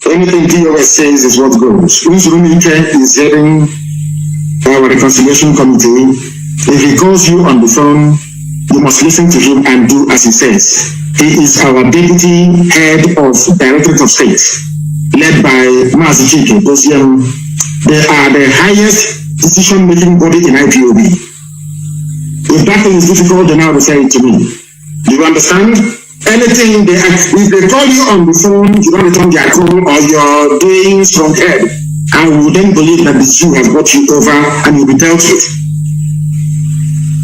Anything DOS says is what goes. Unsurumike is heading our reconciliation committee. If he calls you on the phone, you must listen to him and do as he says. He is our deputy head of Directorate of State, led by Mazi Johnathan. They are the highest decision-making body in IPOB. If that thing is difficult, then I will say it to me. Do you understand? Anything they if they call you on the phone, you don't return their call, or you're doing strong head, I will then believe that the Jew has got you over and you'll be dealt with.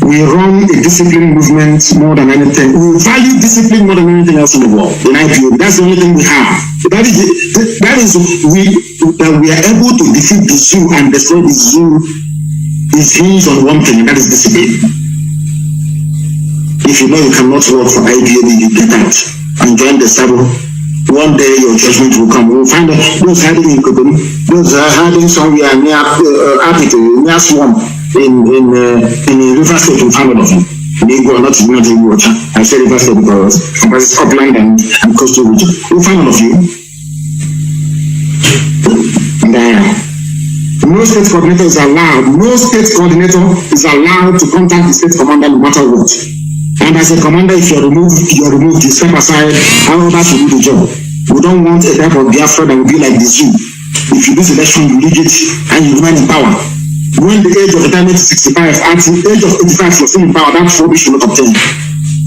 We run a discipline movement more than anything. We value discipline more than anything else in the world. In IPO, that's the only thing we have. That is we are able to defeat the Jew and destroy the Jew is hinged on one thing, and that is discipline. If you know you cannot work for IPOB, you get out and join the circle. One day your judgment will come. We'll find out those hiding in Kokoni, those are hiding somewhere near Apito, near Swamp, in River State in front of you. They go not in water. I say River State because it's upland and coastal region. We'll find out of you. No state coordinator is allowed. No state coordinator is allowed to contact the state commander no matter what. And as a commander, if you're removed, you step aside, how others will do the job. We don't want a type of Biafra that will be like the Jew. If you lose election, you lead it and you remain in power. When the age of retirement is 65, at the age of 85, you're still in power, that rubbish will not obtain.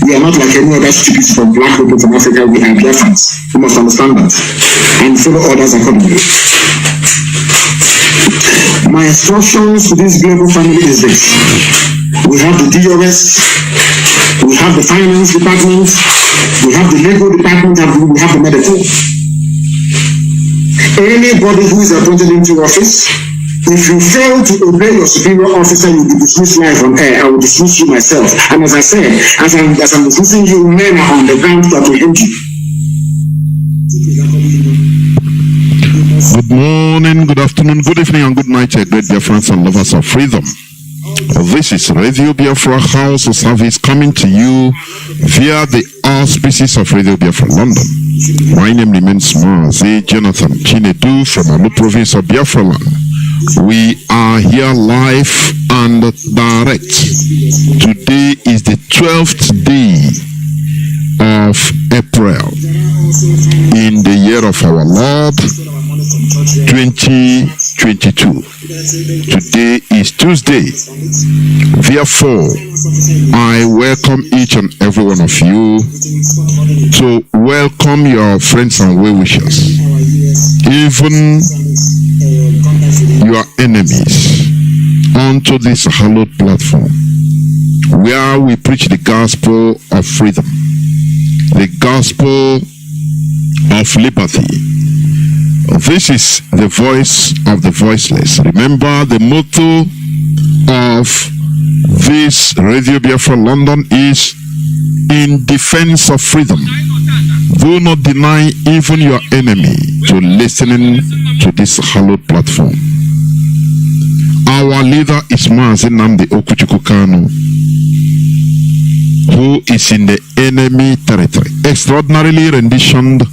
We are not like any other stupid from black people from Africa, we are Biafrans. You must understand that. And follow orders accordingly. My instructions to this global family is this. We have the DOS, we have the finance department, we have the legal department, and we have the medical. Anybody who is appointed into office, if you fail to obey your superior officer, you'll be dismissed live on air. I will dismiss you myself. And as I said, as I'm dismissing you, men are on the ground to apprehend you. Good morning, good afternoon, good evening, and good night, great Biafrans and lovers of freedom. This is Radio Biafra HAUSA-SERVICE coming to you via the auspices of Radio Biafra London. My name remains Mazi Johnathan Chinedu from Anu province of Biafra land. We are here live and direct. Today is the 12th day of April in the year of our Lord 2022. Today is Tuesday. Therefore, I welcome each and every one of you to welcome your friends and well-wishers, even your enemies, onto this hallowed platform where we preach the gospel of freedom, the gospel of liberty. This is the voice of the voiceless. Remember, the motto of this Radio Biafra London is in defense of freedom. Do not deny even your enemy to listening to this hallowed platform. Our leader is Mazi Nnamdi Kanu, who is in the enemy territory, extraordinarily renditioned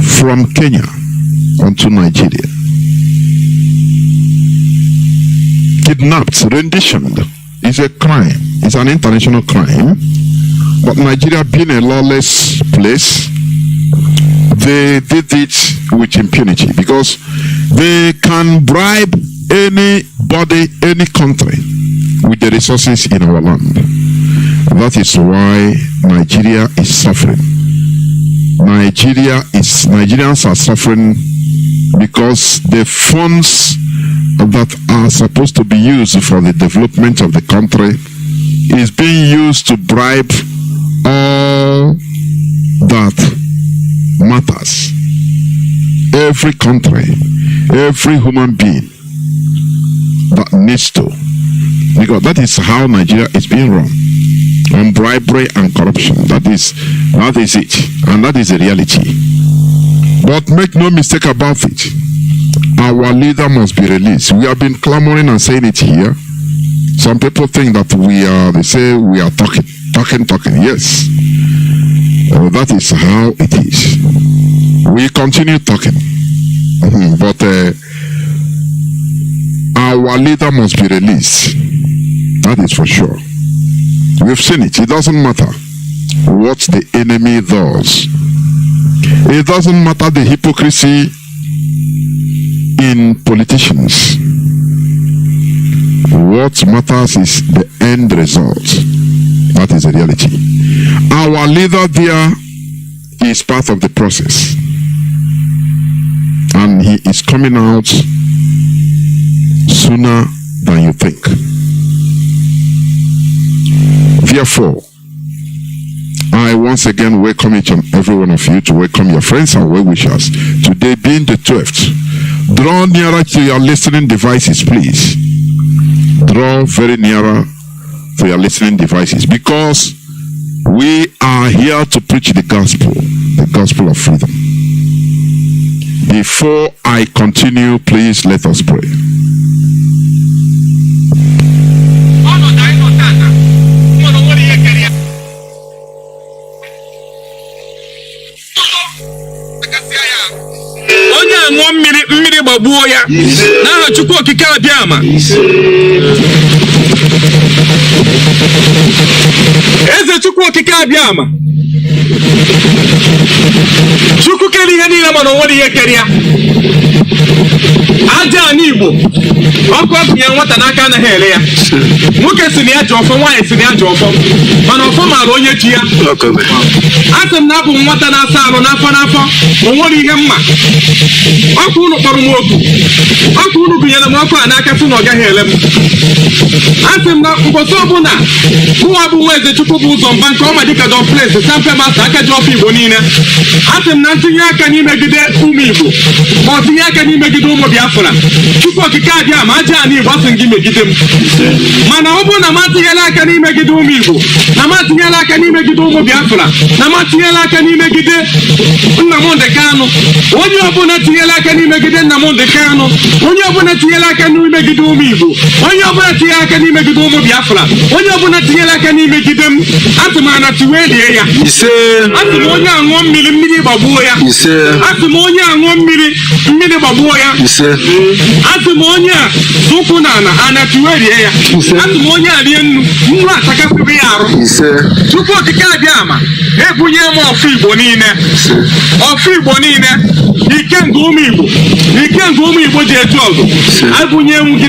from Kenya onto Nigeria. Kidnapped, renditioned is a crime. It's an international crime. But Nigeria being a lawless place, they did it with impunity because they can bribe anybody, any country with the resources in our land. That is why Nigeria is suffering. Nigerians are suffering because the funds that are supposed to be used for the development of the country is being used to bribe all that matters. Every country, every human being that needs to, because that is how Nigeria is being run, on bribery and corruption. That is it, and that is the reality. But make no mistake about it, our leader must be released. We have been clamoring and saying it here. Some people think that they say we are talking. Yes, that is how it is. We continue talking. But our leader must be released. That is for sure. We've seen it. It doesn't matter what the enemy does. It doesn't matter the hypocrisy in politicians. What matters is the end result. That is the reality. Our leader there is part of the process. And he is coming out sooner than you think. Therefore, I once again welcome each and every one of you to welcome your friends and well-wishers. Today being the 12th, draw nearer to your listening devices, please. Draw very nearer to your listening devices, because we are here to preach the gospel of freedom. Before I continue, please let us pray. Onye mmiri gbagbuo ya n'aha Chukwu okike abịama. Eze Chukwu okike abịama. Chukwu kere ihe niile mana onwere ihe kere ya. Aja ani Igbo ọkụ abụnye nwata n'aka anaghị ele ya. Nwoke si na ya ji ọfọ, nwaanyị si na ya ji ọfọ, mana ọfọ maara onye chi ya. Asị m na abụ nwata na-asa alụ n'afọ onwere ihe mma. Ọkụ unu kpọrọ m oku, ọkụ unu gụnyere m ọkụ a n'aka sị na ọ gaghị ele m. Asị m na mbosi ọbụla mụnwa bụ nwa eze Chukwu bụ ụzọ mba nke ọma dịka Don Place Sampe Masta aka ji ọfọ Igbo niile. Asị m na ntinye aka n'imegide ụmụ Igbo ma ọ tinye aka n'imegide ụmụ Biafra, Chukwu okike abịa ma aja anyị Igbo asị gị megide m. Mana ọ bụrụ na m atinyela aka n'imegide ụmụ Igbo, na m atinyela aka n'imegide ụmụ Biafra, na m atinyela aka n'imegide Nnamdi Kanu, onye ọbụla tinyela aka n'imegide Nnamdi Kanu, onye ọbụla tinyela aka n'imegide ụmụ Igbo, onye ọbụla tinyela aka n'imegide ụmụ Biafra, onye ọbụla tinyela aka n'imegide m, asị m ana tiwelie ya. Asị m onye aṅụọ mmiri gbagbuo ya. Asị m onye aṅụọ mmiri gbagbuo ya. Asị m onye a zụkwụ na ana tiwelie ya. Asị m onye a rie nnu atakasịrị ya arụ. Chukwu okike abịama ebunye m ọfụ Igbo niile. Ọfụ Igbo niile. Ike nke ụmụ Igbo ji etu ọgụ. Abụnye m gị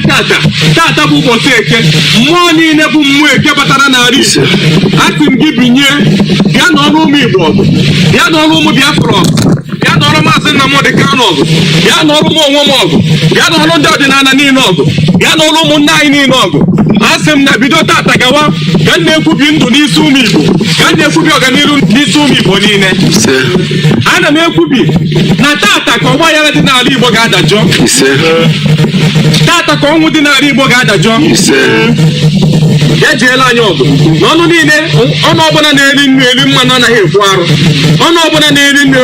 tata bụ ụbọchị Eke. Mmụọ niile bụ mmụọ Eke batara n'ala Igbo. Asị m gị binye, bịa n'ọrụ ụmụ Igbo ọgụ, bịa n'ọrụ ụmụ Biafra ọgụ, bịa n'ọrụ Maazị Nnamdi Kanu ọgụ, bịa n'ọrụ m onwe m ọgụ, bịa n'ọrụ ndị ọdịnala niile ọgụ, bịa n'ọrụ ụmụnne anyị niile ọgụ. Asị m na bido tata gawa ka m na-ekwubi ndụ n'isi ụmụ Igbo, ka m na-ekwubi ọganihu n'isi ụmụ Igbo niile. Ana m ekwubi na tata ka ọgba aghara dị n'ala Igbo ga-adajọ. Tata ka ọnwụ dị n'ala Igbo ga-adajọ. Ya jeela anyị ọgụ n'ọnụ niile. Ọnụ ọbụla na-eri nnu eri mmanụ anaghị ekwu arụ. Ọnụ ọbụla na-eri nnu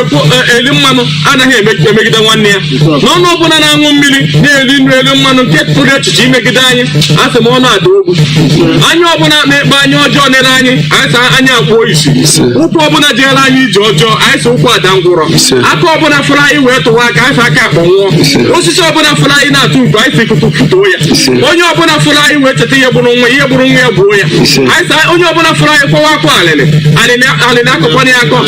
eri mmanụ anaghị emegide nwanne ya. N'ọnụ ọbụla na-aṅụ mmiri na-eri nnu eri mmanụ nke pụrụ echiche imegide anyị, asị m ọnụ ada ogwu. Anya ọbụla na-ekpe anya ọjọọ nere anyị, anyị sa anya akpụọ isi. Ụkwụ ọbụla jeela anyị ije ọjọọ, anyị sa ụkwụ ada ngwụrọ. Aka ọbụla fụrụ anyị wee tụwa aka, anyị sa aka akpọnwụọ. Osisi ọbụla fụrụ anyị na-atụ mkpu, anyị sa ikuku futuo ya. Onye ọbụla fụrụ anyị wee cheta ihe gburu nwa ya gbuo ya. Anyị sa onye ọbụla fụrụ anyị kpọwa akwa alịlị akọkwana ya akọ.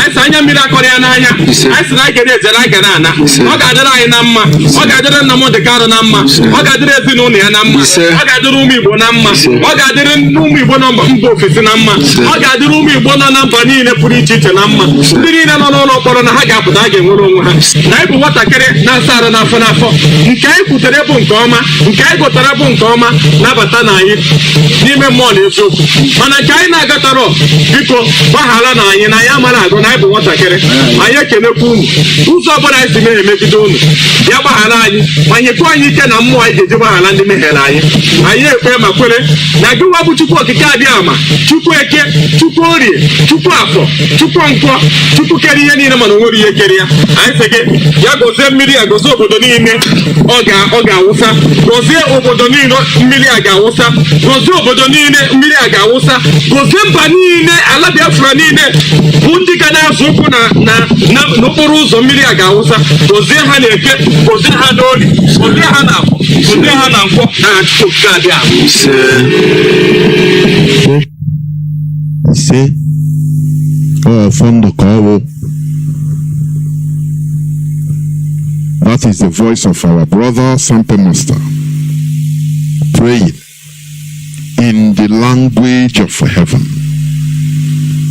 Anyị sa anya mmiri akọrọ ya n'anya. Anyị si na anyị ga ezere anyị ga na-ana. Ọ ga-adịrị anyị na mma, ọ ga-adịrị Nnamdi Kanu na mma, ọ ga-adịrị ezinụlọ ya na mma, ọ ga-adịrị ụmụ Igbo na mma, ọ ga-adịrị ụmụ Igbo nọ mba ofesi na mma, ọ ga-adịrị ụmụ Igbo nọ na mba niile pụrụ iche iche na mma. Ndị niile nọ n'ụlọ mkpọrọ na ha ga-apụta, ha ga-enwere onwe ha. Na anyị bụ nwatakịrị na-asa arụ n'afọ. Nke anyị kwutere bụ nke ọma, nke anyị gụtara bụ nke ọma, nabata na anyị n'ime mmụọ na eziokwu. Mana nke anyị na-agatara, biko gbaghara na anyị na anyị amara agụ na anyị bụ nwatakịrị. Anyị ekenekwa unu ụzọ ọbụla anyị si mee emegide unu, bịa gbaghara anyị ma nyekwa anyị ike na mmụọ anyị ga-eji gbaghara ndị mehiere anyị. Anyị ekpe ma kwere na gị nwa bụ Chukwu okike abịama, Chukwu Eke, Chukwu Orie, Chukwu Afọ, Chukwu Nkwọ, Chukwu kere ihe niile mana o nwere ihe kere ya. Anyị sị gị ya gozie mmiri a, gozie obodo niile ọ ga-awụsa, gozie obodo niile mmiri a ga-awụsa, gozie obodo niile mmiri a ga-awụsa gozie mba niile ala Biafra niile bụ ndị ga na-azụ ụkwụ n'okporo ụzọ mmiri a ga-awụsa gozie ha na-eke gozie ha n'oli gozie ha na afọ gozie ha na nkwọ na Chukwu adị ahụ ise fondo kawo. That is the voice of our brother Sample Master praying in the language of heaven.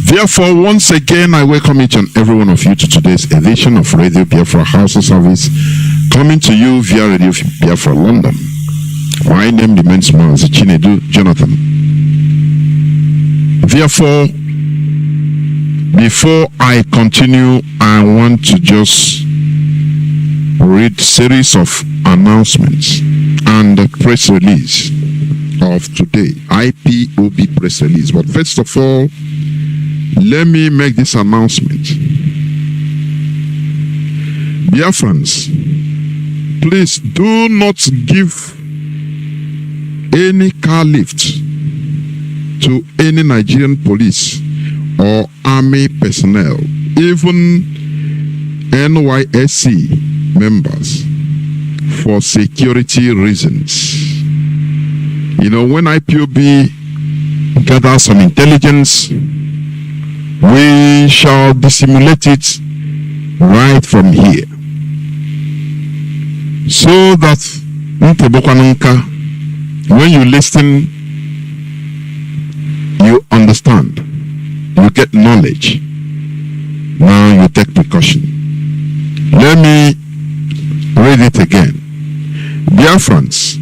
Therefore, once again, I welcome each and every one of you to today's edition of Radio Biafra HAUSA-SERVICE, coming to you via Radio Biafra London. My name remains Mazi Johnathan. Therefore, before I continue, I want to just read series of announcements and the press release of today, IPOB press release. But first of all, let me make this announcement. Biafrans, please do not give any car lift to any Nigerian police or army personnel, even NYSC members, for security reasons. You know, when IPOB gathers some intelligence, we shall dissimulate it right from here, so that when you listen, you understand, you get knowledge. Now you take precaution. Let me read it again. Biafrans,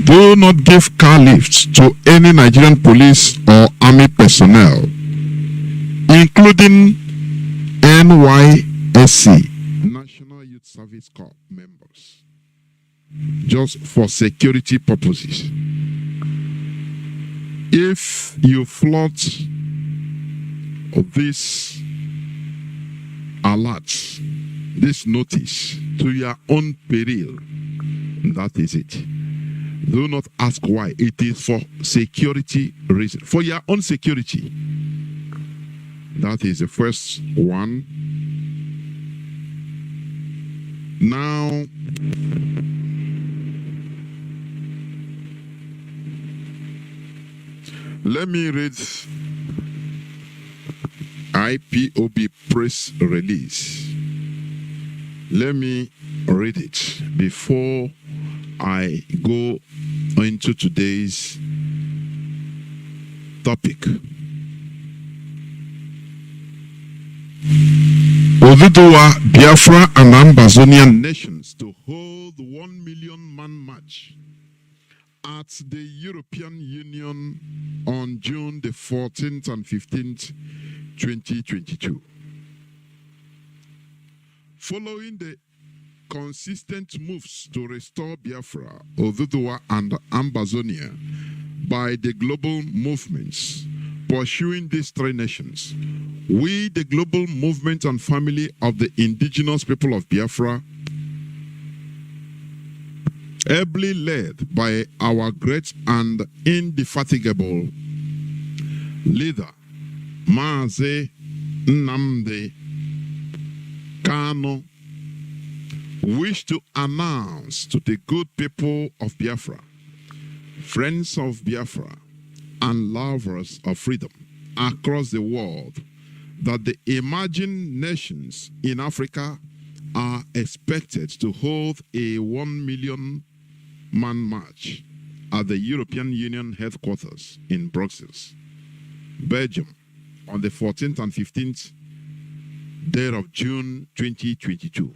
do not give car lifts to any Nigerian police or army personnel, including NYSC, National Youth Service Corps members, just for security purposes. If you flout this alert, this notice, to your own peril, that is it. Do not ask why. It is for security reason, for your own security. That is the first one. Now, let me read IPOB press release. Let me read it before I go into today's topic. Oduduwa, Biafra and Ambazonian nations to hold 1 million man march at the European Union on June the 14th and 15th, 2022. Following the consistent moves to restore Biafra, Oduduwa and Ambazonia by the global movements pursuing these three nations, we, the global movement and family of the indigenous people of Biafra, ably led by our great and indefatigable leader, Mazi Nnamdi Kanu, wish to announce to the good people of Biafra, friends of Biafra, and lovers of freedom across the world, that the emerging nations in Africa are expected to hold a 1 million man march at the European Union headquarters in Brussels, Belgium, on the 14th and 15th day of June 2022.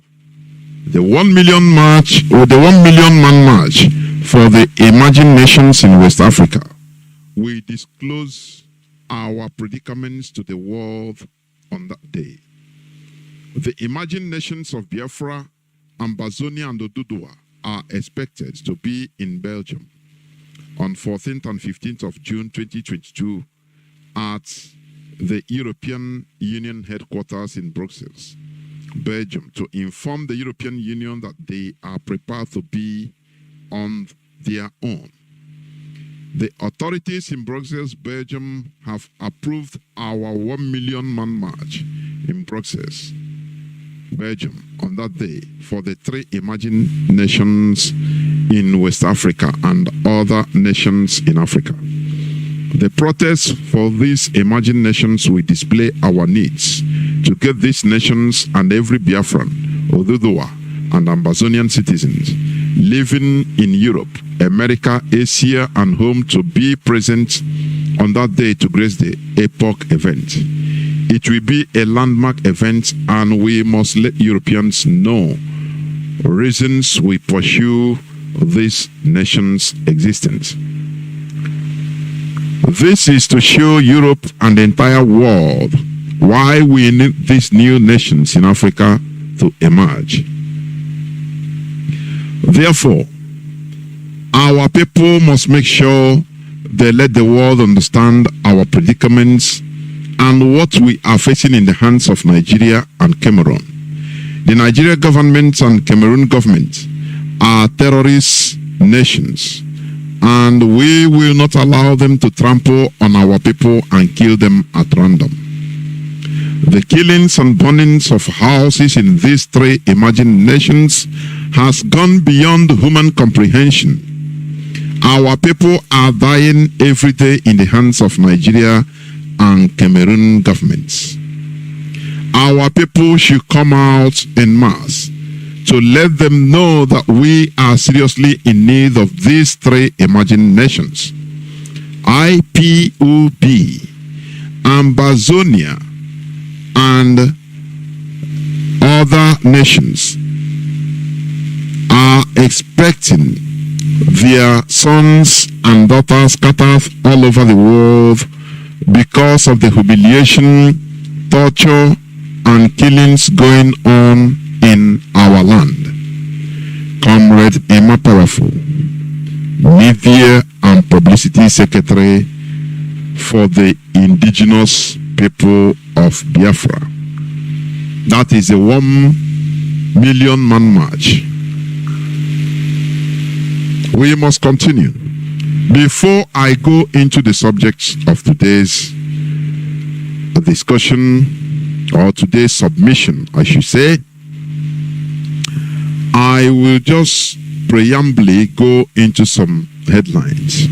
The 1 million march, or the 1 million man march for the emerging nations in West Africa, we disclose our predicaments to the world on that day. The emerging nations of Biafra, Ambazonia, and Oduduwa are expected to be in Belgium on 14th and 15th of June 2022 at the European Union headquarters in Brussels, Belgium, to inform the European Union that they are prepared to be on their own. The authorities in Brussels, Belgium, have approved our 1 million man march in Brussels, Belgium, on that day for the 3 emerging nations in West Africa and other nations in Africa. The protests for these emerging nations will display our needs to get these nations and every Biafran, Oduduwa, and Ambazonian citizens living in Europe, America, Asia, and home to be present on that day to grace the Epoch event. It will be a landmark event, and we must let Europeans know reasons we pursue this nation's existence. This is to show Europe and the entire world why we need these new nations in Africa to emerge. Therefore, our people must make sure they let the world understand our predicaments and what we are facing in the hands of Nigeria and Cameroon. The Nigeria government and Cameroon government are terrorist nations, and we will not allow them to trample on our people and kill them at random. The killings and burnings of houses in these 3 emerging nations has gone beyond human comprehension. Our people are dying every day in the hands of Nigeria and Cameroon governments. Our people should come out en masse to let them know that we are seriously in need of these 3 emerging nations. IPOB, Ambazonia, and other nations are expecting their sons and daughters scattered all over the world because of the humiliation, torture, and killings going on in our land. Comrade Emma Powerful, Media and Publicity Secretary for the indigenous people of Biafra. That is a 1 million man march. We must continue. Before I go into the subject of today's discussion, or today's submission, I should say, I will just preambly go into some headlines.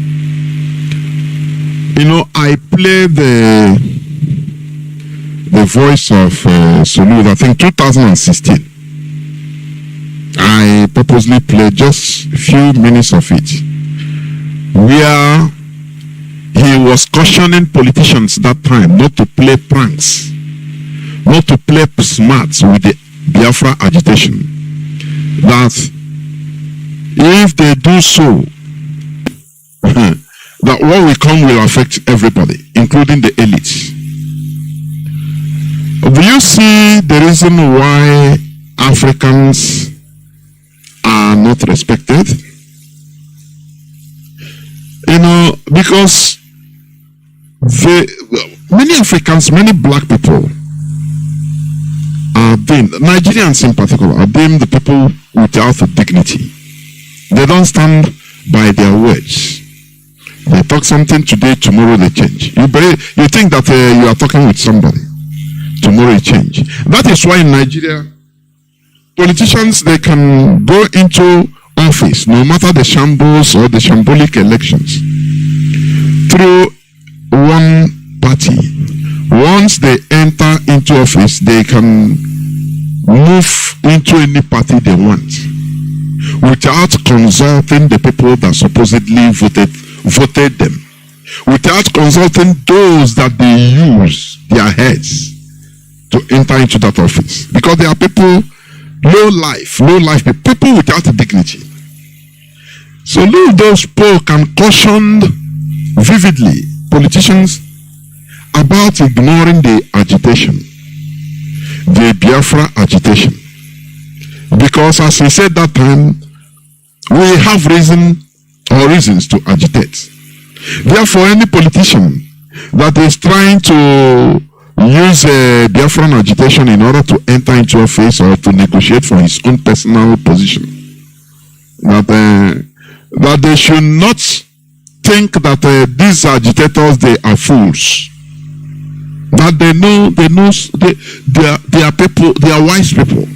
You know, I play the voice of Salud, I think 2016. I purposely played just a few minutes of it, where he was cautioning politicians that time not to play pranks, not to play smart with the Biafra agitation. That if they do so, that what will come will affect everybody, including the elites. Do you see the reason why Africans are not respected? You know, because many Africans, many black people are deemed, Nigerians in particular, are deemed the people without dignity. They don't stand by their words. They talk something today, tomorrow they change. You think that you are talking with somebody, tomorrow you change. That is why in Nigeria, politicians, they can go into office, no matter the shambles or the shambolic elections, through one party. Once they enter into office, they can move into any party they want without consulting the people that supposedly voted them, without consulting those that they use their heads to enter into that office, because they are people low life people without dignity. So those spoke and cautioned vividly politicians about ignoring the agitation, the Biafra agitation, because as he said that time, we have reasons to agitate. Therefore, any politician that is trying to use Biafran agitation in order to enter into office or to negotiate for his own personal position, that they should not think that these agitators, they are fools. That they are people, they are wise people.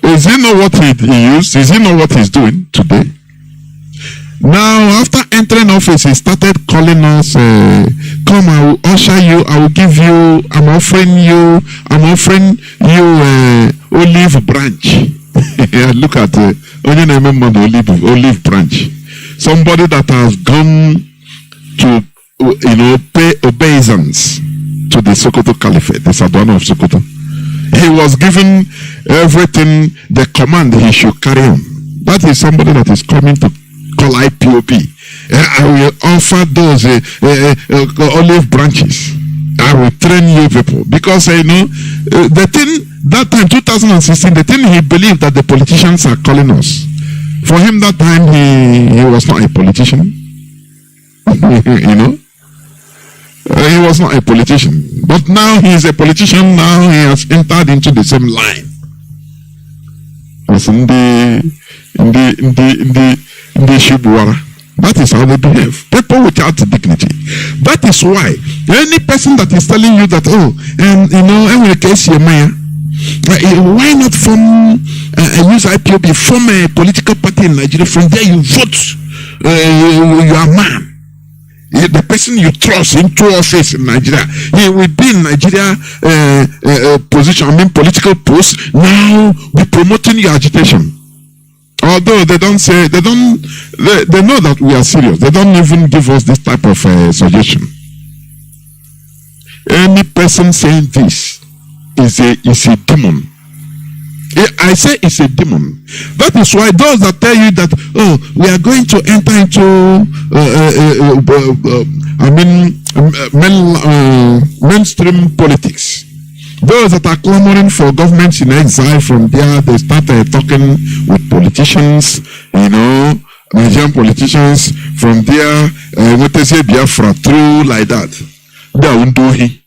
Is he know what he used? Is he know what he's doing today? Now, after entering office, he started calling us, come, I will usher you, I will give you, I'm offering you olive branch. Look at only remember the olive branch. Somebody that has gone to, pay obeisance to the Sokoto caliphate, the Sadwana of Sokoto. He was given everything, the command he should carry on. That is somebody that is coming to call IPOB. I will offer those olive branches. I will train you people. Because, the thing, that time, 2016, the thing he believed that the politicians are calling us. For him, that time, he was not a politician. He was not a politician. But now he is a politician. Now he has entered into the same line. It's in the Shibuara. That is how they behave. People without dignity. That is why any person that is telling you that, every case you're mayor, why not use IPOB, form a political party in Nigeria? From there you vote, you are man. The person you trust into office in Nigeria, he will be in Nigeria political post. Now be promoting your agitation. Although they don't say, they know that we are serious. They don't even give us this type of suggestion. Any person saying this is a demon. I say it's a demon. That is why those that tell you that, we are going to enter into mainstream politics. Those that are clamoring for governments in exile, from there they start talking with politicians, Nigerian politicians. From there, what they say, Biafra, through like that. They are undohi.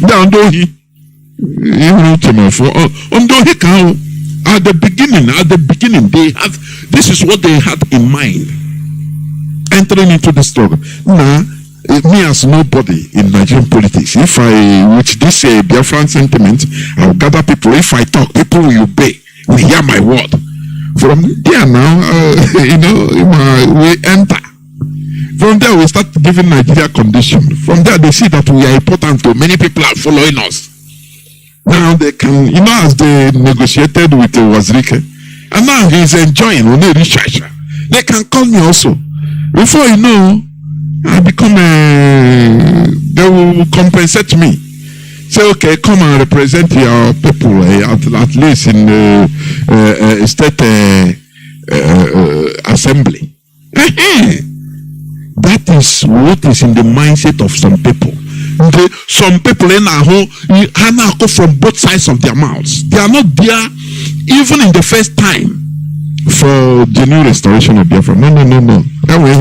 They are undohi. At the beginning, they have, this is what they had in mind, entering into the struggle. Now, me as nobody in Nigerian politics, if I, with this Biafran sentiment, I'll gather people. If I talk, people will obey, will hear my word. From there now, we enter. From there, we start giving Nigeria condition. From there, they see that we are important to many people are following us. Now they can, as they negotiated with Wazirike, and now he's enjoying on a research. They can call me also. Before you know, I become they will compensate me. Say, okay, come and represent your people at least in the state assembly. That is what is in the mindset of some people. Some people in our home from both sides of their mouths. They are not there even in the first time for genuine restoration of Biafra. No. That way,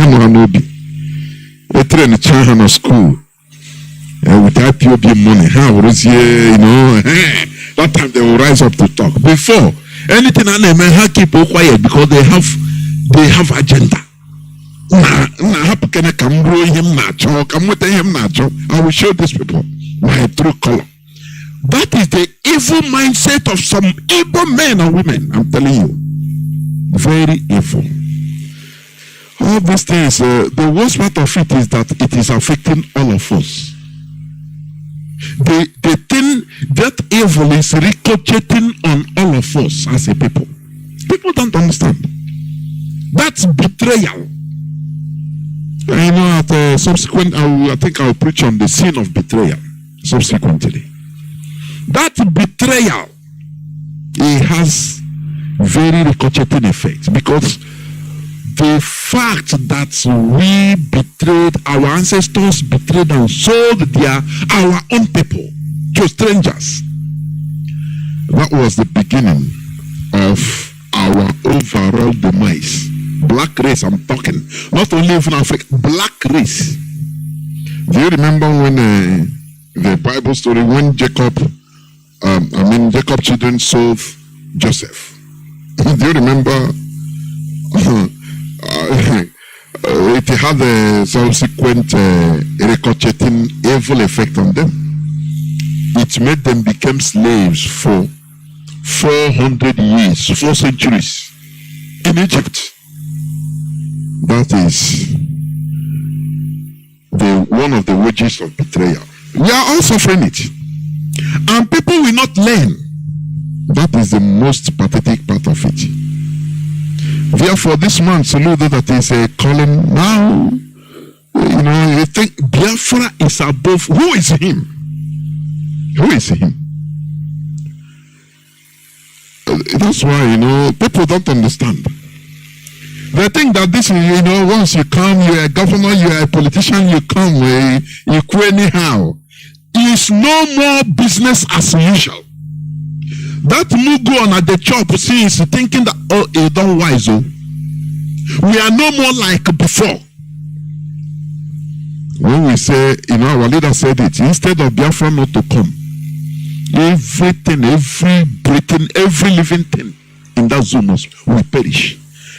they train the children of school with IPOB money. That time they will rise up to talk. Before anything, I keep quiet because they have agenda. I will show these people my true color. That is the evil mindset of some evil men and women. I'm telling you, very evil. All these things, the worst part of it is that it is affecting all of us. The thing, that evil is ricocheting on all of us as a people. People don't understand. That's betrayal. At subsequent, I think I'll preach on the sin of betrayal subsequently. That betrayal, it has very ricocheting effects, because the fact that we betrayed, our ancestors betrayed and sold our own people to strangers, that was the beginning of our overall demise. Black race, I'm talking. Not only even Africa, black race. Do you remember when the Bible story, when Jacob's children sold Joseph? Do you remember had a subsequent ricocheting evil effect on them. It made them become slaves for 400 years, 4 centuries in Egypt. That is one of the wages of betrayal. We are all suffering it. And people will not learn. That is the most pathetic part of it. Therefore, this man, Soludo, that is calling now, you think Biafra is above. Who is him? Who is him? That's why, people don't understand. They think that this is, once you come, you're a governor, you're a politician, you come, you quit anyhow. It's no more business as usual. That Mugo on at the chop is thinking that, it don't wise. We are no more like before. When we say, our leader said it, instead of Biafra not to come, everything, every breathing, every living thing in that zone will perish.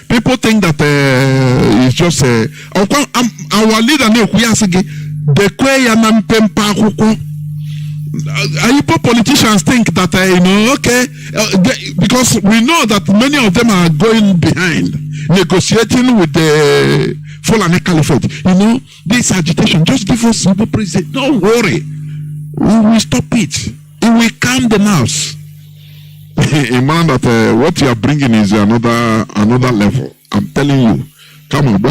People think that it's just our leader the Ipob politicians think that because we know that many of them are going behind negotiating with the Fulani caliphate. This agitation, just give us simple president. Don't worry, we will stop it. It will calm the nerves. A man that what you are bringing is another level. I'm telling you. Come on, at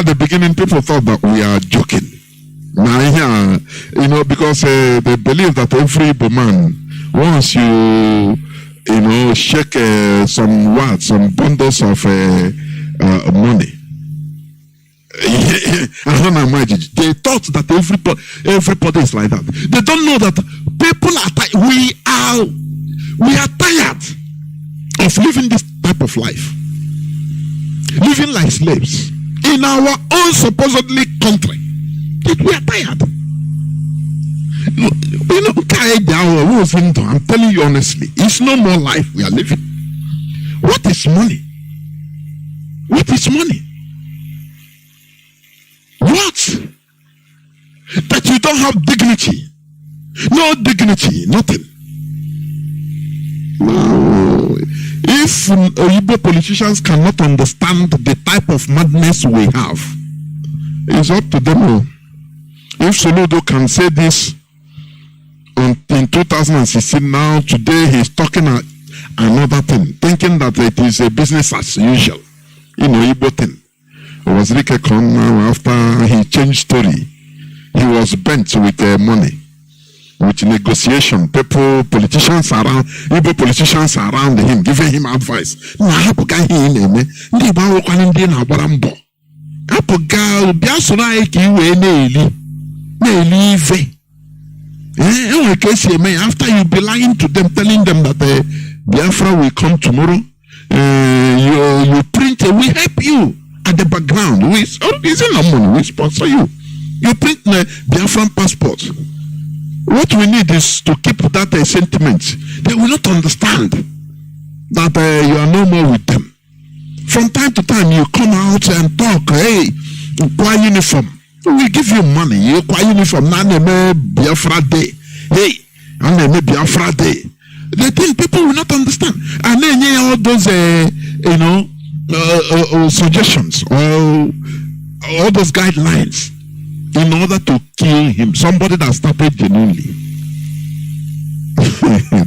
the beginning, people thought that we are joking. Now, because they believe that every man, once you, shake some bundles of money. They thought that everybody is like that. They don't know that people are tired. We are tired of living this type of life, living like slaves in our own supposedly country. We are tired. I'm telling you honestly, it's no more life we are living. What is money? What is money? What? That you don't have dignity. No dignity, nothing. No. If Igbo politicians cannot understand the type of madness we have, it's up to them. If Soludo can say this in 2016, now today he's talking another thing, thinking that it is a business as usual. Igbo thing. It was Rikekon now after he changed story. He was bent with money, with negotiation. Politicians around, Igbo politicians around him, giving him advice. After you be lying to them, telling them that Biafra will come tomorrow, you print it, we help you at the background. We sponsor you. You print the Biafran passport. What we need is to keep that sentiment. They will not understand that you are no more with them. From time to time, you come out and talk, hey, qua uniform. We give you money. You qua uniform. Biafra day. Hey, Biafra day. The thing people will not understand. And then all those, suggestions or all those guidelines in order to kill him. Somebody that started genuinely.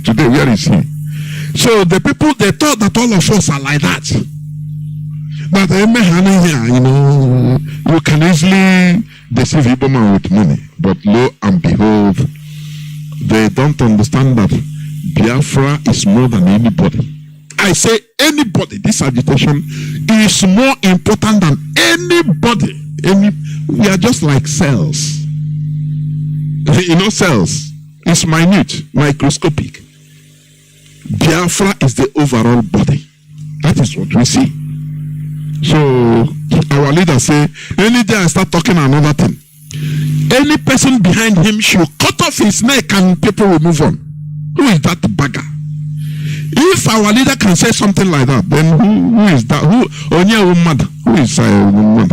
Today, where is he? So the people, they thought that all of us are like that. But you can easily deceive Igbo man with money. But lo and behold, they don't understand that Biafra is more than anybody. I say anybody. This agitation is more important than anybody. We are just like cells. Cells is minute, microscopic. Biafra is the overall body. That is what we see. So our leader say, any day I start talking another thing, any person behind him should cut off his neck and people will move on. Who is that bagger? If our leader can say something like that, then who is that? Who is mad?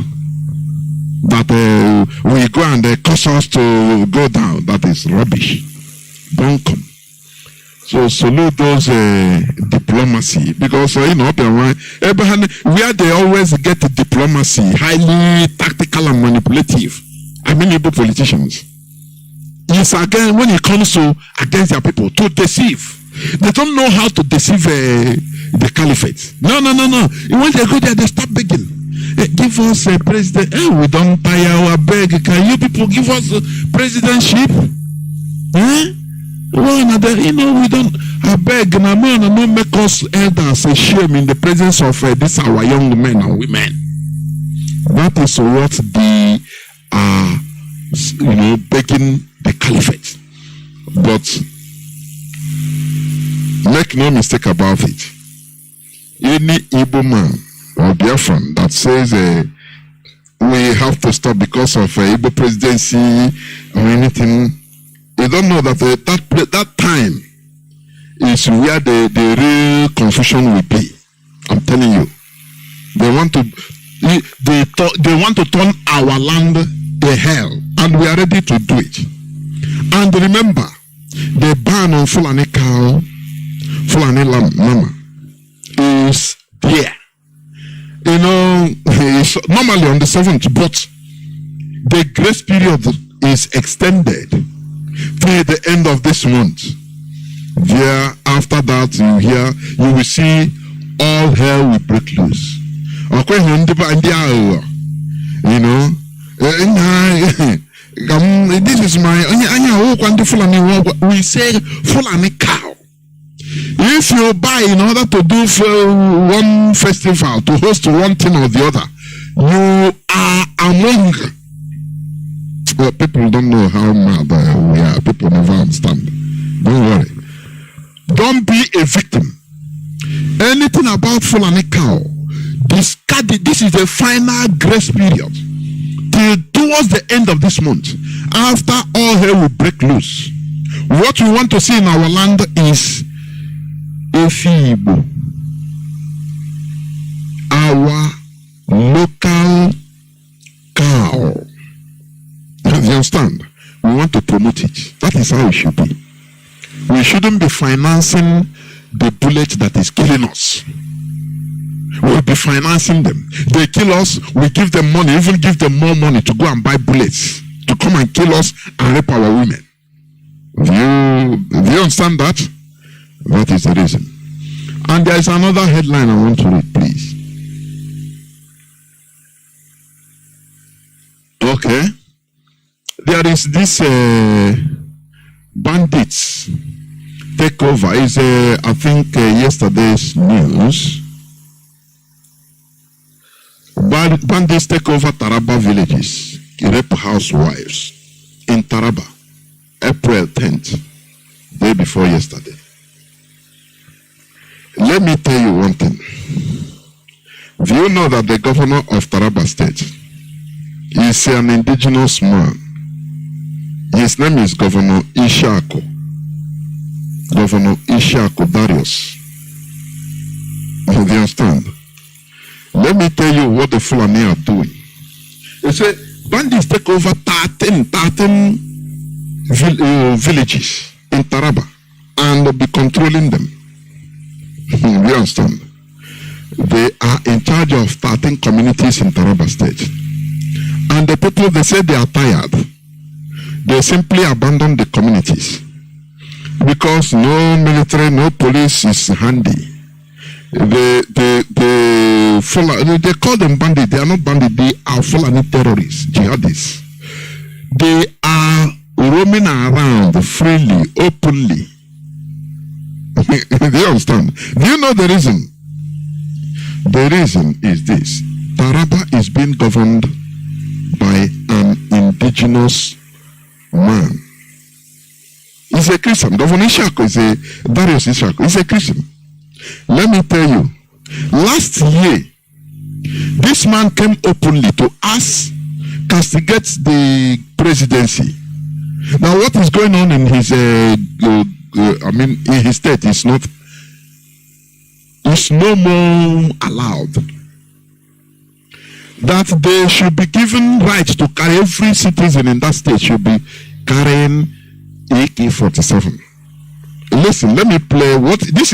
That we go and cause us to go down. That is rubbish. Don't come. So salute those diplomacy, because Abraham, where they always get the diplomacy, highly tactical and manipulative. I mean, Igbo politicians. It's again when it comes to against their people to deceive. They don't know how to deceive the caliphate. No. When they go there, they start begging. Give us a president. We don't tire our beg. Can you people give us a presidentship? We don't. I beg, no make us elders a shame in the presence of this our young men and women. That is what they are, begging the caliphate. But make no mistake about it. Any Igbo man or Biafran that says we have to stop because of Igbo presidency or anything, they don't know that that time is where the real confusion will be. I'm telling you. They want to turn our land a hell, and we are ready to do it. And remember, the ban on Fulani cow, Fulani llama is there. It's normally on the 7th, but the grace period is extended till the end of this month. There, after that, you will see all hell will break loose. This is my we say Fulani cow. If you buy in order to do one festival, to host one thing or the other, you are among. Well, people don't know how mad we are. People never understand. Don't worry. Don't be a victim. Anything about Fulani cow, discard it. This is the final grace period. Till towards the end of this month, after all hell will break loose. What we want to see in our land is Efibo, our local cow. You understand? We want to promote it. That is how it should be. We shouldn't be financing the bullet that is killing us. We'll be financing them. They kill us, we give them money, even give them more money to go and buy bullets to come and kill us and rape our women. Do you understand that? That is the reason. And there is another headline I want to read, please. Okay. There is this bandits takeover. Is I think yesterday's news. Bandits take over Taraba villages, rape housewives in Taraba, April 10th, day before yesterday. Let me tell you one thing. Do you know that the governor of Taraba State is an indigenous man? His name is Governor Ishako. Governor Ishako Darius. Do you understand? Let me tell you what the Fulani are doing. They say bandits take over 13 villages in Taraba and be controlling them. You understand? They are in charge of 13 communities in Taraba State. And the people, they say they are tired. They simply abandon the communities. Because no military, no police is handy. They call them bandits. They are not bandits. They are Fulani terrorists, jihadists. They are roaming around freely, openly. Do you understand? Do you know the reason? The reason is this. Taraba is being governed by an indigenous man. He's a Christian. Governor Ishako is a Darius Ishako. He's a Christian. Let me tell you, last year, this man came openly to castigate the presidency. Now, what is going on in his, in his state is not is no more allowed. That they should be given right to carry, every citizen in that state should be carrying AK-47. Listen, let me play what this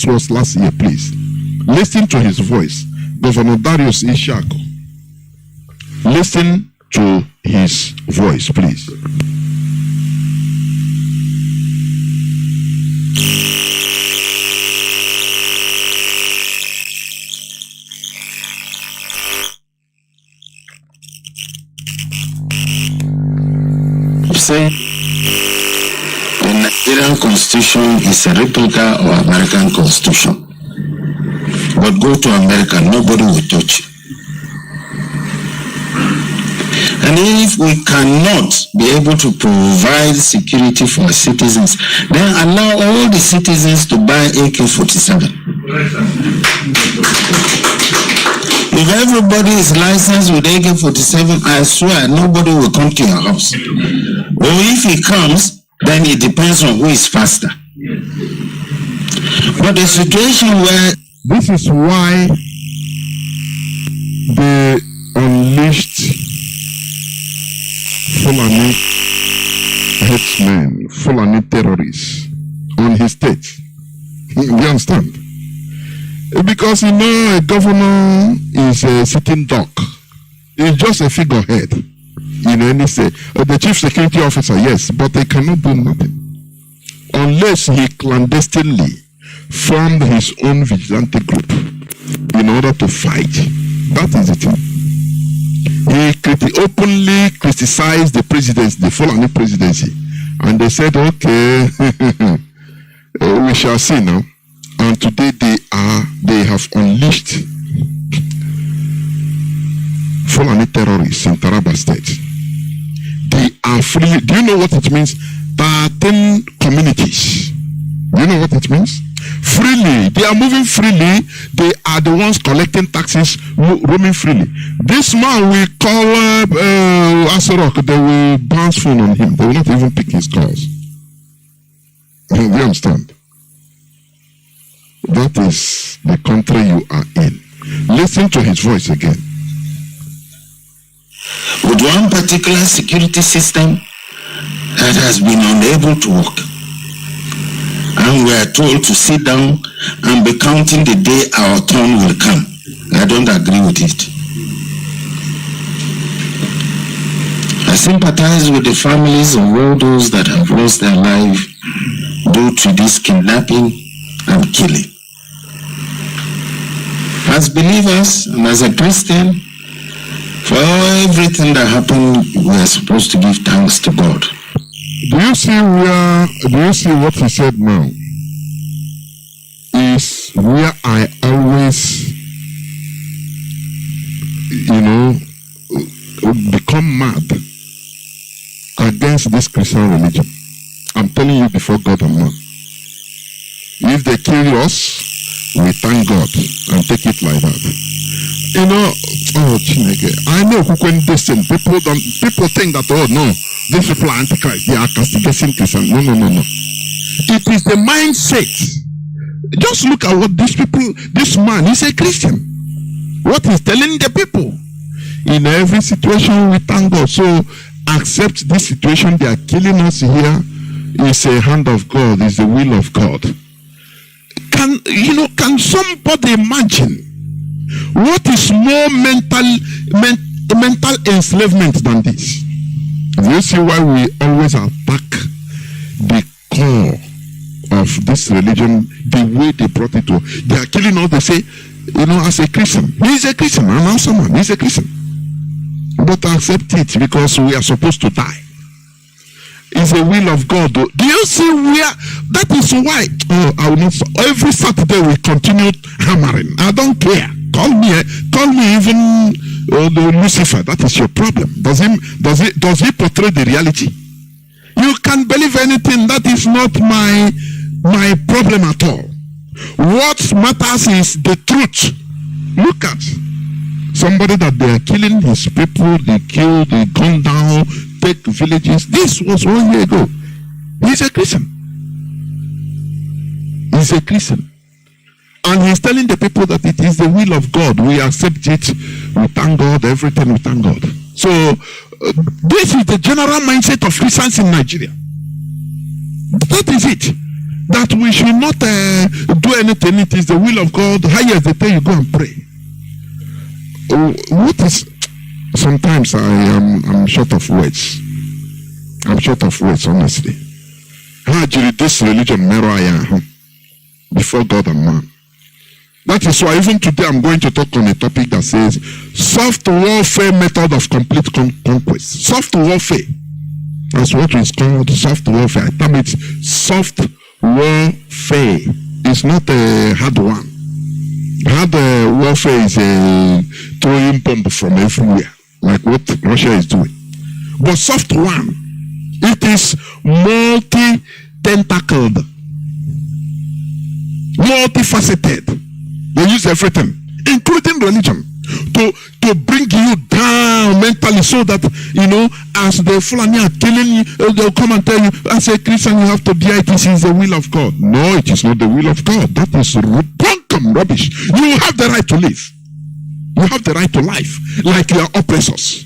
was last year, please. Listen to his voice. Governor Darius Ishako. Listen to his voice, please. Say the Nigerian Constitution is a replica of American Constitution. But go to America, nobody will touch you. And if we cannot be able to provide security for our citizens, then allow all the citizens to buy AK-47. If everybody is licensed with AK-47, I swear nobody will come to your house. Or if he comes, then it depends on who is faster. But the situation where... This is why they unleashed Fulani headsmen, Fulani terrorists on his state. You understand? Because you know a governor is a sitting duck. He's just a figurehead. You know, and he say, the chief security officer, yes, but they cannot do nothing. Unless he clandestinely formed his own vigilante group in order to fight. That is the thing. He openly criticized the presidency, the Fulani presidency, and they said, okay, we shall see now. And today they have unleashed Fulani terrorists in Taraba state. They are free. Do you know what it means? 13 communities. Do you know what it means? Freely. They are moving freely. They are the ones collecting taxes, roaming freely. This man we call Asorok, they will bounce phone on him. They will not even pick his calls. You understand? That is the country you are in. Listen to his voice again. With one particular security system that has been unable to work. And we are told to sit down and be counting the day our turn will come. I don't agree with it. I sympathize with the families of all those that have lost their life due to this kidnapping and killing. As believers and as a Christian, for everything that happened, we are supposed to give thanks to God. Do you see what he said now? Is where I always, become mad against this Christian religion. I'm telling you before God and man. If they kill us, we thank God and take it like that. I know when they sin, people think that, oh no, these people are antichrist, they are castigating Christians. No. It is the mindset. Just look at what this man is a Christian. What he's telling the people. In every situation we thank God. So accept this situation. They are killing us here. It's a hand of God, it's the will of God. Can somebody imagine what is more mental enslavement than this? Do you see why we always attack the core of this religion, the way they brought it to? They are killing us. They say, as a Christian, he is a Christian, I'm also man, he's a Christian. But accept it because we are supposed to die. It's the will of God. Do you see where? That is why I will not. Every Saturday we continue hammering. I don't care. Call me even the Lucifer. That is your problem. Does he portray the reality? You can believe anything. That is not my problem at all. What matters is the truth. Look at somebody that they are killing his people. They kill. They gun down. Take villages. This was 1 year ago. He's a Christian. He's a Christian. And he's telling the people that it is the will of God. We accept it. We thank God. Everything we thank God. So this is the general mindset of Christians in Nigeria. That is it. That we should not do anything. It is the will of God. Highest the day you go and pray. What is? Sometimes I'm short of words. I'm short of words, honestly. This religion mirror before God and man. That is why even today I'm going to talk on a topic that says soft warfare method of complete conquest. Soft warfare. That's what is called soft warfare. I term it soft warfare. It's not a hard one. Hard warfare is throwing bomb from everywhere, like what Russia is doing. But soft one, it is multi-tentacled, multifaceted. They use everything, including religion, to bring you down mentally, so that, as the Fulani are killing you, they'll come and tell you, as a Christian, you have to be it. This is the will of God. No, it is not the will of God. That is bunkum rubbish. You have the right to live. You have the right to life, like your oppressors.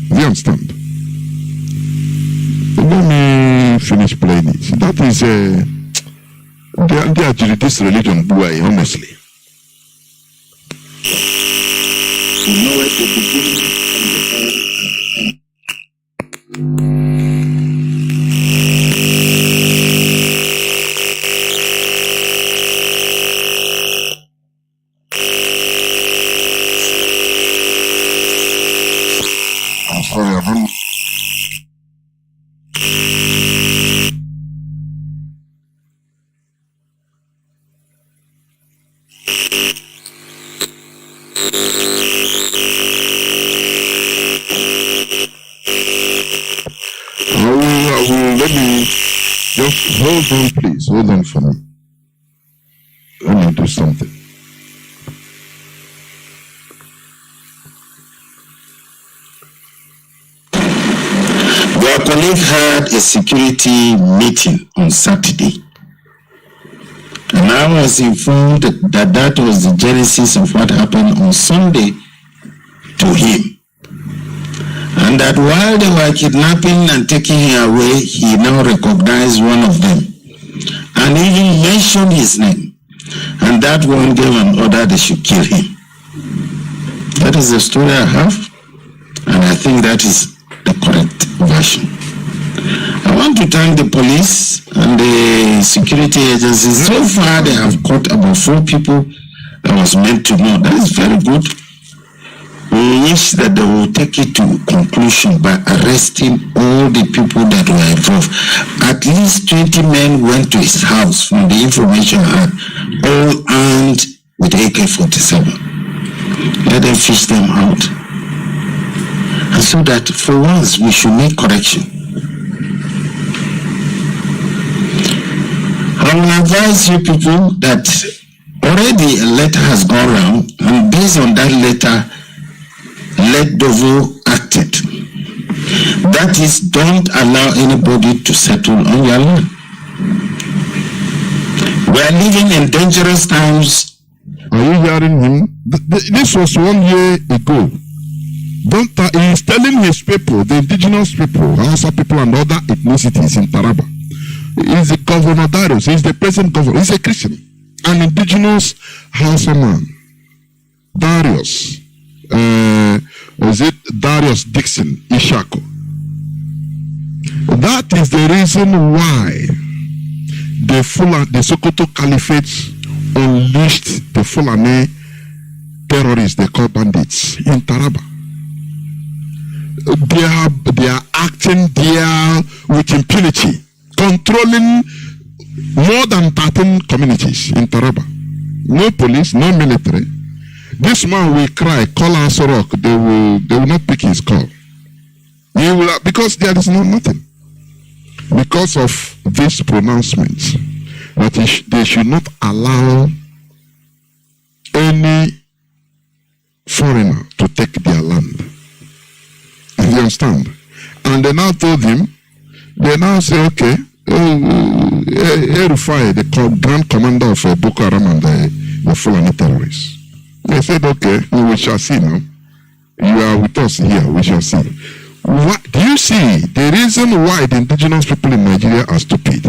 Do you understand? Let me finish playing it. That is this religion, boy, honestly. You know at the beginning I'm sorry, I don't. Let me just hold on, please. Hold on for me. Let me do something. Your colleague had a security meeting on Saturday, and I was informed that was the genesis of what happened on Sunday to him. And that while they were kidnapping and taking him away, he now recognized one of them and even mentioned his name. And that one gave an order they should kill him. That is the story I have, and I think that is the correct version. I want to thank the police and the security agencies. So far, they have caught about 4 people I was meant to know. That is very good. We wish that they will take it to conclusion by arresting all the people that were involved. At least 20 men went to his house from the information I had, all armed with AK-47. Let them fish them out. And so that for once we should make correction. I will advise you people that already a letter has gone around, and based on that letter, let Dovo acted. That is, don't allow anybody to settle on your land. We are living in dangerous times. Are you hearing him? This was 1 year ago. He is telling his people, the indigenous people, HAUSA people and other ethnicities in Taraba. He is the governor Darius. He is the present governor. He is a Christian. An indigenous HAUSA man. Darius. Was it Darius Dixon Ishako? That is the reason why the Sokoto caliphate unleashed the Fulani terrorists they call bandits in Taraba. They are acting there with impunity, controlling more than 13 communities in Taraba. No police, no military. This man will cry, call us a rock. They will not pick his call. He will, because there is nothing. Because of this pronouncement, that they should not allow any foreigner to take their land. You understand? And they now told him, they now say, okay, Erufai, the grand commander of Boko Haram and the Fulani terrorists. They said, okay, we shall see now. You are with us here, we shall see. What do you see? The reason why the indigenous people in Nigeria are stupid,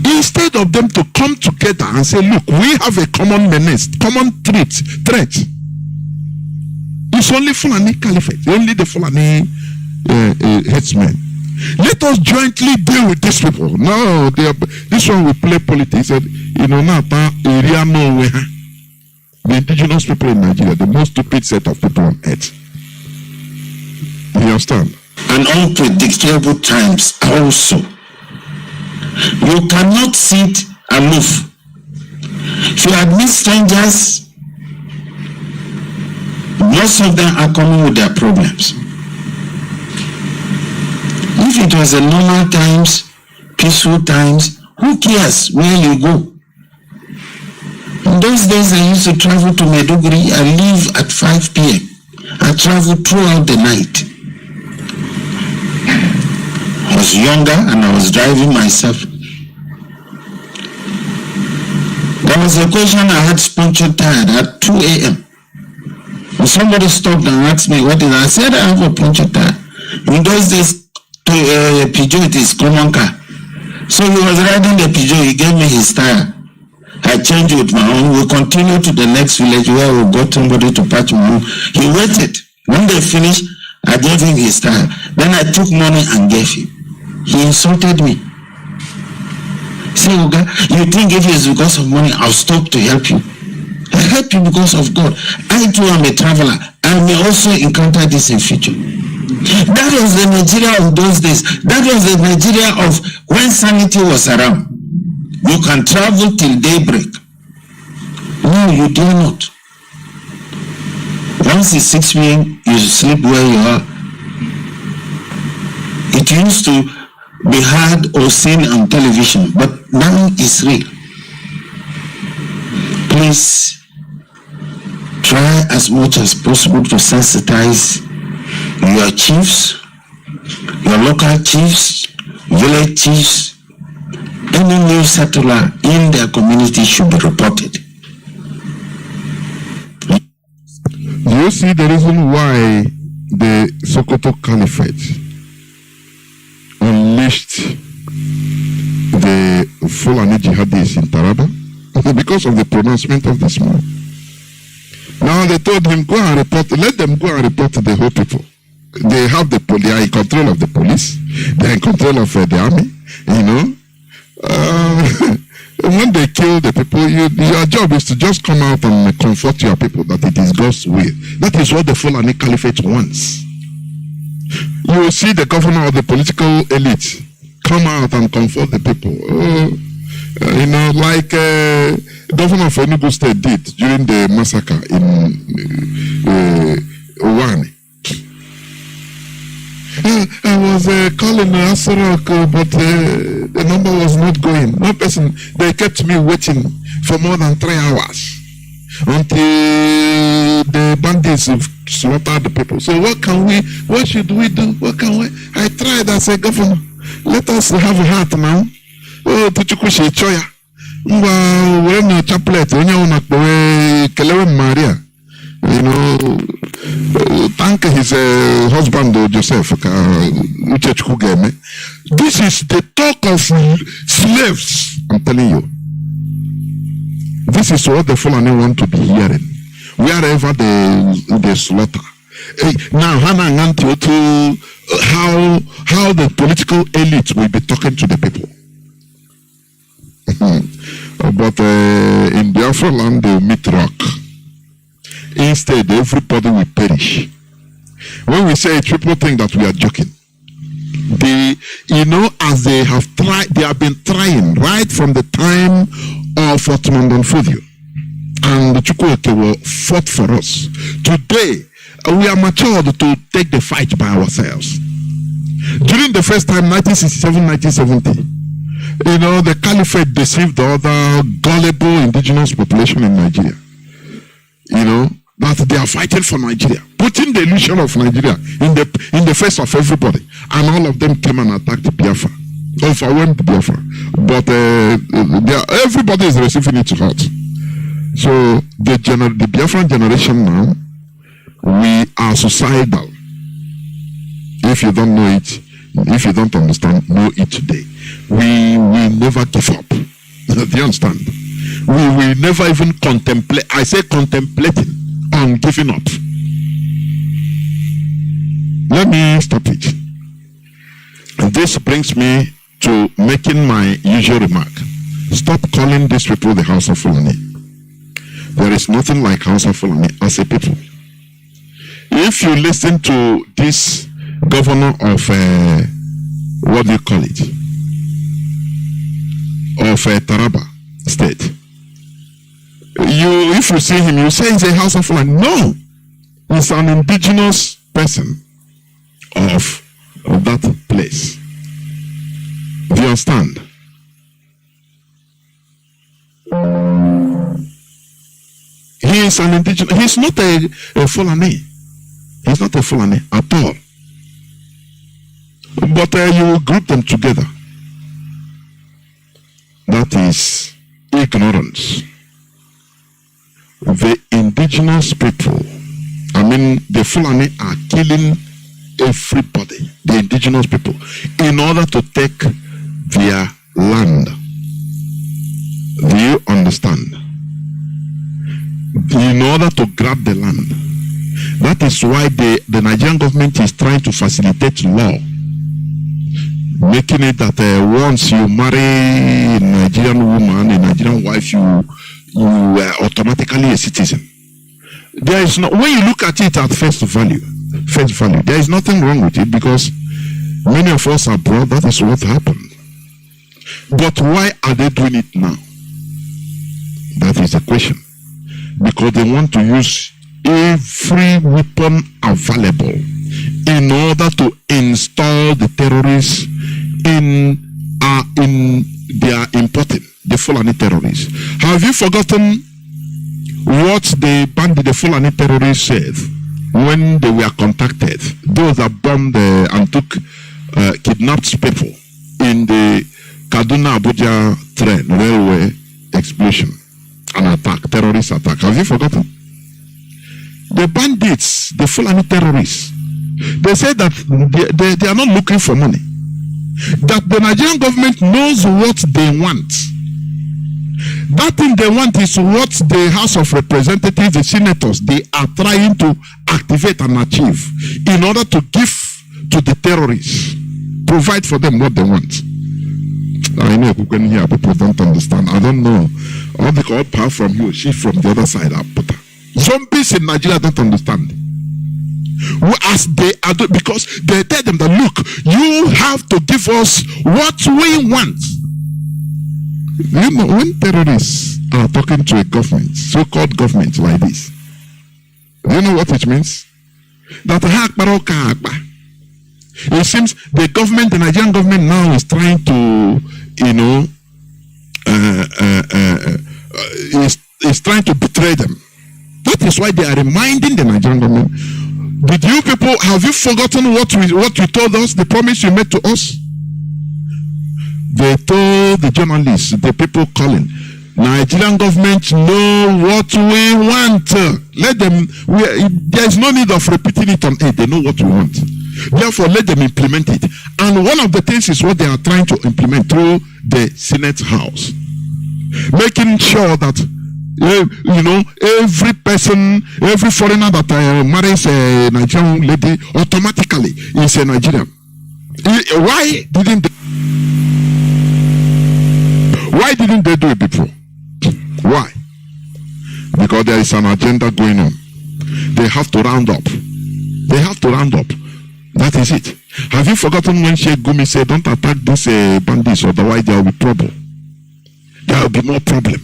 instead of them to come together and say, look, we have a common menace, common threat. It's only Fulani caliphate, only the Fulani headsmen. Let us jointly deal with these people. No, this one will play politics. And, the indigenous people in Nigeria, the most stupid set of people on earth. You understand? And unpredictable times also. You cannot sit aloof. If you admit strangers, most of them are coming with their problems. If it was a normal times, peaceful times, who cares where you go? In those days, I used to travel to Maiduguri. I leave at 5 p.m. I travel throughout the night. I was younger and I was driving myself. There was a question I had punctured tire at 2 a.m. And somebody stopped and asked me what is it. I said I have a punctured tire. In those days, Peugeot, it is common car. So he was riding the Peugeot, he gave me his tire. I changed with my own. We continued to the next village where we got somebody to patch my own. He waited. When they finished, I gave him his tire. Then I took money and gave him. He insulted me. Say, Oga, you think if it's because of money, I'll stop to help you? I help you because of God. I too am a traveler. I may also encounter this in future. That was the Nigeria of those days. That was the Nigeria of when sanity was around. You can travel till daybreak. No, you dare not. Once it's 6 p.m., you sleep where you are. It used to be heard or seen on television, but now it's real. Please try as much as possible to sensitize your chiefs, your local chiefs, village chiefs. Any new settler in their community should be reported. Do you see the reason why the Sokoto caliphate unleashed the Fulani jihadists in Taraba? Because of the pronouncement of this man. Now they told him, go and report, let them go and report to the whole people. They have the police, they are in control of the police, they are in control of the army, you know. When they kill the people, your job is to just come out and comfort your people that it is God's will. That is what the Fulani Caliphate wants. You will see the governor or the political elite come out and comfort the people. You know, like governor of Enugu State did during the massacre in Owani. I was calling Asarok, but the number was not going. No person. They kept me waiting for more than 3 hours until the bandits slaughtered the people. So what should we do? What can we? I tried as a governor. Let us have a heart now. Oh, Tuchukushi Choya. We're no chaplet. Kelewe Maria. You know, thank his husband Joseph. This is the talk of slaves. I'm telling you. This is what the Fulani want to be hearing. Wherever they slaughter. Now, how the political elite will be talking to the people. But in Biafra land, they will meet rock. Instead, everybody will perish. When we say it, people think that we are joking. As they have tried, they have been trying right from the time of Ottoman Danfodio. And the Chukwueke were fought for us. Today, we are matured to take the fight by ourselves. During the first time, 1967-1970, the caliphate deceived the other gullible indigenous population in Nigeria. That they are fighting for Nigeria, putting the illusion of Nigeria in the face of everybody, and all of them came and attacked Biafra, overwhelmed Biafra. But everybody is receiving it hot. So the Biafran generation now, we are suicidal. If you don't know it, if you don't understand, know it today. We will never give up. Do you understand? We will never even contemplate. I say contemplating on giving up. Let me stop it. And this brings me to making my usual remark. Stop calling these people the House of Fulani. There is nothing like House of Fulani as a people. If you listen to this governor of what do you call it? Of Taraba state. If you see him, you say he's a House of Fulani. No, he's an indigenous person of that place. Do you understand? He is an indigenous. He's not a Fulani. He's not a Fulani at all. But you will group them together. That is ignorance. The indigenous people, I mean, the Fulani are killing everybody, the indigenous people, in order to take their land. Do you understand? In order to grab the land. That is why the Nigerian government is trying to facilitate law, making it that once you marry a Nigerian woman, a Nigerian wife, you are automatically a citizen. There is no, when you look at it at face value, there is nothing wrong with it, because many of us are abroad. That is what happened. But why are they doing it now? That is the question. Because they want to use every weapon available in order to install the terrorists in their importing, the Fulani terrorists. Have you forgotten what the Fulani terrorists said when they were contacted? Those that bombed and kidnapped people in the Kaduna-Abuja train railway explosion, an attack, terrorist attack. Have you forgotten? The bandits, the Fulani terrorists, they said that they are not looking for money. That the Nigerian government knows what they want. That thing they want is what the House of Representatives, the senators, they are trying to activate and achieve in order to give to the terrorists, provide for them what they want. I know people here, people don't understand. I don't know. All the call power from you, she from the other side. Zombies in Nigeria don't understand. As they are doing, because they tell them that, look, you have to give us what we want. You know, when terrorists are talking to a government, so-called government like this, you know what it means? That it seems the government, the Nigerian government now is trying to, is trying to betray them. That is why they are reminding the Nigerian government. Did you people, have you forgotten what you told us, the promise you made to us? They told the journalists, the people calling, Nigerian government know what we want. Let them, there is no need of repeating it on air. They know what we want. Therefore, let them implement it. And one of the things is what they are trying to implement through the Senate House. Making sure that, every person, every foreigner that marries a Nigerian lady automatically is a Nigerian. Why didn't they do it before? Why? Because there is an agenda going on. They have to round up. They have to round up. That is it. Have you forgotten when Sheikh Gumi said, don't attack these bandits, otherwise there will be trouble. There will be more problem.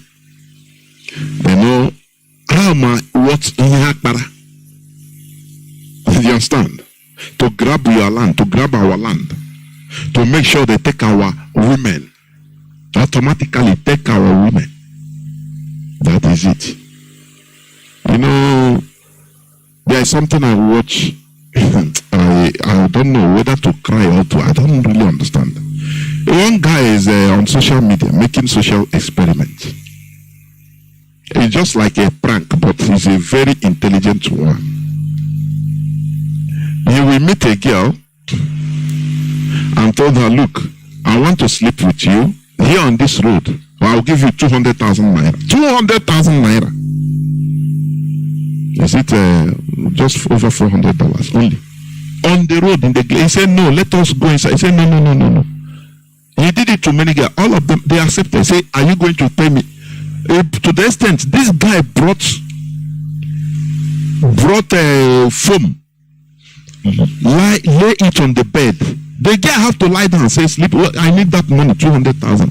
They know what in Akbara. You understand? To grab your land, to grab our land, to make sure they take our women. Automatically take our women. That is it. There is something I watch. I don't know whether to cry or to. I don't really understand. One guy is on social media making social experiments. It's just like a prank, but he's a very intelligent one. You will meet a girl and told her, look, I want to sleep with you here on this road. Well, I'll give you 200,000 naira. 200,000 naira. Is it just over $400 only? On the road, in the he said, no, let us go inside. He said, no. He did it to many girls. All of them, they accepted. He said, are you going to pay me? To the extent, this guy brought foam, lay it on the bed. The guy have to lie down and say, sleep. Well, I need that money, 200,000.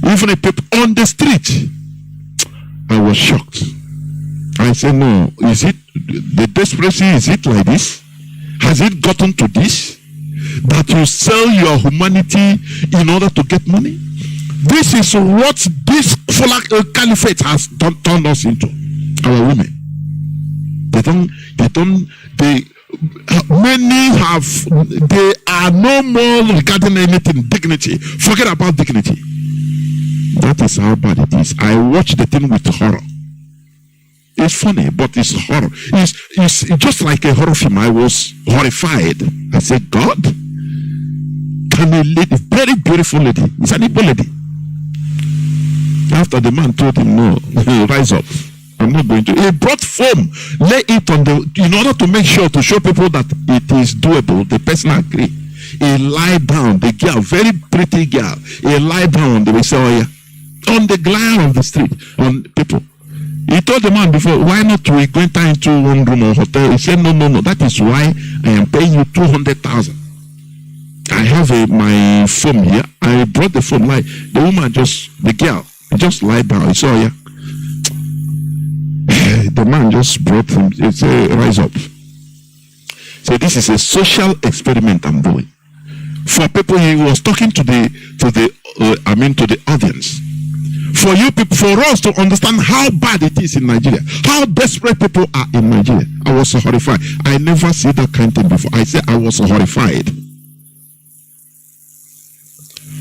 Even a people on the street. I was shocked. I said, no, is it the desperation? Is it like this? Has it gotten to this? That you sell your humanity in order to get money? This is what this caliphate has turned us into. Our women. They are no more regarding anything, dignity. Forget about dignity. That is how bad it is. I watched the thing with horror. It's funny, but it's horror. It's just like a horror film. I was horrified. I said, God, can a lady, very beautiful lady, it's an Ipob lady. After the man told him, no, rise up. I'm not going to. He brought foam, lay it on in order to make sure, to show people that it is doable. The person agreed. He lied down, the girl, very pretty girl. He lied down on the glare of the street, on people. He told the man before, why not we go into one room or hotel? He said, no. That is why I am paying you 200,000. I have my phone here. I brought the phone. Like the woman the girl just lied down. He saw the man just brought him. He said, rise up. So this is a social experiment I'm doing. For people, he was talking to the audience. For you people, for us to understand how bad it is in Nigeria, how desperate people are in Nigeria. I was so horrified. I never see that kind of thing before. I said I was so horrified.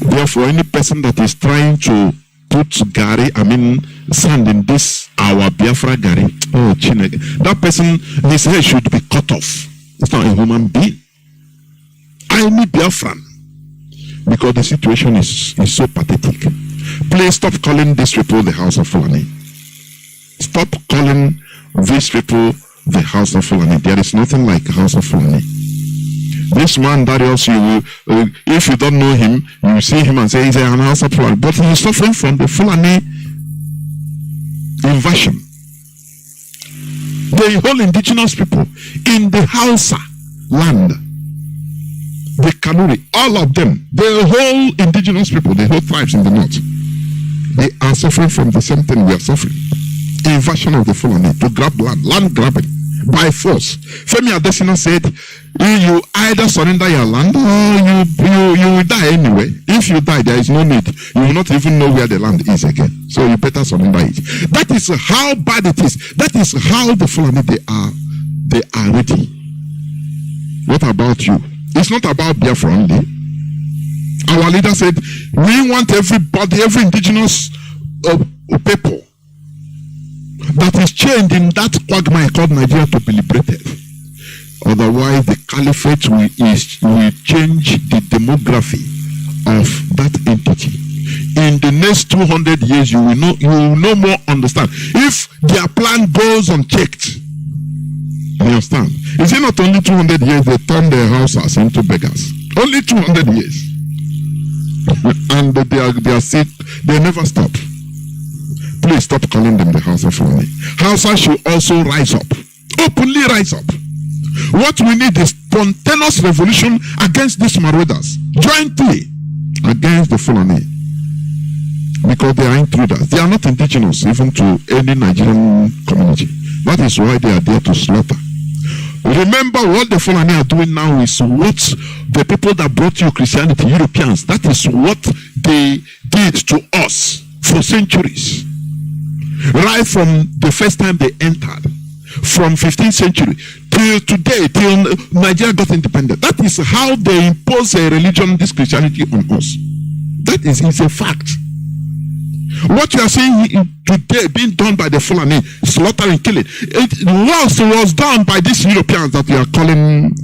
Therefore, any person that is trying to put sand in this our Biafra gari, that person, his head should be cut off. It's not a human being. I need Biafran because the situation is so pathetic. Please stop calling these people the House of Fulani. Stop calling these people the House of Fulani. There is nothing like House of Fulani. This man, Darius, if you don't know him, you see him and say he's an House of Fulani. But he is suffering from the Fulani invasion. The whole indigenous people in the Hausa land, the Kanu, all of them, the whole indigenous people, the whole tribes in the north, they are suffering from the same thing we are suffering. Invasion of the Fulani to grab land grabbing by force. Femi Adesina said, you either surrender your land or you will die anyway. If you die, there is no need. You will not even know where the land is again. So you better surrender it. That is how bad it is. That is how the Fulani they are ready. What about you? It's not about Biafra only. Our leader said, we want everybody, every indigenous people that is chained in that quagmire called Nigeria to be liberated. Otherwise, the caliphate will change the demography of that entity. In the next 200 years, you will no more understand. If their plan goes unchecked, you understand? Is it not only 200 years they turn their houses into beggars? Only 200 years. And they are sick. They never stop. Please stop calling them the House of Fulani. Hausa should also rise up. Openly rise up. What we need is spontaneous revolution against these marauders. Jointly against the Fulani. Because they are intruders. They are not indigenous even to any Nigerian community. That is why they are there to slaughter. Remember what the Fulani are doing now is what the people that brought you Christianity, Europeans, that is what they did to us for centuries. Right from the first time they entered, from 15th century till today, till Nigeria got independent. That is how they impose a religion, this Christianity, on us. That is a fact. What you are seeing today being done by the Fulani, slaughtering, killing, it was done by these Europeans that you are calling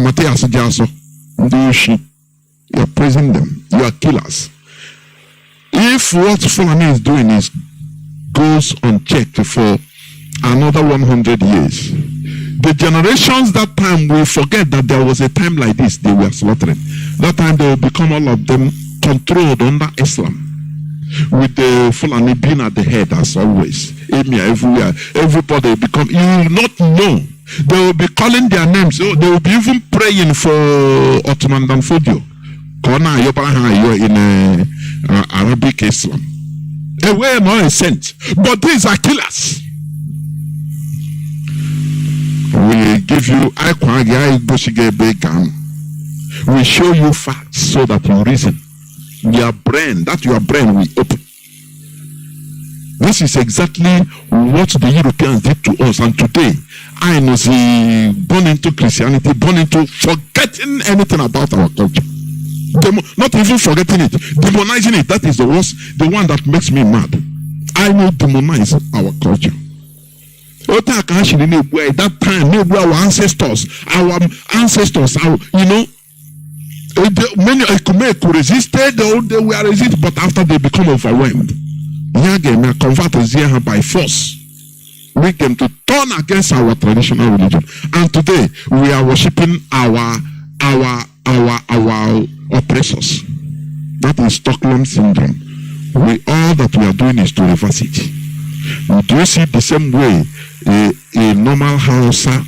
Matthias Jaso. You are praising them. You are killers. If what Fulani is doing goes unchecked for another 100 years, the generations that time will forget that there was a time like this they were slaughtering. That time they will become all of them controlled under Islam, with the Fulani being at the head as always. Emir everywhere. Everybody will become, you will not know. They will be calling their names. They will be even praying for Ottoman Danfodio. Kona Yobaha in Arabic Islam. A way not a saint. But these are killers. We give you we show you facts so that you reason. Your brain will open. This is exactly what the Europeans did to us, and today I know born into Christianity, born into forgetting anything about our culture. Not even forgetting it, demonizing it. That is the worst, the one that makes me mad. I will demonize our culture. That time, our ancestors, many could resisted, they were resisted, but after they become overwhelmed, converted by force, we came to turn against our traditional religion. And today we are worshipping our oppressors. That is Stockholm syndrome. All that we are doing is to reverse it. Do you see the same way a normal Hausa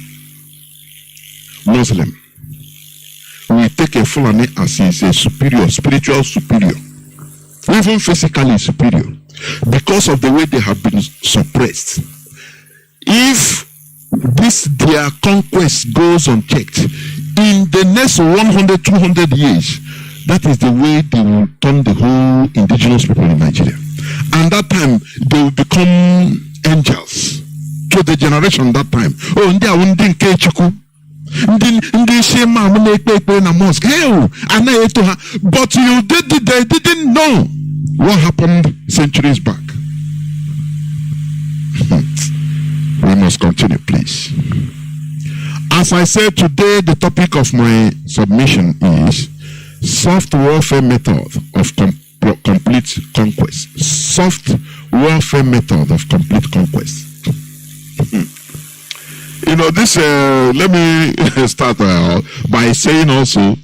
Muslim we take a Fulani as is a superior, spiritual superior, even physically superior, because of the way they have been suppressed. If their conquest goes unchecked, in the next 100, 200 years, that is the way they will turn the whole indigenous people in Nigeria. And that time, they will become angels to the generation that time. Oh, they are but they didn't know what happened centuries back. We must continue, please. As I said today, the topic of my submission is soft warfare method of complete conquest. Soft warfare method of complete conquest. This, let me start by saying also,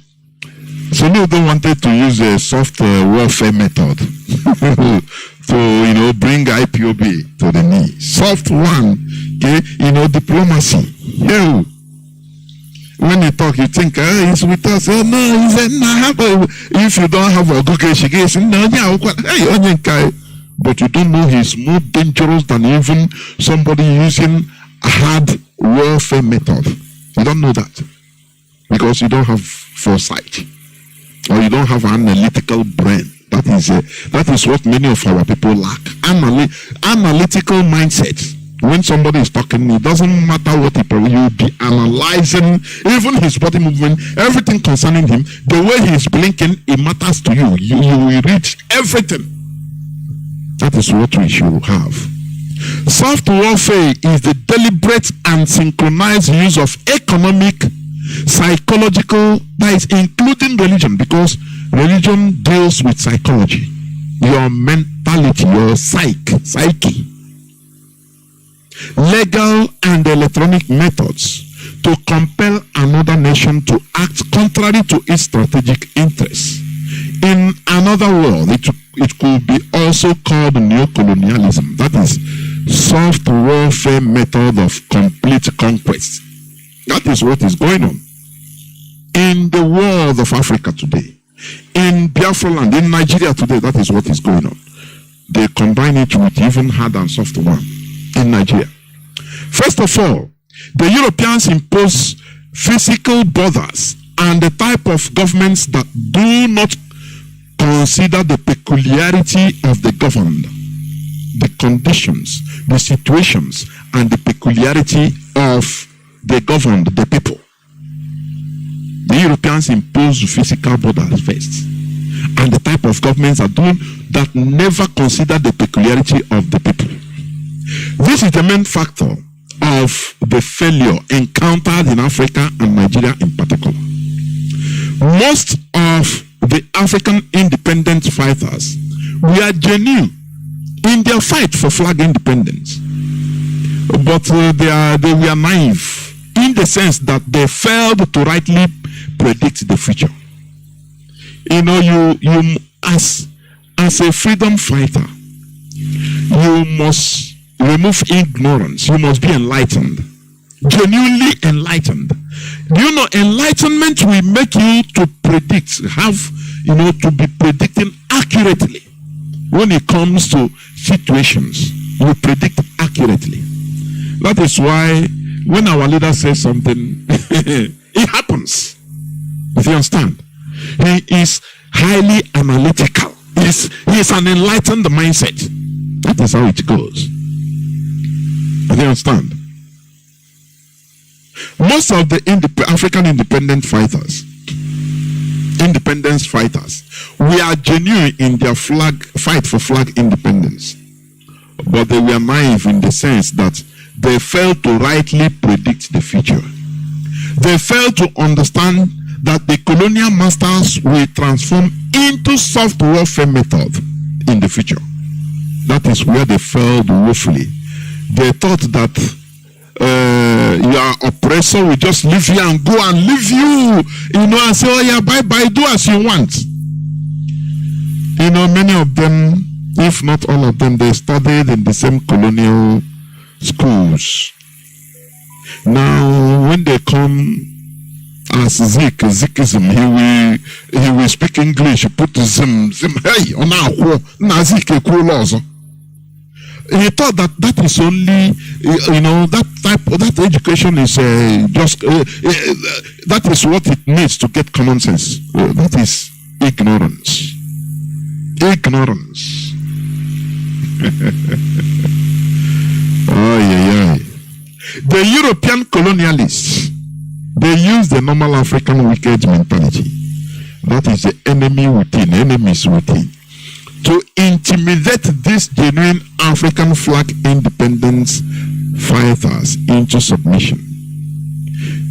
some of them wanted to use a soft warfare method to, bring IPOB to the knee. Soft one, okay, diplomacy. When you talk, you think, he's with us. Oh, no, he said, no, if you don't have a good case, no, but you don't know he's more dangerous than even somebody using a hard warfare method. You don't know that because you don't have foresight, or you don't have an analytical brain. That is what many of our people lack. Analytical mindset. When somebody is talking, it doesn't matter what you'll be analyzing, even his body movement, everything concerning him, the way he's blinking, it matters to you. You will read everything. That is what we should have. Soft warfare is the deliberate and synchronized use of economic, psychological, that is including religion, because religion deals with psychology, your mentality, your psyche, legal and electronic methods to compel another nation to act contrary to its strategic interests. In another word, it could be also called neocolonialism. That is soft warfare method of complete conquest. That is what is going on in the world of Africa today. In Biafra land, in Nigeria today, that is what is going on. They combine it with even hard and soft one in Nigeria. First of all, the Europeans impose physical borders and the type of governments that do not consider the peculiarity of the governed, the conditions, the situations, and the peculiarity of the governed, the people. The Europeans impose physical borders first. and the type of governments are doing that never consider the peculiarity of the people. This is the main factor of the failure encountered in Africa and Nigeria in particular. Most of the African independence fighters were genuine in their fight for flag independence, but they were naive in the sense that they failed to rightly predict the future. You know, you as a freedom fighter, you must remove ignorance. You must be enlightened, genuinely enlightened. Do you know, enlightenment will make you to predict, to be predicting accurately. When it comes to situations, you predict accurately. That is why when our leader says something, it happens. Do you understand? He is highly analytical. He is an enlightened mindset. That is how it goes. Do you understand? Most of the African independence fighters, we are genuine in their fight for flag independence, but they were naive in the sense that they failed to rightly predict the future. They failed to understand that the colonial masters will transform into soft warfare method in the future. That is where they failed woefully. They thought that your oppressor will just leave you and go and leave you, and say, oh yeah, bye, do as you want. Many of them, if not all of them, they studied in the same colonial schools. Now, when they come as Zikism, he will speak English, put Zim, hey, he thought that is only, that education is that is what it needs to get common sense. That is ignorance. Ignorance. The European colonialists, they use the normal African wicked mentality. That is the enemy within, enemies within, to intimidate these genuine African flag independence fighters into submission.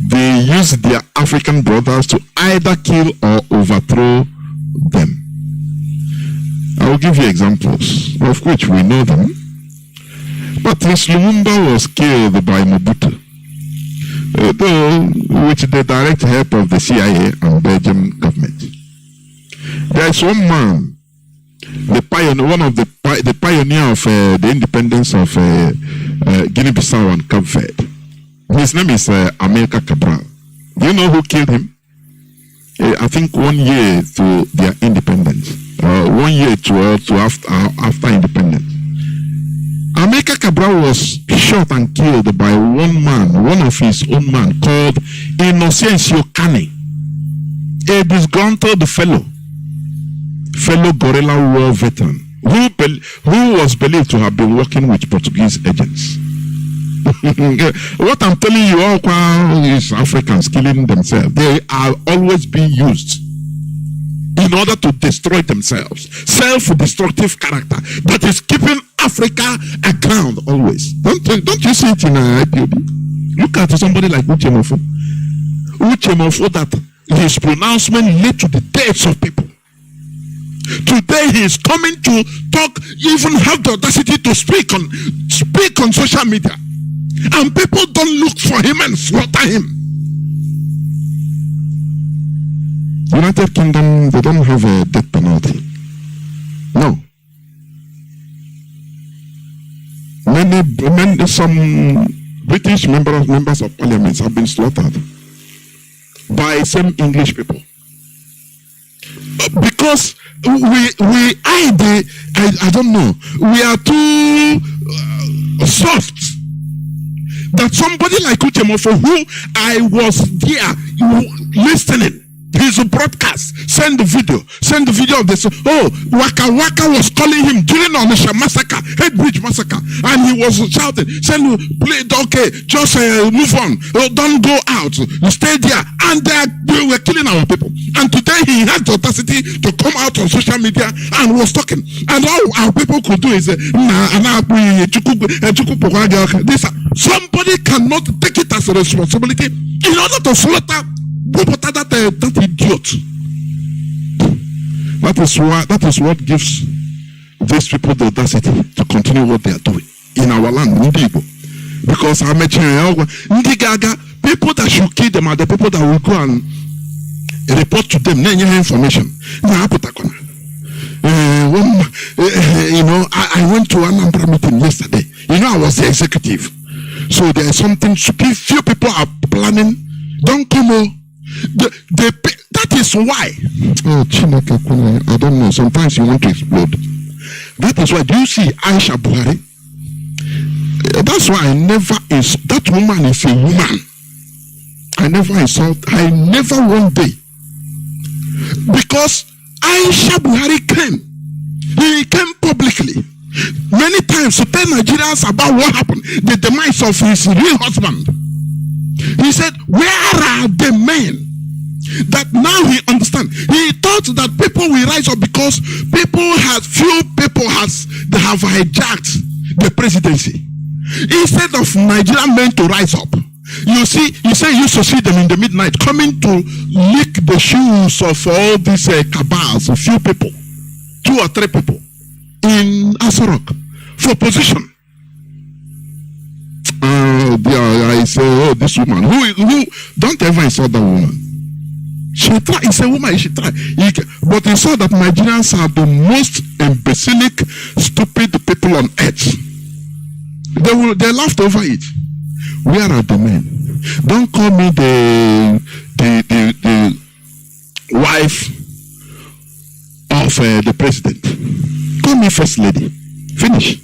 They use their African brothers to either kill or overthrow them. I will give you examples, of which we know them. Patrice Lumumba was killed by Mobutu, with the direct help of the CIA and Belgian government. There is one man, the pioneer of the independence of Guinea-Bissau and Cape Verde. His name is Amilcar Cabral. Do you know who killed him? I think 1 year to their independence. 1 year to after independence. Amilcar Cabral was shot and killed by one of his own man called Inocencio Kanu, a disgruntled fellow guerrilla war veteran who was believed to have been working with Portuguese agents. What I'm telling you all is Africans killing themselves. They are always being used in order to destroy themselves. Self-destructive character that is keeping Africa aground always. Don't you see it in Ipob? Look at somebody like Uchemofo. Uchemofo, that his pronouncement led to the deaths of people. Today he is coming to talk, even have the audacity to speak on social media, and people don't look for him and slaughter him. United Kingdom, they don't have a death penalty. No. Some British members of parliament have been slaughtered by some English people. Because I don't know, we are too soft that somebody like Uchemofo, who I was there listening His broadcast, send the video of this. Oh, Waka Waka was calling him during Onisha massacre, Head Bridge massacre, and he was shouting, play, okay, just move on, don't go out, you stay there, and they were killing our people. And today he had the audacity to come out on social media and was talking, and all our people could do is somebody cannot take it as a responsibility in order to slaughter that idiot. That is what gives these people the audacity to continue what they are doing in our land, because people that should kill them are the people that will go and report to them information. I went to an Nnamdi meeting yesterday. I was the executive. So there is something few people are planning. Don't come on. That is why. Oh, Chineke, I don't know. Sometimes you want to explode. That is why. Do you see Aisha Buhari? That's why I never insult. That woman is a woman. I never insult. I never one day. Because Aisha Buhari came. He came publicly many times to tell Nigerians about what happened, the demise of his real husband. He said, where are the men that now he understand? He thought that people will rise up because few people have hijacked the presidency. Instead of Nigerian men to rise up, you say you used to see them in the midnight coming to lick the shoes of all these cabals, a few people, 2 or 3 people in Asarok for position. I say, oh, this woman, who don't ever insult that woman. She try. It's a woman. She try. But he saw that Nigerians are the most imbecilic, stupid people on earth. They laughed over it. Where are the men? Don't call me the wife of the president. Call me first lady. Finish.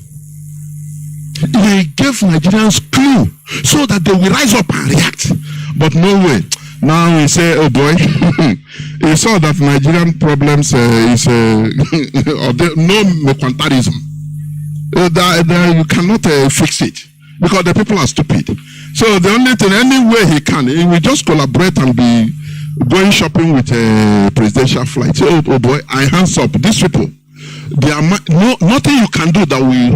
He gave Nigerians clue so that they will rise up and react. But no way. Now we say, oh boy, he saw that Nigerian problems is no mercantilism. You cannot fix it because the people are stupid. So the only thing, any way he can, he will just collaborate and be going shopping with a presidential flight. So, oh boy, I hands up. These people, they are nothing you can do that will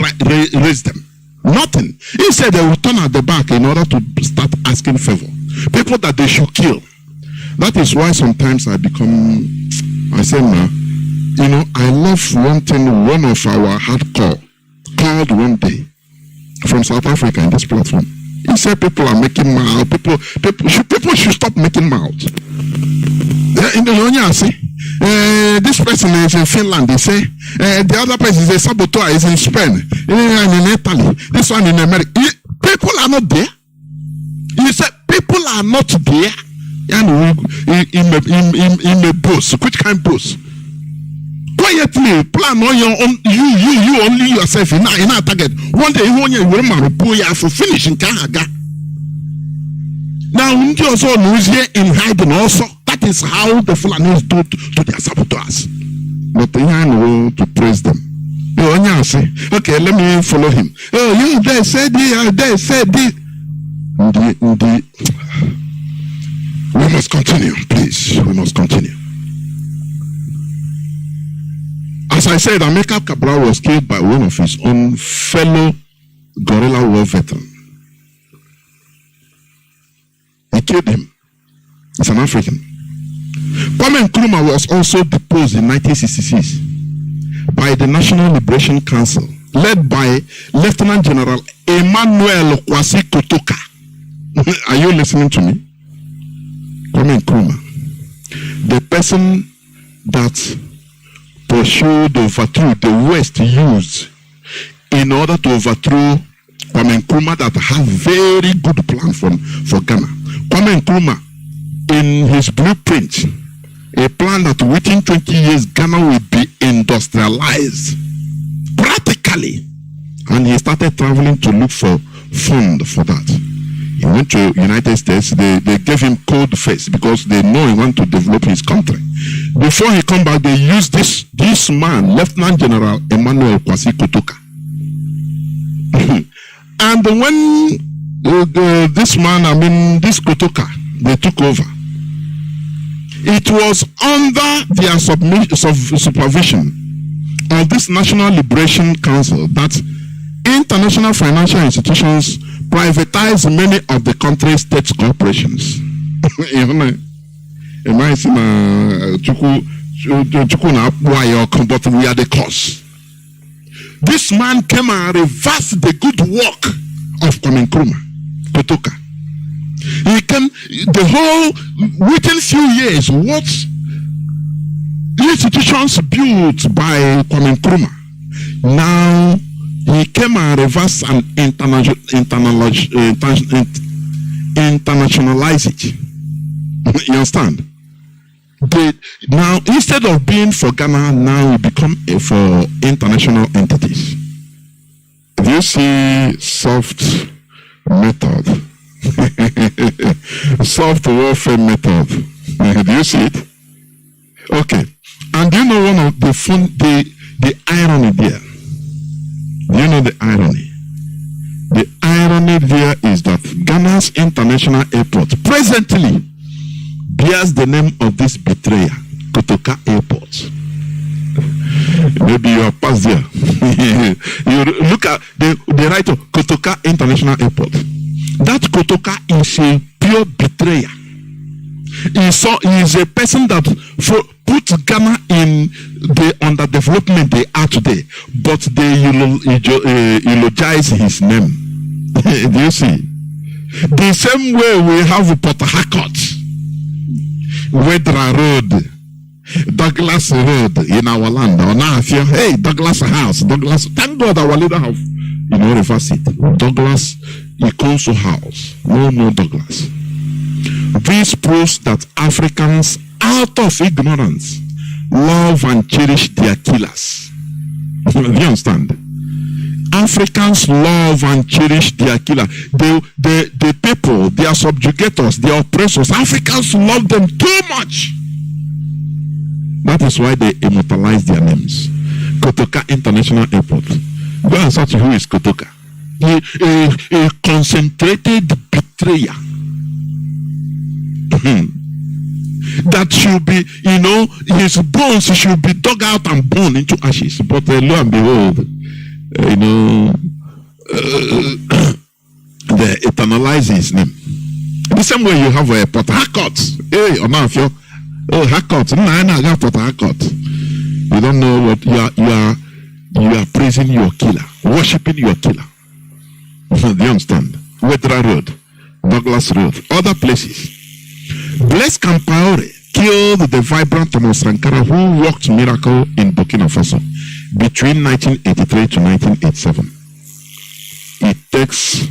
raise them. Nothing. He said they will turn at the back in order to start asking favor. People that they should kill. That is why sometimes I say, I love one thing one of our hardcore called one day from South Africa in this platform. He said people are making mouth. People should stop making mouth. This person is in Finland. They say the other person is a saboteur, is in Spain, and in Italy. This one in America. People are not there. He said people are not there. In a boss. Which kind of boss? Quietly plan on your own. You only yourself in our target. One day you will for finishing Kahaga. Now you also lose here in hiding also. That is how the Fulanis do to their saboteurs. But they know to praise them. Okay, let me follow him. Oh, they said this. We must continue, please. We must continue. As I said, Ameka Cabral was killed by one of his own fellow guerrilla war veterans. He killed him. He's an African. Kwame Nkrumah was also deposed in 1966 by the National Liberation Council, led by Lieutenant General Emmanuel Kwasi Kotoka. Are you listening to me? Kwame Nkrumah, the person that pursued, overthrew, the West used in order to overthrow Kwame Nkrumah, that had very good plan for Ghana. Kwame Nkrumah, in his blueprint, a plan that within 20 years Ghana will be industrialized practically, and he started traveling to look for fund for that. He went to United States. They gave him cold face because they know he want to develop his country. Before he come back, they used this man, Lieutenant General Emmanuel Kwasi Kotoka. And when this man, this Kotoka, they took over, it was under their supervision of this National Liberation Council that international financial institutions privatize many of the country's state corporations. But we are the cause. This man came and reversed the good work of Kwame Nkrumah, Kotoka. He came, the whole, within few years, what institutions built by Kwame Nkrumah, now he came and reversed and internationalize it. You understand? Now, instead of being for Ghana, now we become for international entities. Do you see soft method? Soft warfare method. Do you see it? Okay. And do you know one of the irony there? Do you know the irony? The irony there is that Ghana's international airport presently bears the name of this betrayer, Kotoka Airport. Maybe you have passed there. You look at the right of Kotoka International Airport. That Kotoka is a pure betrayer. He is a person that put Ghana in the underdevelopment they are today, but they eulogize his name. Do you see? The same way we have Port Harcourt, Wedra Road, Douglas Road in our land. Or now, hey, Douglas House, Douglas. Thank God our leader have, reversed it. Douglas Ikonso House. No more Douglas. This proves that Africans, out of ignorance, love and cherish their killers. Do you understand? Africans love and cherish their killer. The people, their subjugators, their oppressors. Africans love them too much. That is why they immortalize their names. Kotoka International Airport. Go and search who is Kotoka. A concentrated betrayer. That should be, his bones should be dug out and burned into ashes. But lo and behold, they eternalize his name. The same way you have a Port Harcourt. Hey, Harcourt. No, Port Harcourt. You don't know what you are praising your killer, worshipping your killer. Do you understand? Wedra Road, Douglas Road, other places. Blaise Compaoré killed the vibrant Thomas Sankara who worked miracle in Burkina Faso between 1983 to 1987. It takes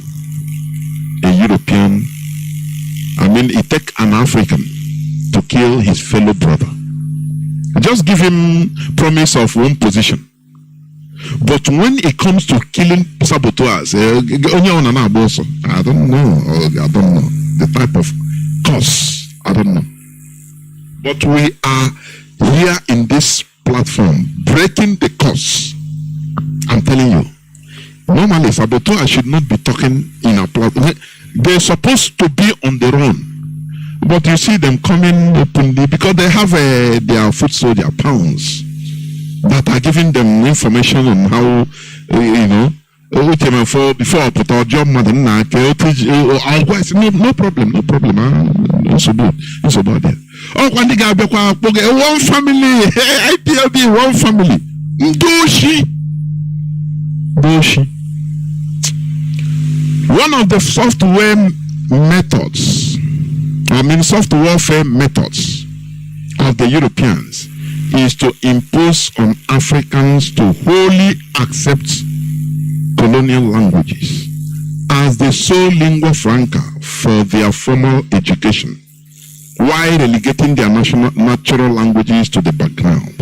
it takes an African to kill his fellow brother. Just give him promise of one position. But when it comes to killing saboteurs, I don't know the type of cause. I don't know. But we are here in this platform breaking the curse. I'm telling you. Normally, saboteurs should not be talking in a platform. They're supposed to be on their own. But you see them coming openly because they have their foot soldier pounds that are giving them information on how, before I put our job, no problem. It's about that. Oh, when the guy one family, IPLB, one family. Doshi. One of the software warfare methods of the Europeans is to impose on Africans to wholly accept colonial languages as the sole lingua franca for their formal education, while relegating their natural languages to the background.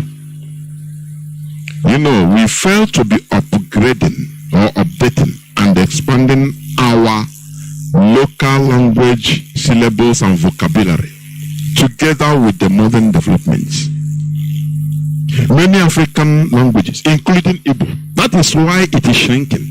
We fail to be upgrading or updating and expanding our local languages and vocabulary together with the modern developments. Many African languages, including Igbo, that is why it is shrinking.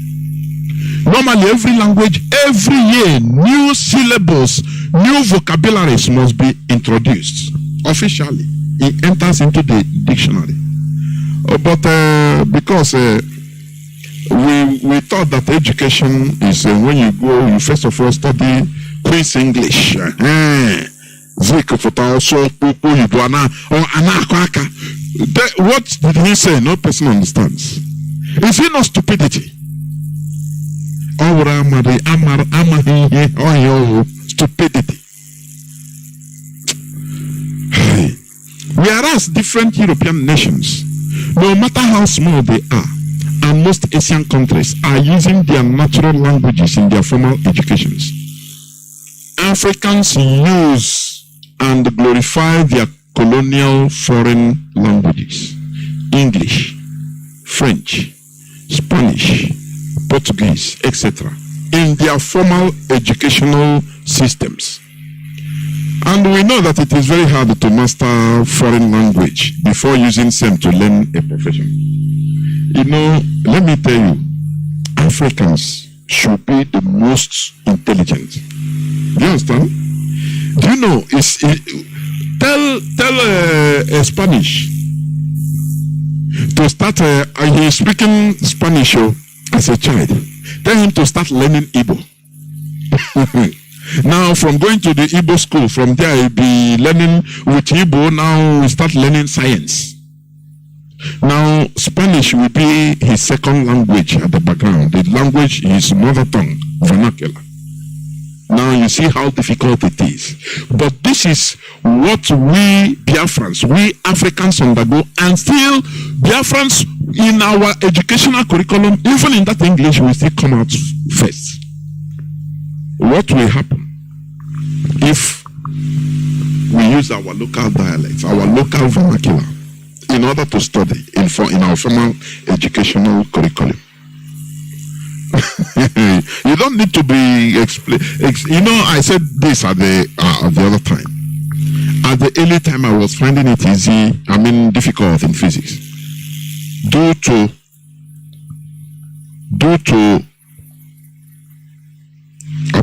Normally, every language, every year, new syllables, new vocabularies must be introduced officially. It enters into the dictionary. But because we thought that education is when you go, you first of all study Queen's English. What did he say? No person understands. Is it not stupidity? Stupidity. Whereas different European nations, no matter how small they are, and most Asian countries are using their natural languages in their formal educations, Africans use and glorify their colonial foreign languages, English, French, Spanish, Portuguese, etc., in their formal educational systems. And we know that it is very hard to master foreign language before using same to learn a profession. You know, let me tell you, Africans should be the most intelligent. Do you understand? Do you know, tell a Spanish to start, he is speaking Spanish as a child. Tell him to start learning Igbo. Now, from going to the Igbo school, from there he'll be learning with Igbo. Now we start learning science. Now, Spanish will be his second language at the background. The language is his mother tongue, vernacular. Now you see how difficult it is. But this is what we Biafrans, we Africans undergo, and still Biafrans in our educational curriculum, even in that English, will still come out first. What will happen if we use our local dialects, our local vernacular, in order to study in our formal educational curriculum? You don't need to be you know, I said this at the other time. At the early time, I was finding it easy, difficult in physics. Due to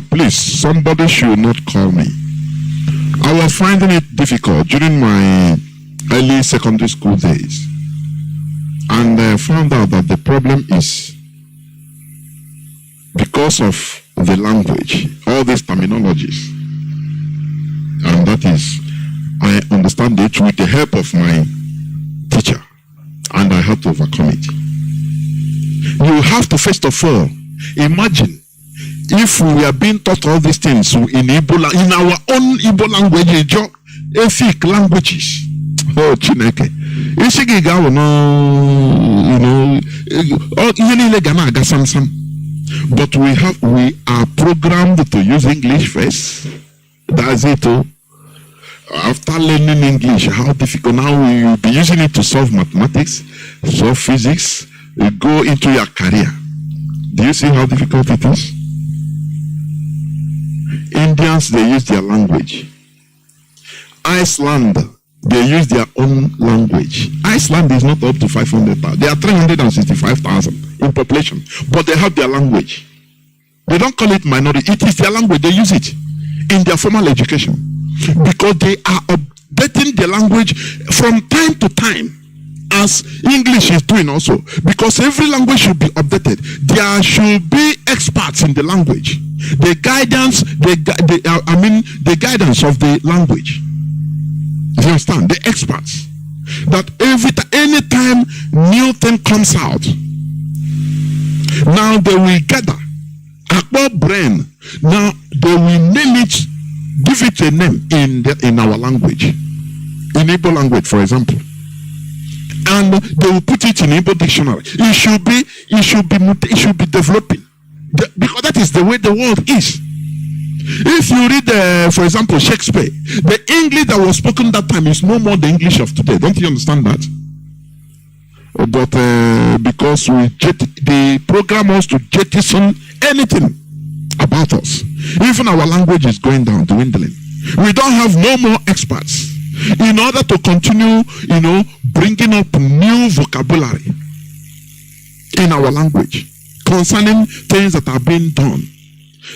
please, somebody should not call me. I was finding it difficult during my early secondary school days, and I found out that the problem is because of the language, all these terminologies. And that is, I understand it with the help of my teacher, and I had to overcome it. You have to first of all imagine if we are being taught all these things in Igbo, in our own Igbo language, ethnic languages. Oh, Chineke. But we are programmed to use English first. That's it. After learning English, how difficult now we will be using it to solve mathematics, solve physics, go into your career. Do you see how difficult it is? Indians, they use their language. Iceland, they use their own language. Iceland is not up to 500,000. They are 365,000 in population, but they have their language. They don't call it minority. It is their language. They use it in their formal education because they are updating their language from time to time, as English is doing also. Because every language should be updated. There should be experts in the language. The guidance, the guidance of the language. You understand? The experts. That anytime new thing comes out, now they will gather our brain. Now they will name it, give it a name in our language, in Igbo language, for example, and they will put it in Igbo dictionary. It should be developing, because that is the way the world is. If you read, for example, Shakespeare, the English that was spoken that time is no more the English of today. Don't you understand that? But because they program us to jettison anything about us, even our language is going down, dwindling. We don't have no more experts. In order to continue, bringing up new vocabulary in our language concerning things that are being done.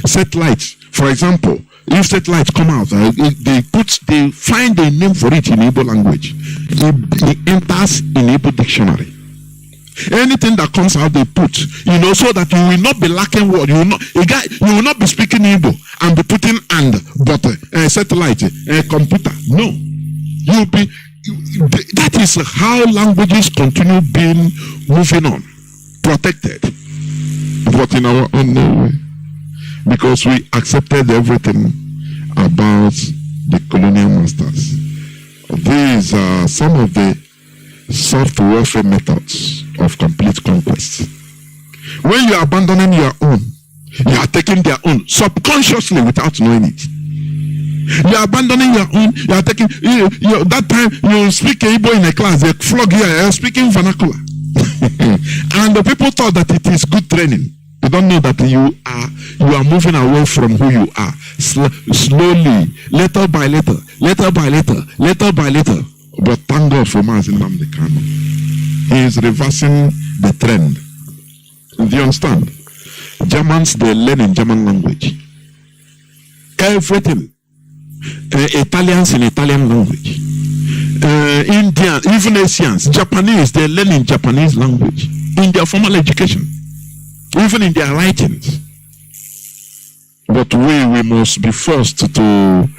Satellites, for example, if satellites come out, they find a name for it in Igbo language. It enters in Igbo dictionary. Anything that comes out, they put, so that you will not be lacking word. You will not be speaking Igbo and be putting satellite, computer. No, you'll be. That is how languages continue being moving on, protected, but in our own way, because we accepted everything about the colonial masters. These are some of the soft warfare methods of complete conquest. When you are abandoning your own, you are taking their own subconsciously without knowing it. You are abandoning your own, you are taking that time you speak Igbo in a class, they flog you, you are speaking vernacular. And the people thought that it is good training. They don't know that you are moving away from who you are. Slowly, little by little, little by little, little by little. But thank God for Mazi Kanu. He is reversing the trend. Do you understand? Germans, they learn in German language. Everything. Italians in Italian language. Indians, even Asians, Japanese, they learn in Japanese language. In their formal education. Even in their writings. But we must be forced to,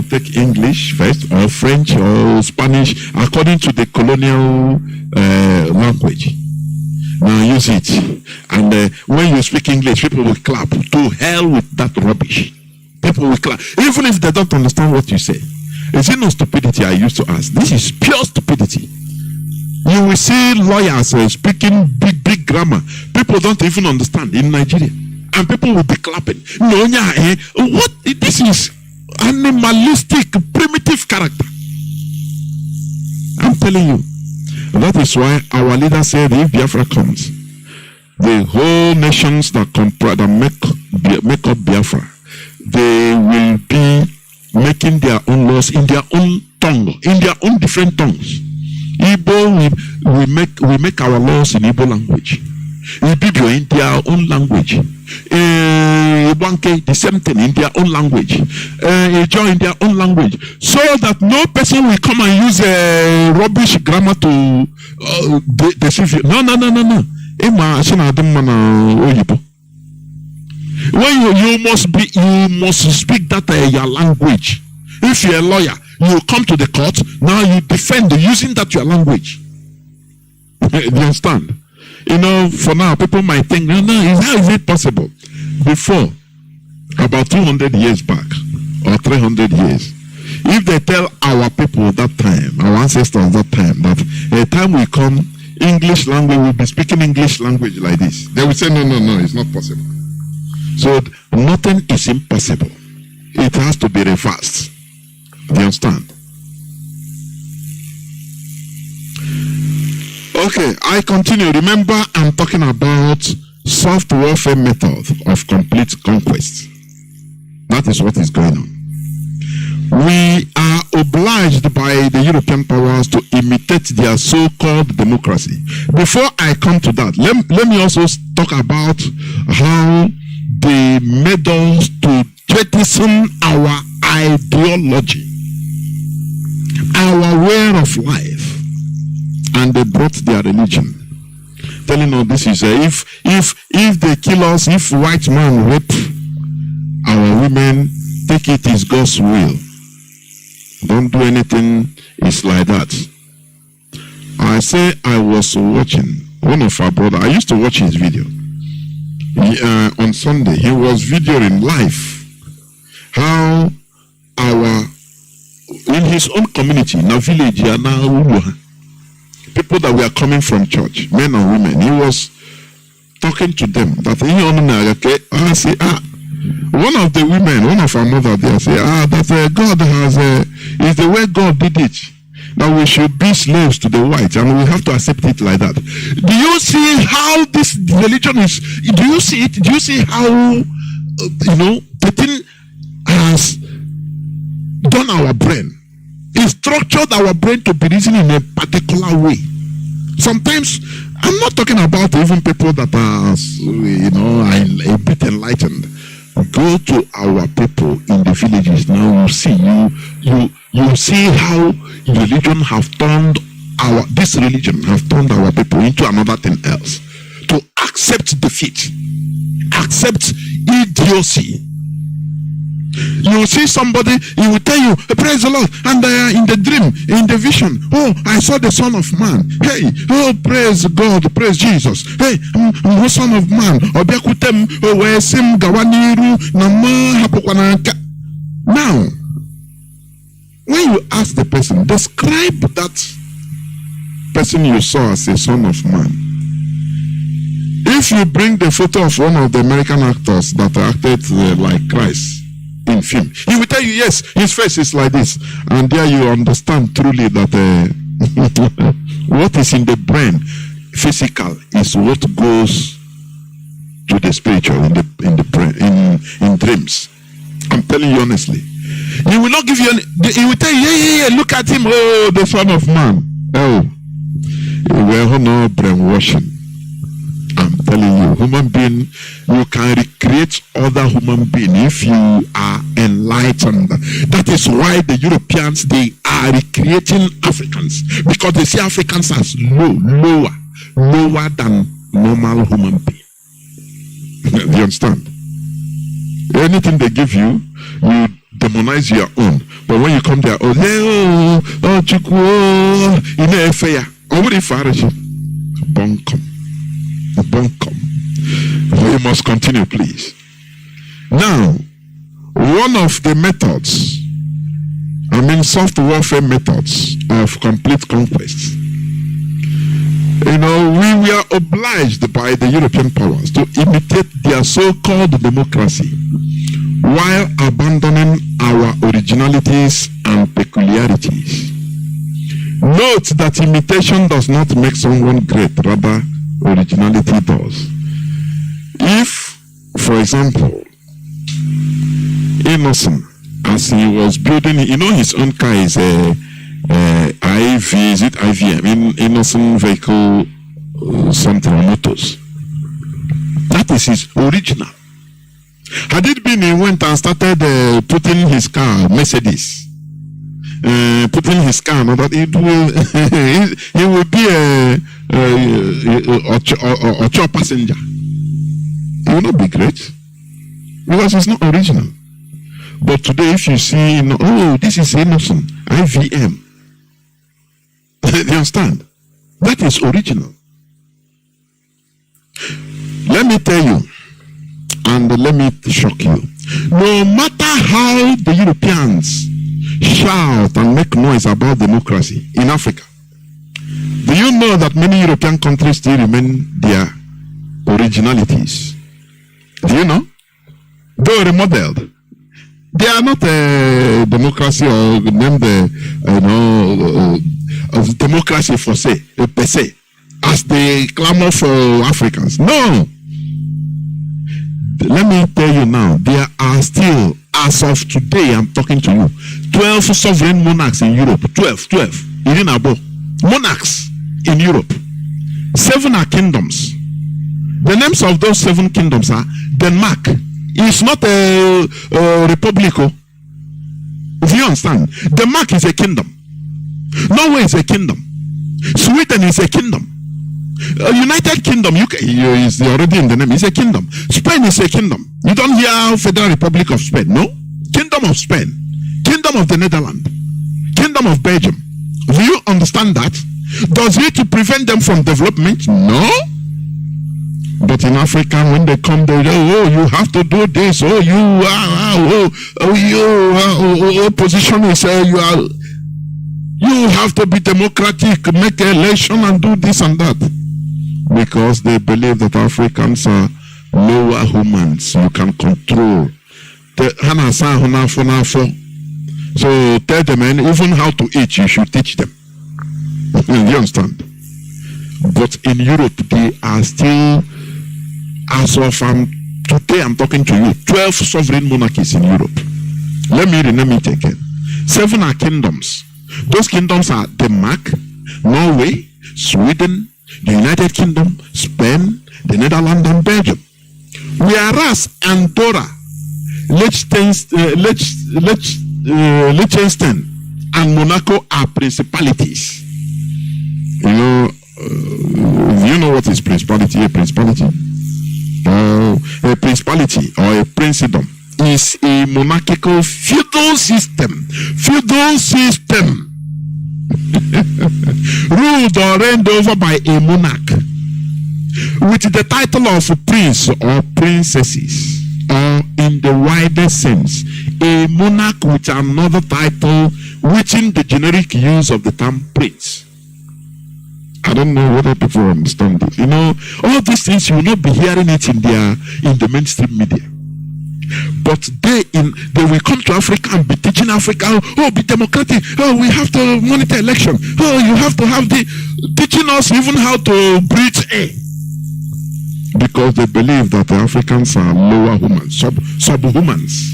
take English first, or French, or Spanish, according to the colonial language. Now use it. And when you speak English, people will clap. To hell with that rubbish. People will clap. Even if they don't understand what you say. Is it not stupidity I used to ask? This is pure stupidity. You will see lawyers speaking big grammar. People don't even understand in Nigeria. And people will be clapping. No, what? This is animalistic, primitive character. I'm telling you. That is why our leader said if Biafra comes, the whole nations that make up Biafra, they will be making their own laws in their own tongue, in their own different tongues. Igbo, we make our laws in Igbo language. Ibibio in their own language. Ibanke, the same thing in their own language. Ijo in their own language. So that no person will come and use rubbish grammar to deceive you. No. When you must speak that your language. If you're a lawyer, you come to the court, now you defend using that your language. Do you understand? For now, people might think, no, how is it possible? Before, about 200 years back, or 300 years, if they tell our people that time, our ancestors that time, that a time will come, English language will be speaking English language like this, they will say, no, it's not possible. So, nothing is impossible. It has to be reversed. Do you understand? Okay, I continue. Remember, I'm talking about soft warfare method of complete conquest. That is what is going on. We are obliged by the European powers to imitate their so-called democracy. Before I come to that, let me also talk about how they made us to jettison our ideology, our way of life. And they brought their religion, telling us this is if they kill us, if white man rape our women, take it is God's will. Don't do anything. It's like that. I say I was watching one of our brother. I used to watch his video. On Sunday, he was videoing live how in his own community, in a village, people that were coming from church, men and women, he was talking to them that one of the women, one of our mother there say, that God is the way God did it, that we should be slaves to the whites and we have to accept it like that. Do you see how this religion is? Do you see it? Do you see how the thing has done our brain. He structured our brain to be reasoning in a particular way. Sometimes, I'm not talking about even people that are, a bit enlightened. Go to our people in the villages now. You see how religion have turned our people into another thing else. To accept defeat, accept idiocy. You see somebody, he will tell you, praise the Lord, and in the dream, in the vision, oh, I saw the Son of Man. Hey, oh, praise God, praise Jesus. Hey, oh, Son of Man. Now, when you ask the person, describe that person you saw as a Son of Man. If you bring the photo of one of the American actors that acted like Christ in film, he will tell you, yes, his face is like this, and there you understand truly that what is in the brain, physical, is what goes to the spiritual in the brain, in dreams. I'm telling you honestly. He will not give you he will tell you, yeah, look at him, oh, the Son of Man. Oh, we're not brainwashing. I'm telling you, human being, you can recreate other human being if you are enlightened. That is why the Europeans, they are recreating Africans, because they see Africans as lower than normal human being. Do you understand? Anything they give you, you demonize your own. But when you come there, we must continue, please. Now, one of the methods, soft warfare methods of complete conquest, we were obliged by the European powers to imitate their so-called democracy while abandoning our originalities and peculiarities. Note that imitation does not make someone great, rather originality does. If, for example, Innocent, as he was building, his own car is a IVM, Innocent Vehicle something Motors. That is his original. Had it been he went and started putting his car, Mercedes, putting his car, that he will be a chop passenger. It will not be great because it's not original. But today, if you see, this is Innocent IVM, you understand? That is original. Let me tell you, and let me shock you. No matter how the Europeans shout and make noise about democracy in Africa, do you know that many European countries still remain their originalities? Do you know? Though remodeled, they are not a democracy or named democracy per se, as they clamor for Africans. No. Let me tell you now, there are still, as of today, I'm talking to you, 12 sovereign monarchs in Europe. 12, even above. Monarchs in Europe. 7 are kingdoms. The names of those 7 kingdoms are Denmark. It's not a republic. Do you understand? Denmark is a kingdom. Norway is a kingdom. Sweden is a kingdom. United Kingdom, UK is already in the name, is a kingdom. Spain is a kingdom. You don't hear Federal Republic of Spain, no? Kingdom of Spain. Kingdom of the Netherlands. Kingdom of Belgium. Do you understand that? Does it prevent them from development? No. But in Africa, when they come, they you have to do this. Opposition is you have to be democratic, make an election and do this and that. Because they believe that Africans are lower humans. You can control. So tell them, and even how to eat, you should teach them. You understand? But in Europe, they are still, as of today I'm talking to you, 12 sovereign monarchies in Europe. Let me rename it again. 7 are kingdoms. Those kingdoms are Denmark, Norway, Sweden, the United Kingdom, Spain, the Netherlands, and Belgium. Whereas Andorra, Liechtenstein, and Monaco are principalities. You know what is principality? A principality or a princedom is a monarchical feudal system. Ruled or reigned over by a monarch with the title of prince or princesses, or in the wider sense, a monarch with another title within the generic use of the term prince. I don't know whether people understand it. All these things you will not be hearing it in the mainstream media. But they will come to Africa and be teaching Africa, be democratic. We have to monitor election. You have to have teaching us even how to breathe air. Because they believe that the Africans are lower humans, subhumans.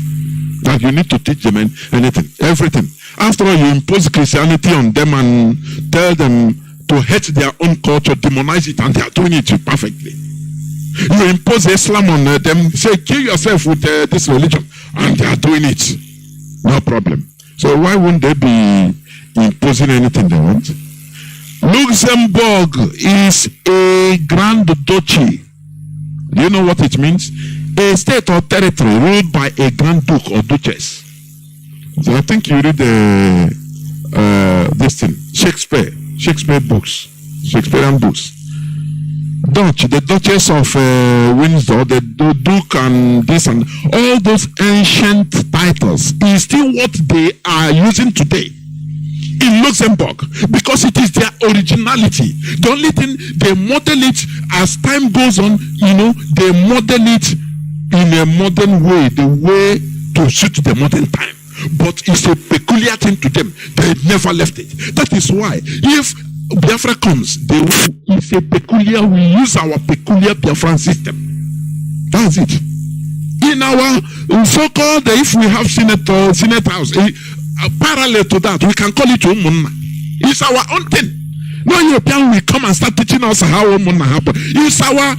That you need to teach them anything, everything. After all, you impose Christianity on them and tell them to hate their own culture, demonize it, and they are doing it perfectly. You impose Islam on them, say, kill yourself with this religion, and they are doing it. No problem. So why wouldn't they be imposing anything they want? Luxembourg is a grand duchy. Do you know what it means? A state or territory ruled by a grand duke or duchess. So I think you read this thing, Shakespearean books. The Duchess of Windsor, the Duke, and this and all those ancient titles is still what they are using today in Luxembourg, because it is their originality. The only thing, they model it as time goes on, they model it in a modern way, the way to suit the modern time. But it's a peculiar thing to them. They never left it. That is why, if Biafra comes, we use our peculiar Biafran system. That's it. In our so-called, if we have Senate House, parallel to that, we can call it Umunna. It's our own thing. No European will come and start teaching us how Umunna happen. It's our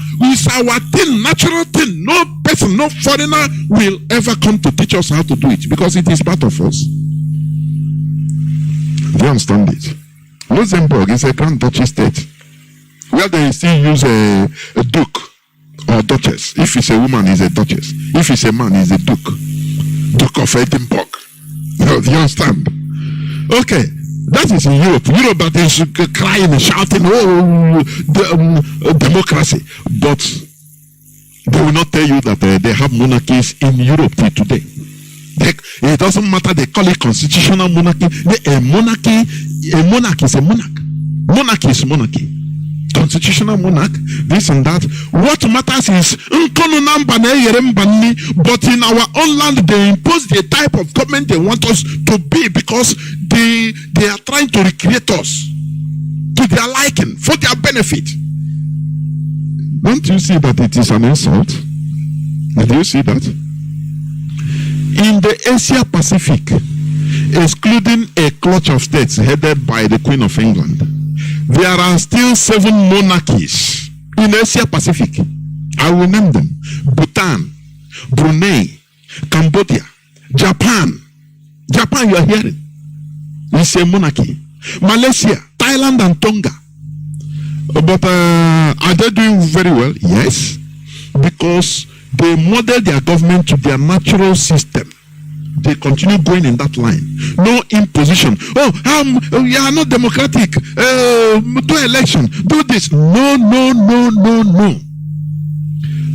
thing, natural thing. No person, no foreigner will ever come to teach us how to do it, because it is part of us. Do you understand it? Luxembourg is a grand duchy state where they still use a duke or duchess. If it's a woman, it's a duchess. If it's a man, it's a duke. Duke of Edinburgh. Do you understand? Okay, that is in Europe. Europe that is crying and shouting, democracy. But they will not tell you that they have monarchies in Europe till today. It doesn't matter, they call it constitutional monarchy. A monarch is a monarch. Monarchy is monarchy. Constitutional monarch, this and that. What matters is, but in our own land, they impose the type of government they want us to be, because they are trying to recreate us to their liking, for their benefit. Don't you see that it is an insult? Do you see that? In the Asia Pacific, excluding a clutch of states headed by the Queen of England, there are still 7 monarchies in Asia Pacific. I will name them: Bhutan, Brunei, Cambodia, Japan. Japan, you are hearing, it's a monarchy. Malaysia, Thailand, and Tonga. But are they doing very well? Yes, because they model their government to their natural system. They continue going in that line. No imposition. You are not democratic. Do election. Do this. No.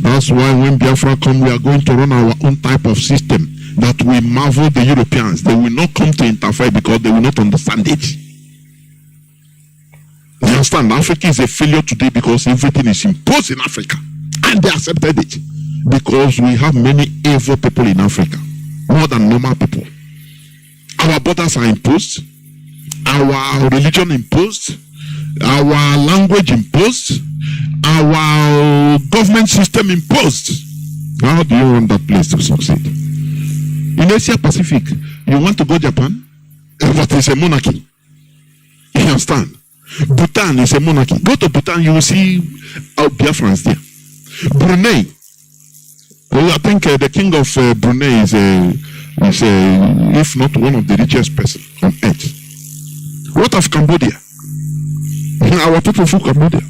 That's why when Biafra come, we are going to run our own type of system that we marvel the Europeans. They will not come to interfere because they will not understand it. You understand? Africa is a failure today because everything is imposed in Africa. And they accepted it. Because we have many evil people in Africa. More than normal people. Our borders are imposed. Our religion imposed. Our language imposed. Our government system imposed. How do you want that place to succeed? In Asia Pacific, you want to go Japan? but it's a monarchy. You understand? Bhutan is a monarchy. Go to Bhutan, you will see Biafrans there. Brunei. Well, I think the king of Brunei is if not one of the richest person on earth. What of Cambodia? Our people from Cambodia.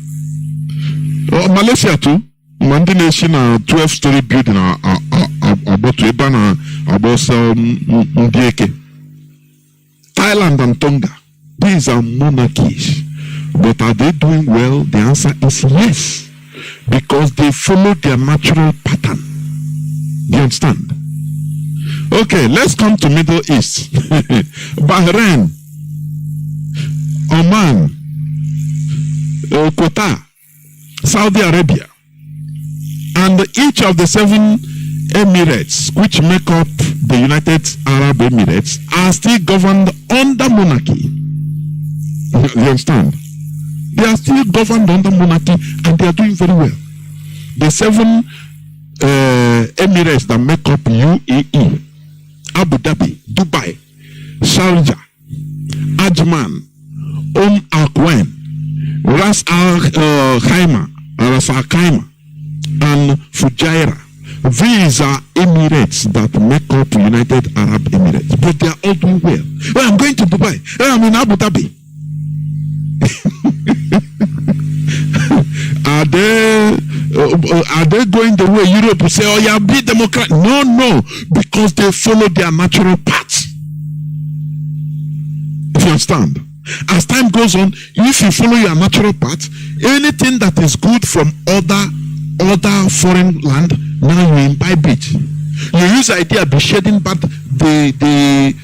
Malaysia too. Mandi nation a 12-story building about Ebana about Mdieke. Thailand and Tonga. These are monarchies. But are they doing well? The answer is yes. Because they follow their natural pattern. Do you understand? Okay, let's come to Middle East. Bahrain, Oman, Qatar, Saudi Arabia, and each of the 7 Emirates which make up the United Arab Emirates are still governed under monarchy. You understand? They are still governed under monarchy and they are doing very well. The 7 Emirates that make up UAE, Abu Dhabi, Dubai, Sharjah, Ajman, Al Quwain, Ras Al Khaimah, and Fujairah. These are Emirates that make up United Arab Emirates, but they are all doing well. Well, I'm going to Dubai. I'm in Abu Dhabi. Are they going the way Europe will say, oh yeah, be democrat? No, because they follow their natural path. If you understand? As time goes on, if you follow your natural path, anything that is good from other foreign land, now you imbibe it. You use the idea of shedding back the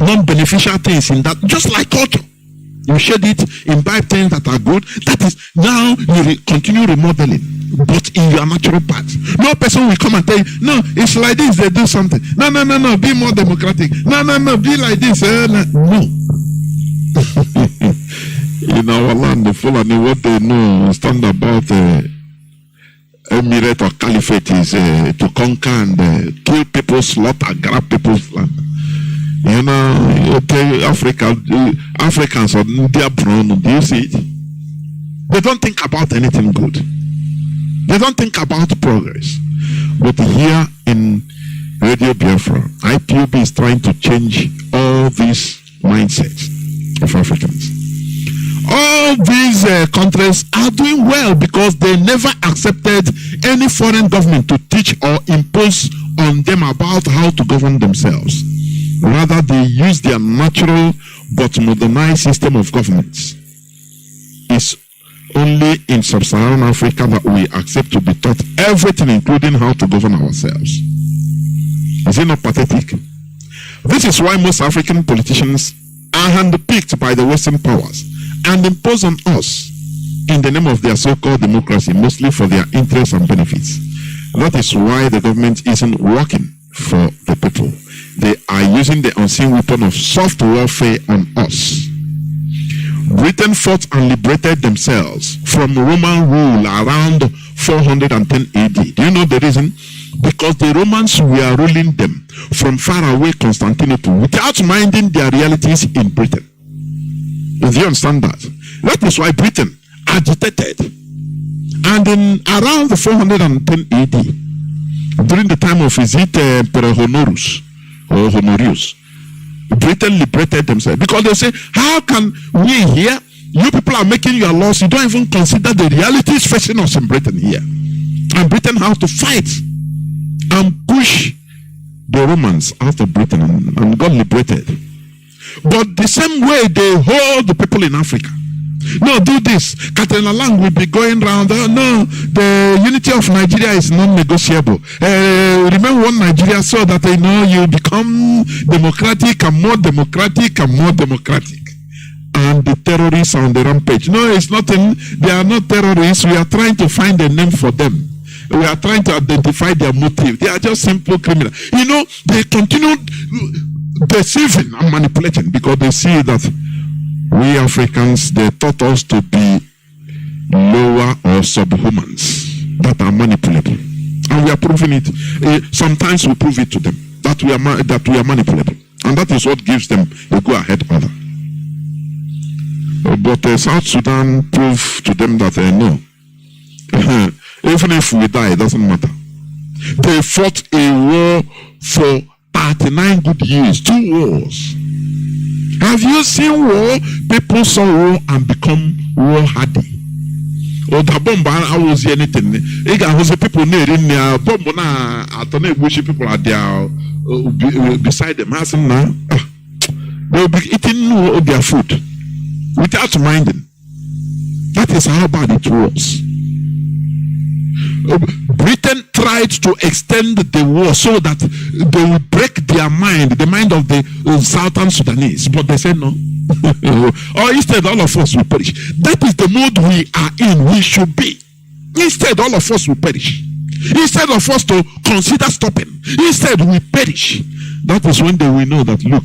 non-beneficial things in that, just like culture. You shed it, imbibe things that are good. That is, now you continue remodeling, but in your natural path. No person will come and tell you, no, it's like this, they do something. No, be more democratic. No, be like this. No. In our land, the Fulani, what they know, stand about emirate or caliphate is to conquer and kill people, slaughter, grab people's land. You know, okay, Africans are their brown. Do you see it? They don't think about anything good. They don't think about progress. But here in Radio Biafra, IPOB is trying to change all these mindsets of Africans. All these countries are doing well because they never accepted any foreign government to teach or impose on them about how to govern themselves. Rather, they use their natural but modernized system of governance. It's only in sub-Saharan Africa that we accept to be taught everything, including how to govern ourselves. Is it not pathetic? This is why most African politicians are handpicked by the Western powers and impose on us in the name of their so-called democracy, mostly for their interests and benefits. That is why the government isn't working for the people. They are using the unseen weapon of soft warfare on us. Britain fought and liberated themselves from Roman rule around 410 AD. Do you know the reason? Because the Romans were ruling them from far away Constantinople without minding their realities in Britain. Do you understand that? That is why Britain agitated. And in around 410 AD, during the time of Emperor Honorius, Britain liberated themselves. Because they say, how can we here, you people are making your laws, you don't even consider the realities facing us in Britain here. And Britain had to fight and push the Romans out of Britain and got liberated. But the same way they hold the people in Africa. No, do this. Catherine Lang will be going around. Oh, no, the unity of Nigeria is non-negotiable. Remember when Nigeria saw that you become democratic and more democratic and more democratic. And the terrorists are on the rampage. No, it's nothing. They are not terrorists. We are trying to find a name for them. We are trying to identify their motive. They are just simple criminals. They continue deceiving and manipulating because they see that we Africans, they taught us to be lower or subhumans that are manipulable, and we are proving it. Sometimes we prove it to them that we are manipulable. And that is what gives them a go-ahead order. But South Sudan proved to them that no. Even if we die, it doesn't matter. They fought a war for 39 good years, 2 wars. Have you seen war? People saw war and become war hardy. Or the bomb, I was anything. I was people near in there, bomb na atone worship people are there beside them. They will be eating their food without minding. That is how bad it was. Britain tried to extend the war so that they would break their mind, the mind of the Southern Sudanese, but they said no. Or instead, all of us will perish. That is the mode we are in. We should be. Instead, all of us will perish. Instead of us to consider stopping, instead we perish. That is when they will know that look,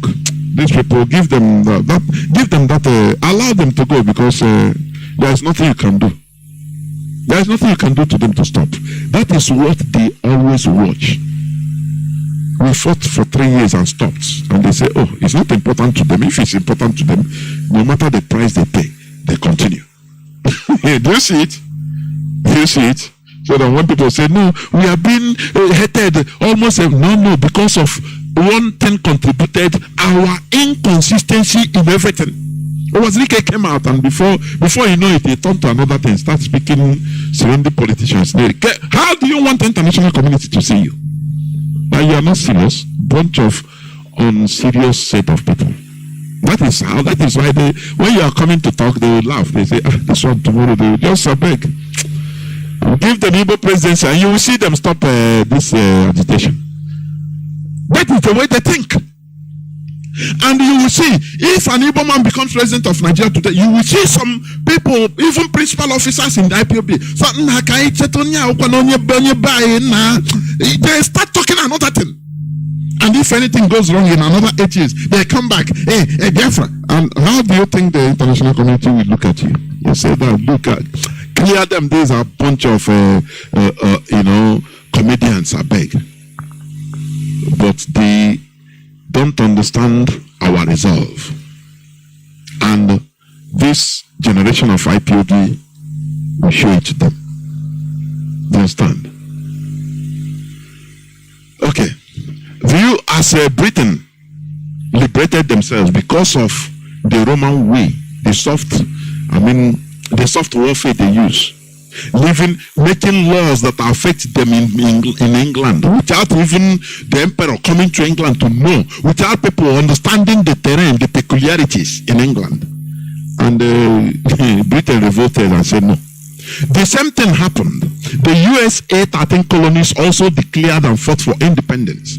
these people, give them that, allow them to go, because there is nothing you can do. There is nothing you can do to them to stop. That is what they always watch. We fought for 3 years and stopped. And they say, oh, it's not important to them. If it's important to them, no matter the price they pay, they continue. Do you see it? Do you see it? So that when people say, no, we have been hated almost, no, because of one thing contributed, our inconsistency in everything. Owazirike came out, and before you know it, he turned to another thing, start speaking surrounding politicians. How do you want the international community to see you? Now you are not serious. Bunch of unserious set of people. That is why when you are coming to talk, they will laugh. They say, this one tomorrow, they will just beg. Give them Igbo presidency, and you will see them stop this agitation. That is the way they think. And you will see, if an Igbo man becomes president of Nigeria today, you will see some people, even principal officers in the IPOB, they start talking another thing. And if anything goes wrong in another 8 years, they come back, hey, Biafra. And how do you think the international community will look at you? You say that, look at, clear them, these are a bunch of, comedians, I beg. But they don't understand our resolve. And this generation of IPOB will show it to them. Do you understand? Okay. View as Britain liberated themselves because of the Roman way, the soft warfare they use. Making laws that affect them in England without even the emperor coming to England to know, without people understanding the terrain, the peculiarities in England. And Britain revolted and said no. The same thing happened. The USA 13 colonies also declared and fought for independence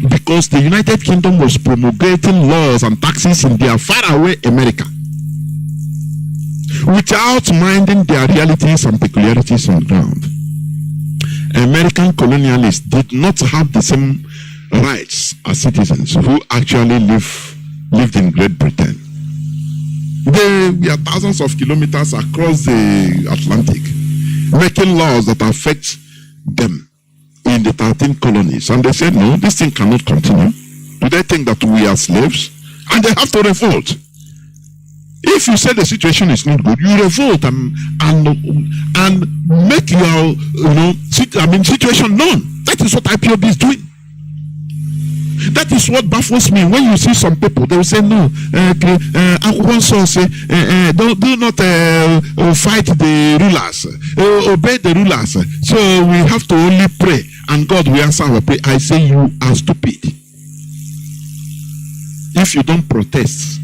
because the United Kingdom was promulgating laws and taxes in their faraway America, without minding their realities and peculiarities on the ground. American colonialists did not have the same rights as citizens who actually lived in Great Britain. They were thousands of kilometers across the Atlantic, making laws that affect them in the 13 colonies. And they said, no, this thing cannot continue. Do they think that we are slaves? And they have to revolt. If you say the situation is not good, you revolt and make your situation known. That is what IPOB is doing. That is what baffles me. When you see some people, they will say, no, do not fight the rulers, obey the rulers. So we have to only pray, and God will answer our prayer. I say you are stupid. If you don't protest,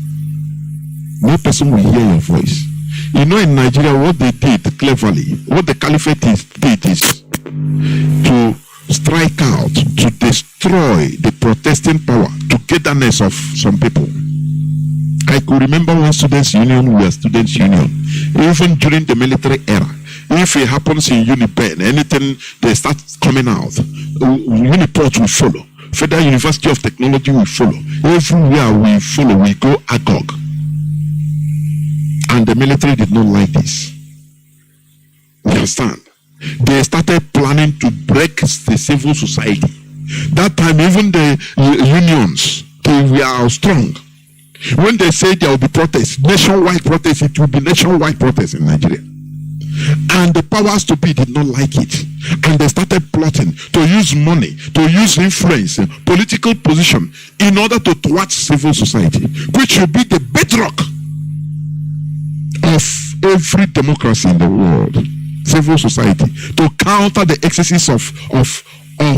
no person will hear your voice. You know, in Nigeria, what they did cleverly, what the caliphate did is to strike out, to destroy the protesting power, togetherness of some people. I could remember when students' union were students' union, even during the military era. If it happens in Unipen, anything they start coming out, Uniport will follow. Federal University of Technology will follow. Everywhere we follow, we go agog. And the military did not like this. You understand? They started planning to break the civil society. That time, even the unions they are strong. When they say there will be protests, nationwide protests, it will be nationwide protests in Nigeria. And the powers to be did not like it. And they started plotting to use money, to use influence, political position in order to thwart civil society, which should be the bedrock of every democracy in the world. Civil society, to counter the excesses of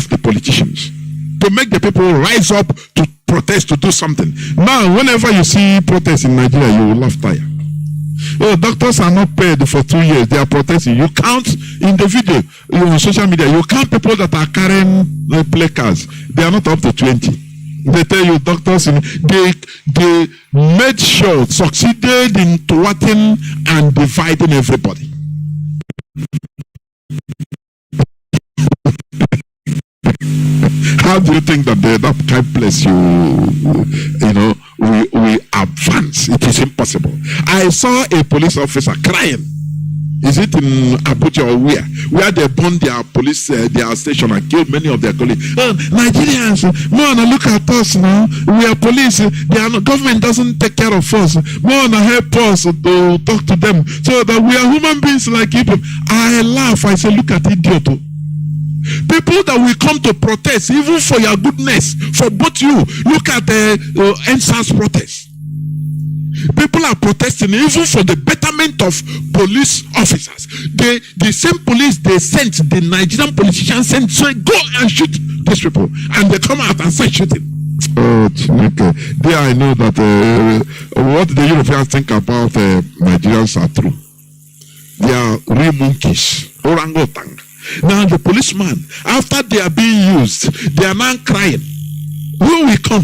the politicians, to make the people rise up to protest, to do something. Now, whenever you see protests in Nigeria, you will laugh tire. Oh, doctors are not paid for 2 years. They are protesting. You count in the video, on social media, you count people that are carrying placards. They are not up to 20. They tell you doctors, they made sure, succeeded in thwarting and dividing everybody. How do you think that that kind of place we advance? It is impossible. I saw a police officer crying. Is it in Abuja or where they burned their police their station and killed many of their colleagues? Nigerians, more look at us now. We are police. Government doesn't take care of us. More help us to talk to them so that we are human beings like Ipob. I laugh. I say, look at idiot. People that will come to protest, even for your goodness, for both you. Look at the NSAS protest. People are protesting even for the betterment of police officers. The same police they sent, the Nigerian politicians sent, so go and shoot these people. And they come out and say shooting. Oh, okay. There I know that what the Europeans think about Nigerians are true. They are real monkeys, orangutan. Now the policeman, after they are being used, they are now crying. When we come,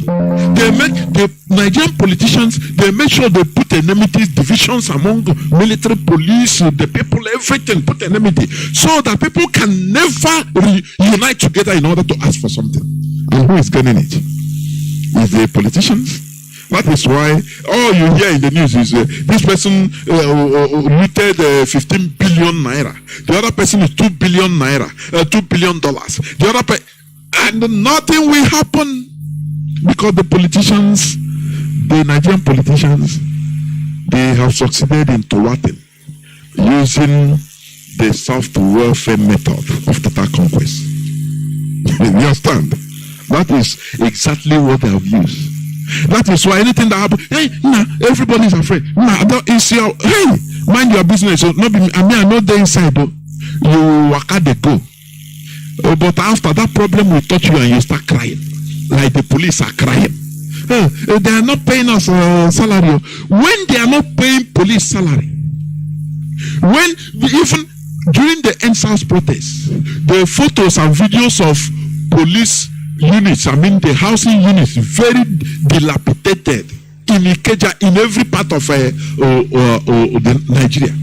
they make the Nigerian politicians, they make sure they put enmity divisions among military, police, the people, everything, put enmity, so that people can never unite together in order to ask for something. And who is getting it? Is the politicians? That is why all you hear in the news is this person looted 15 billion naira. The other person is 2 billion naira, $2 billion. The other and nothing will happen because the politicians, the Nigerian politicians, they have succeeded in thwarting using the soft welfare method of total conquest. You understand? That is exactly what they have used. That is why anything that happens, everybody is afraid. It's your, mind your business. So not be, I know the inside though. You walk out the go. But after that problem will touch you and you start crying. Like the police are crying. They are not paying us salary. When they are not paying police salary, when even during the NSAS protests, the photos and videos of police units, the housing units, very dilapidated in Ikeja, in every part of Nigeria.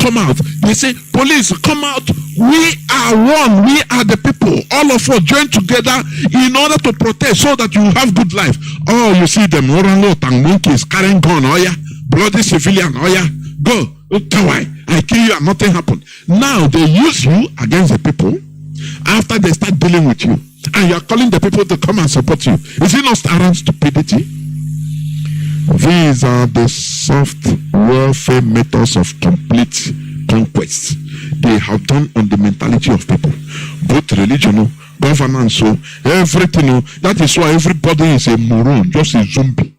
Come out. They say, police, come out. We are one. We are the people. All of us join together in order to protest so that you have good life. Oh, you see them, orangutan monkeys carrying gun. Oh yeah, bloody civilian. Oh yeah, go. I kill you and nothing happened. Now they use you against the people. After they start dealing with you, and you are calling the people to come and support you. Is it not around stupidity? These are the soft welfare methods of complete conquest they have done on the mentality of people, both religion, governance, everything. That is why everybody is a moron, just a zombie.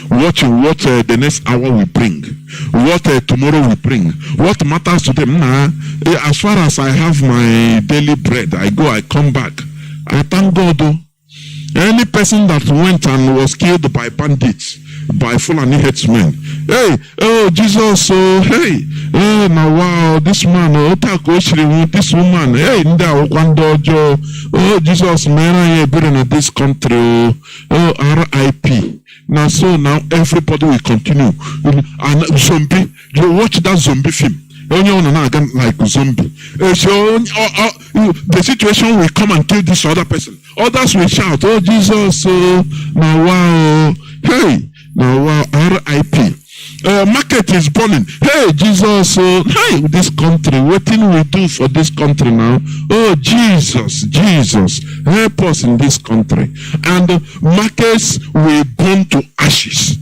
Watching what the next hour will bring, what tomorrow will bring, what matters to them. As far as I have my daily bread, I go, I come back. I thank God. Any person that went and was killed by bandits, by Fulani headsmen, hey, oh Jesus, oh hey, oh now wow, this man, oh this woman, hey, oh Jesus, man, I been in this country, oh R.I.P. Now, so now everybody will continue. And zombie, you watch that zombie film. Like zombie. So the situation will come and kill this other person. Others will shout, oh Jesus, oh now wow, hey, now wow, R.I.P. market is burning. Hey, Jesus, hey, this country, what can we do for this country now? Oh, Jesus, help us in this country. And markets will burn to ashes.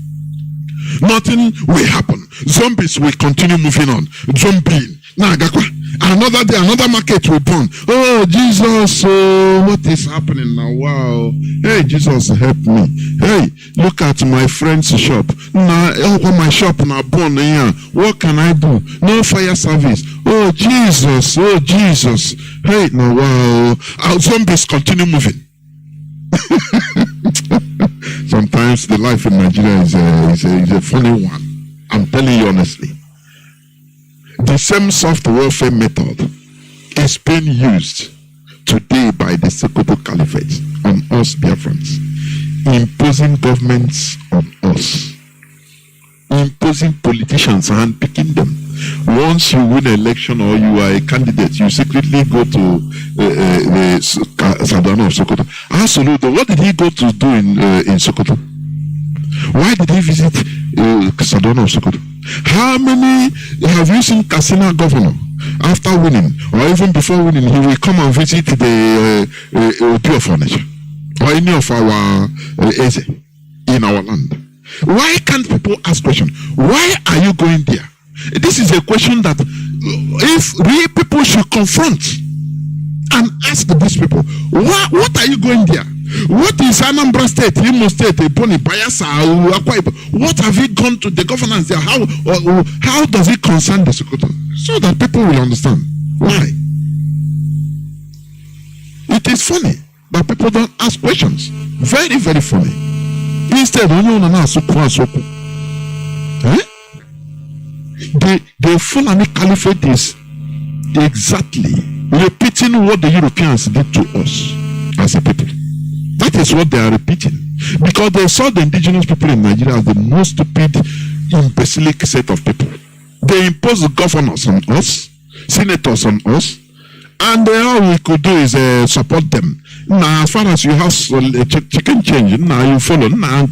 Nothing will happen. Zombies will continue moving on. Zombie. Another day, another market will burn. Oh, Jesus, what is happening now? Wow. Hey, Jesus, help me. Hey, look at my friend's shop. Now, my shop now burn here. What can I do? No fire service. Oh, Jesus. Hey, now, wow. Our zombies continue moving. Sometimes the life in Nigeria is a funny one. I'm telling you honestly. The same soft warfare method is being used today by the Sokoto caliphate on us Biafrans, imposing governments on us, imposing politicians and picking them. Once you win an election or you are a candidate, you secretly go to the Sadana of Sokoto. Absolutely. What did he go to do in Sokoto? Why did he visit Sadana of Sokoto? How many have you seen Kasina governor after winning or even before winning? He will come and visit the Pure Furniture or any of our Eze in our land. Why can't people ask questions? Why are you going there? This is a question that if real people should confront and ask these people, what are you going there? What is Anambra State, Imo State, Ebonyi, Bayelsa, Akwa Ibom? What have you gone to the governance there? How does it concern the Sokoto? So that people will understand. Why? It is funny that people don't ask questions. Very, very funny. Instead, the Fulani Caliphate is exactly repeating what the Europeans did to us as a people. That is what they are repeating. Because they saw the indigenous people in Nigeria as the most stupid, imbecilic set of people. They imposed governors on us, senators on us, and all we could do is support them. Now, as far as you have chicken change, now you follow. Now,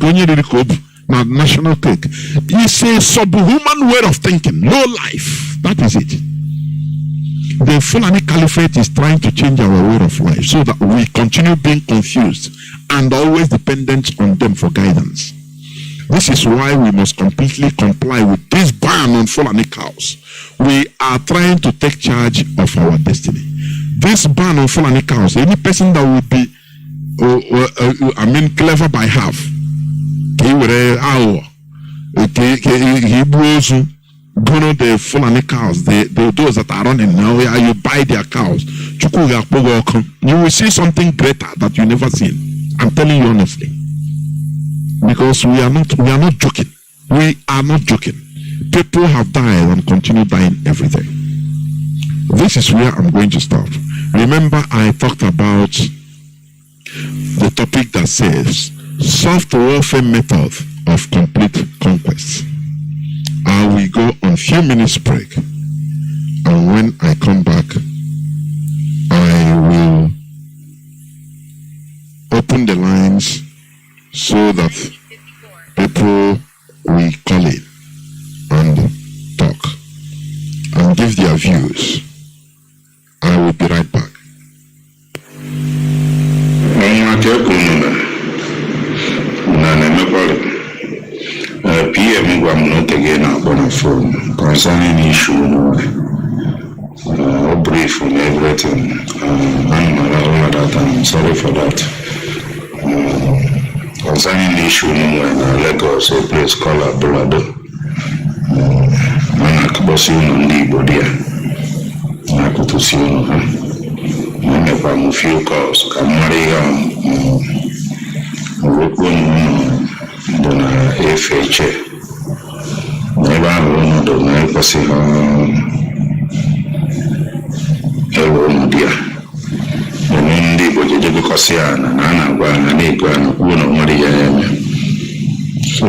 national cake. It's a subhuman way of thinking. Low life. That is it. The Fulani Caliphate is trying to change our way of life so that we continue being confused and always dependent on them for guidance. This is why we must completely comply with this ban on Fulani cows. We are trying to take charge of our destiny. This ban on Fulani cows, any person that will be, clever by half, Gono the Fulani cows, those that are running now, you buy their cows. You will see something greater that you never seen. I'm telling you honestly. Because we are not joking. We are not joking. People have died and continue dying every day. This is where I'm going to start. Remember, I talked about the topic that says soft warfare method of complete conquest. I will go on a few minutes break, and when I come back, I will open the lines so that people will call in and talk and give their views. I will be right back. PM I'm not again on the phone concerning issue brief on everything. I'm sorry for that. Concerning the issue in Lagos, a place called Abrado. Nnamdi Bodia. I could to see a few calls. Dona FHA. Never alone, don't see her. Hello, dear. The Nindi Bojo Cosiana, Nana, Nico, and Uno Maria. So,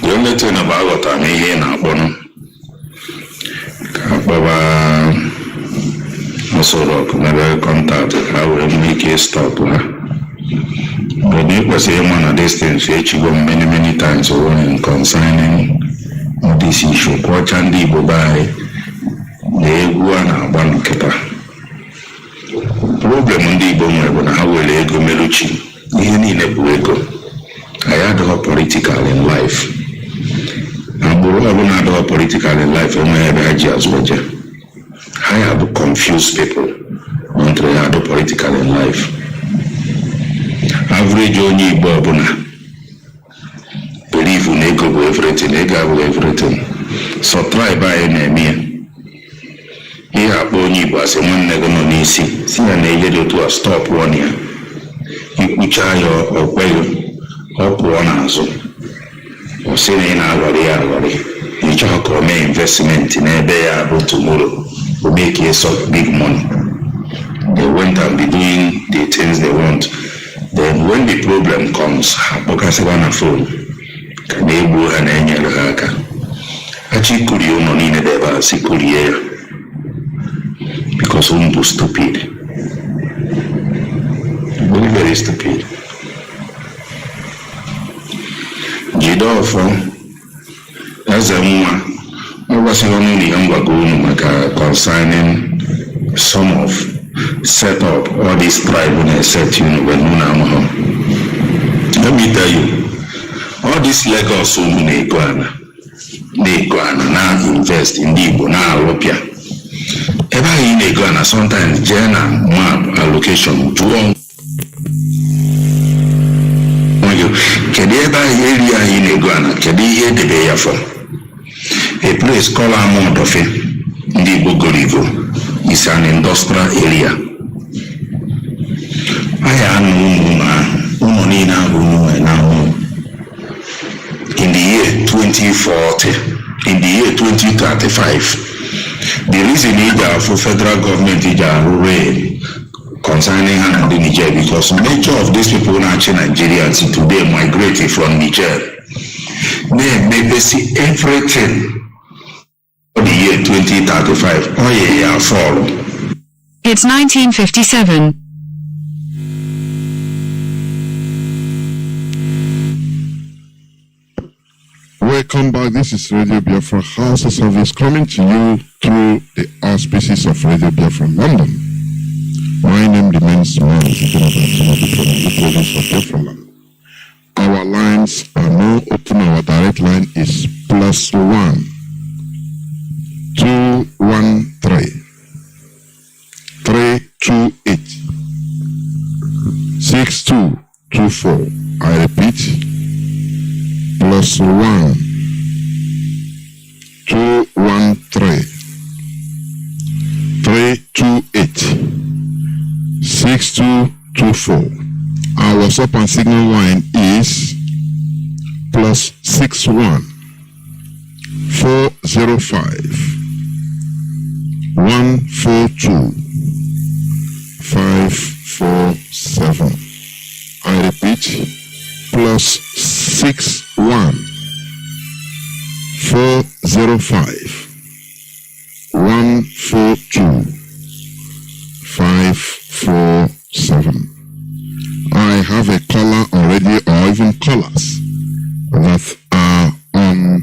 the only thing about what I'm here now, Bono. Baba, also, never contact. I will make a stop. But it was one of these things which you go many times when concerning this issue. Kwachandi Bobai, the Guana Bankepa. Problem on the Bomber, how will they go Meluchi? Even in a Buego. I had her political in life. And Borough had her political in life, and I had as well. I have confused people on the political in life. Average only Bobuna. Believe in ego everything, ego everything. So try by enemy. Here, Boni was a one negonisi. See an able to stop 1 year. You put your well up 1 answer. Or say in our reality. You talk or may investment in a day able tomorrow will make you so big money. They went and be doing the things they want. Then when the problem comes, Bokasabana phone, can they go and any haka? Achi Kurio no nine deba si Kuria because Umbu stupid. Very, very stupid. Jidofo, as a woman, I was only younger going concerning some of set up all these tribunals set you when let me tell you, all these Lagos they go now invest in Igbo now Europea. Ever in a Ghana sometimes Jena map allocation to one. Kedeba area in a Ghana, Kedi de Biafra. A place called Amondofe, Igbo Gorivo. It's an industrial area. In the year 2040, in the year 2035, the reason for federal government is concerning Nnamdi Niger because major of these people are Nigerians today migrated from Niger. They see everything. The year 2035. Oh yeah, follow. It's 1957. Welcome back. This is Radio Biafra HAUSA-SERVICE coming to you through the auspices of Radio Biafra London. My name remains Mazi Johnathan of the province of Biafra. Our lines are now open. Our direct line is +1 213 328 6224. I repeat, +1 213 328 6224. Our WhatsApp and Signal line is +61 405 142 547. I repeat, +61 405 142 547. I have a caller already, or even callers that are on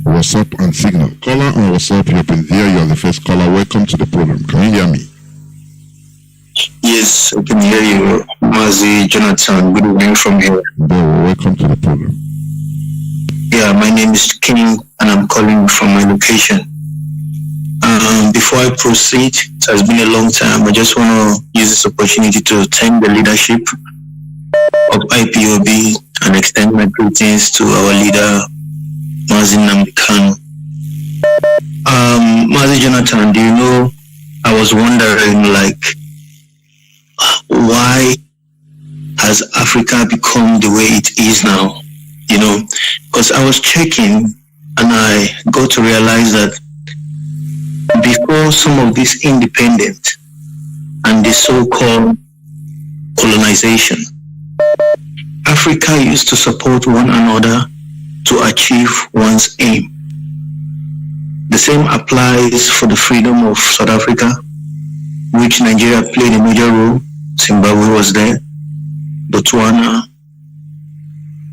WhatsApp and Signal. Caller on WhatsApp, you've been there, you are the first caller. Welcome to the program. Can you hear me? Yes, I can hear you. Mazi Johnathan, good evening from here. Welcome to the program. Yeah, my name is King and I'm calling from my location. Before I proceed, it has been a long time. I just want to use this opportunity to thank the leadership of IPOB and extend my greetings to our leader, Nnamdi Kanu. Mazi Johnathan, do you know, I was wondering, like, why has Africa become the way it is now? You know, because I was checking and I got to realize that before some of this independence and the so-called colonization, Africa used to support one another to achieve one's aim. The same applies for the freedom of South Africa, which Nigeria played a major role. Zimbabwe was there. Botswana,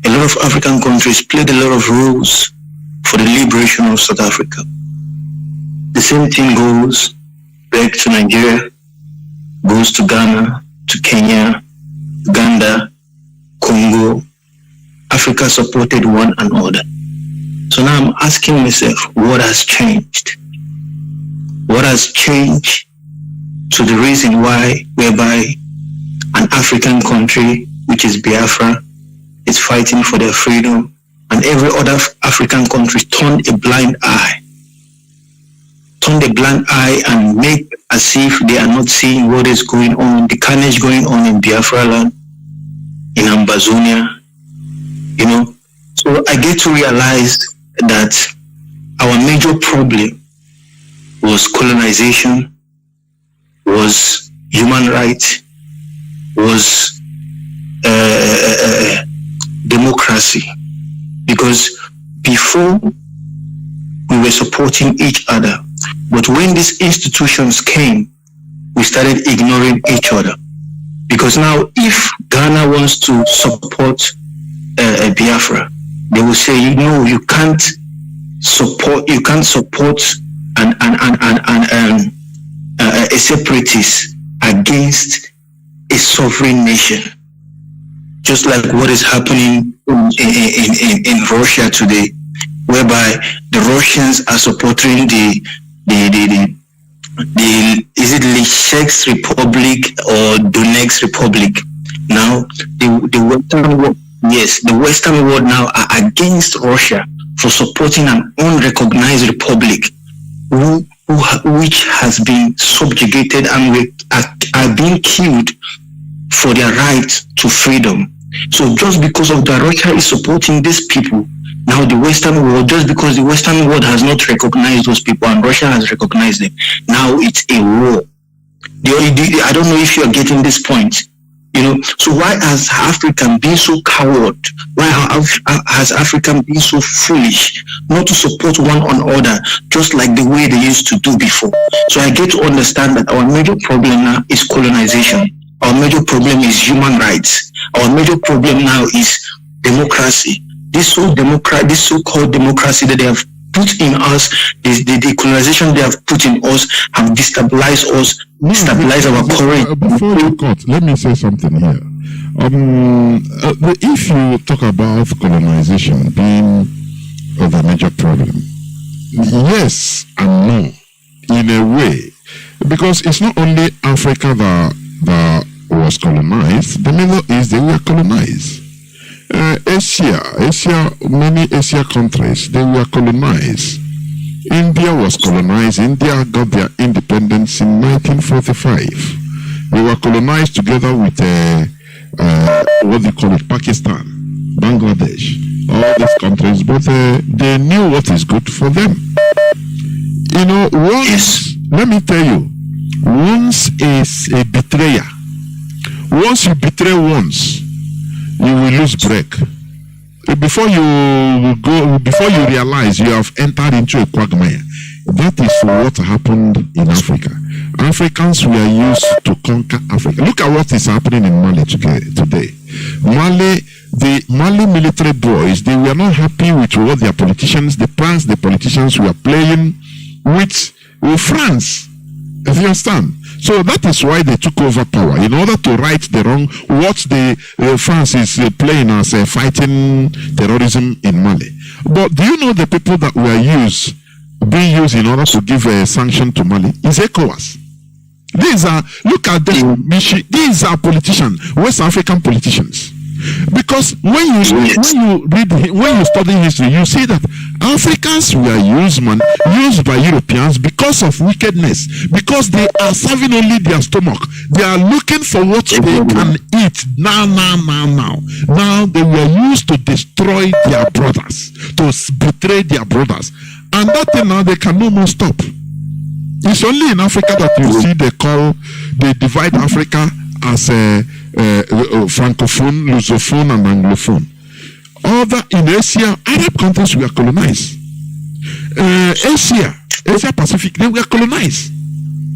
a lot of African countries played a lot of roles for the liberation of South Africa. The same thing goes back to Nigeria, goes to Ghana, to Kenya, Uganda, Congo. Africa supported one another. So now I'm asking myself, what has changed? What has changed to the reason whereby an African country, which is Biafra, is fighting for their freedom, and every other African country turned a blind eye and make as if they are not seeing what is going on, the carnage going on in Biafra land, in Ambazonia, you know. So I get to realize that our major problem was colonization, was human rights, was democracy. Because before we were supporting each other, but when these institutions came, we started ignoring each other. Because now, if Ghana wants to support Biafra, they will say, you know, you can't support a separatist against a sovereign nation. Just like what is happening in Russia today, whereby the Russians are supporting the is it Luhansk Republic or Donetsk Republic? Now the Western world, yes, the Western world now are against Russia for supporting an unrecognized republic which has been subjugated and are being killed for their right to freedom. So just because of that, Russia is supporting these people. Now the Western world, just because the Western world has not recognized those people and Russia has recognized them, now it's a war. I don't know if you're getting this point. You know, so why has Africa been so coward? Why has Africa been so foolish not to support one another just like the way they used to do before? So I get to understand that our major problem now is colonization. Our major problem is human rights. Our major problem now is democracy. This so-called democracy that they have put in us, the colonization they have put in us, have destabilized us, destabilized our current. Before you cut, let me say something here. If you talk about colonization being the major problem, yes and no, in a way, because it's not only Africa that was colonized, the Middle East, they were colonized. Asia, many Asia countries, they were colonized. India was colonized. India got their independence in 1945. They were colonized together with what they call it, Pakistan, Bangladesh, all these countries, but they knew what is good for them. You know, let me tell you, once is a betrayer. Once you betray once, you will lose break. Before you realize you have entered into a quagmire. That is what happened in Africa. Africans were used to conquer Africa. Look at what is happening in Mali today. The Mali military boys, they were not happy with what their politicians, the plans the politicians were playing with France. If you understand? So that is why they took over power, in order to right the wrong, what the France is playing as fighting terrorism in Mali. But do you know the people that were being used in order to give a sanction to Mali is ECOWAS. Look at them, these are politicians, West African politicians. Because when you study history, you see that Africans were used by Europeans because of wickedness, because they are serving only their stomach. They are looking for what they can eat now. Now they were used to destroy their brothers, to betray their brothers, and that thing now they can no more stop. It's only in Africa that you see they divide Africa as a Francophone, Lusophone, and Anglophone. In Asia, Arab countries were colonized. Asia Pacific, they were colonized.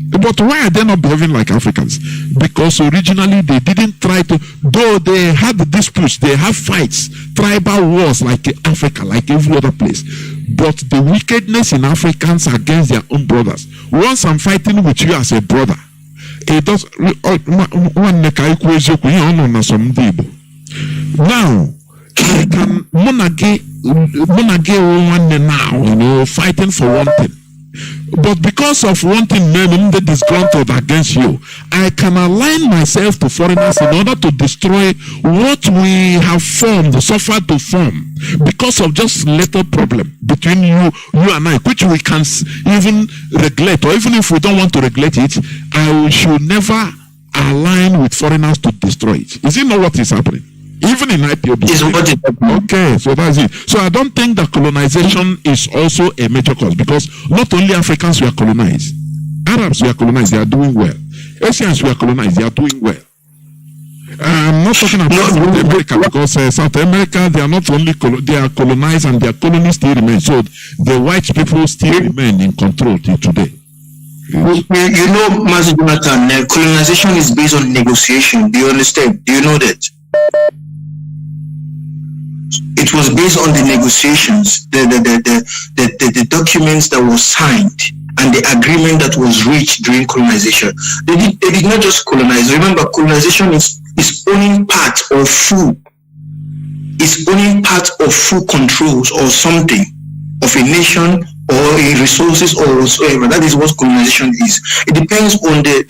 But why are they not behaving like Africans? Because originally they didn't try to, though they had disputes, they have fights, tribal wars like Africa, like every other place. But the wickedness in Africans against their own brothers. Once I'm fighting with you as a brother, it does. Now, I can monarchy now, you know, fighting for one thing. But because of wanting men that disgruntled against you, I can align myself to foreigners in order to destroy what we have formed, suffered to form, because of just little problem between you and I, which we can even regulate, or even if we don't want to regulate it, I should never align with foreigners to destroy it. Is it not what is happening? Even in Ipob. Okay, so that's it. So I don't think that colonization is also a major cause, because not only Africans were colonized, Arabs were colonized, they are doing well. Asians were colonized, they are doing well. I'm not talking about South America, because South America, they are not only they are colonized, and their colonies still remain. So the white people still remain in control till today. You know, Mazi Johnathan, colonization is based on negotiation. Do you understand? Do you know that? It was based on the negotiations, the documents that were signed, and the agreement that was reached during colonization. They did not just colonize. Remember, colonization is owning part of full. It's owning part of full controls or something of a nation or a resources or whatsoever. That is what colonization is. It depends on the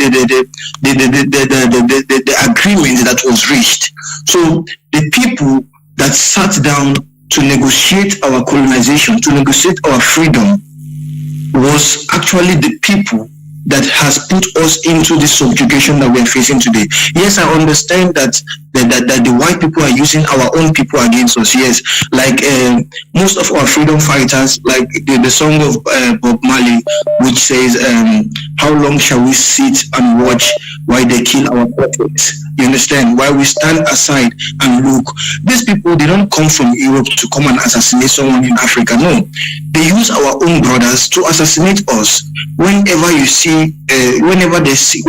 agreement that was reached. So the people that sat down to negotiate our colonization, to negotiate our freedom, was actually the people that has put us into this subjugation that we are facing today. Yes, I understand that the white people are using our own people against us. Yes, like most of our freedom fighters, like the song of Bob Marley, which says, how long shall we sit and watch while they kill our prophets? You understand? Why we stand aside and look. These people, they don't come from Europe to come and assassinate someone in Africa. No, they use our own brothers to assassinate us. Whenever you see, whenever they see a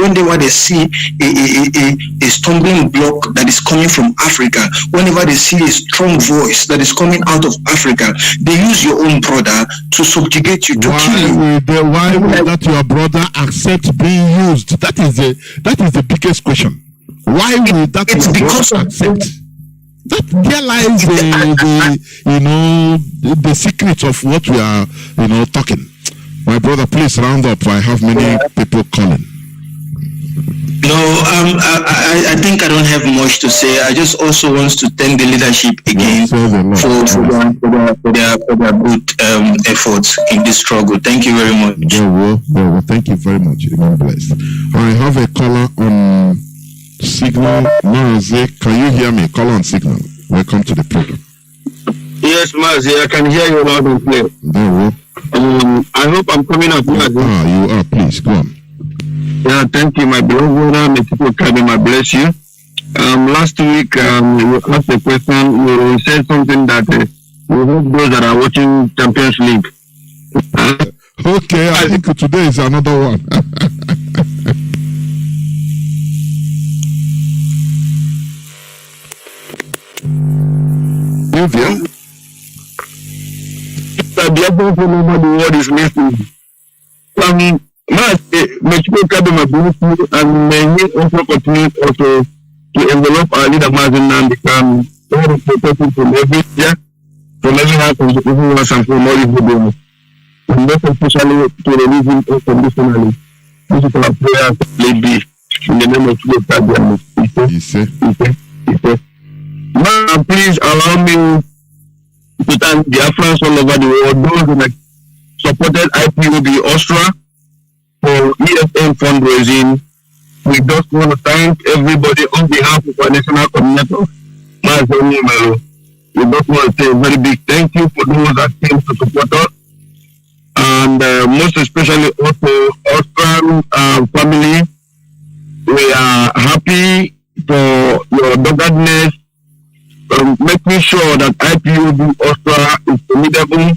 stumbling block that is coming from Africa, whenever they see a strong voice that is coming out of Africa, they use your own brother to subjugate you, to kill you. Why will that your brother accept being used? That is the biggest question. Why will that your brother accept? That there lies the secret of what we are talking. My brother, please round up. I have many people calling. No, I think I don't have much to say. I just also want to thank the leadership again for their good efforts in this struggle. Thank you very much. Well, thank you very much. Remain blessed. I have a caller on Signal. Mazi, can you hear me? Caller on Signal. Welcome to the program. Yes, Mazi, I can hear you loud and clear. I hope I'm coming up. You are. Please go on. Yeah, thank you, my beloved brother. May people may bless you. Last week, you asked a question. You said something that you hope those that are watching Champions League. Okay, I think today is another one. The world is listening. May people my bless you, and may he also continue also to envelop our leader Mazi Nnamdi protecting from every year, from every house and everyone and from all his videos. And most especially to release him unconditionally. This is our prayer, lady, in the name of Jesus. Now, please allow me to thank Biafrans all over the world, those who supported IPOB Austria for ESM fundraising. We just want to thank everybody on behalf of our national coordinator, Mazi Johnathan. We just want to say a very big thank you for those that came to support us, and most especially also Austrian family. We are happy for your doggedness, making sure that IPOB Austria is formidable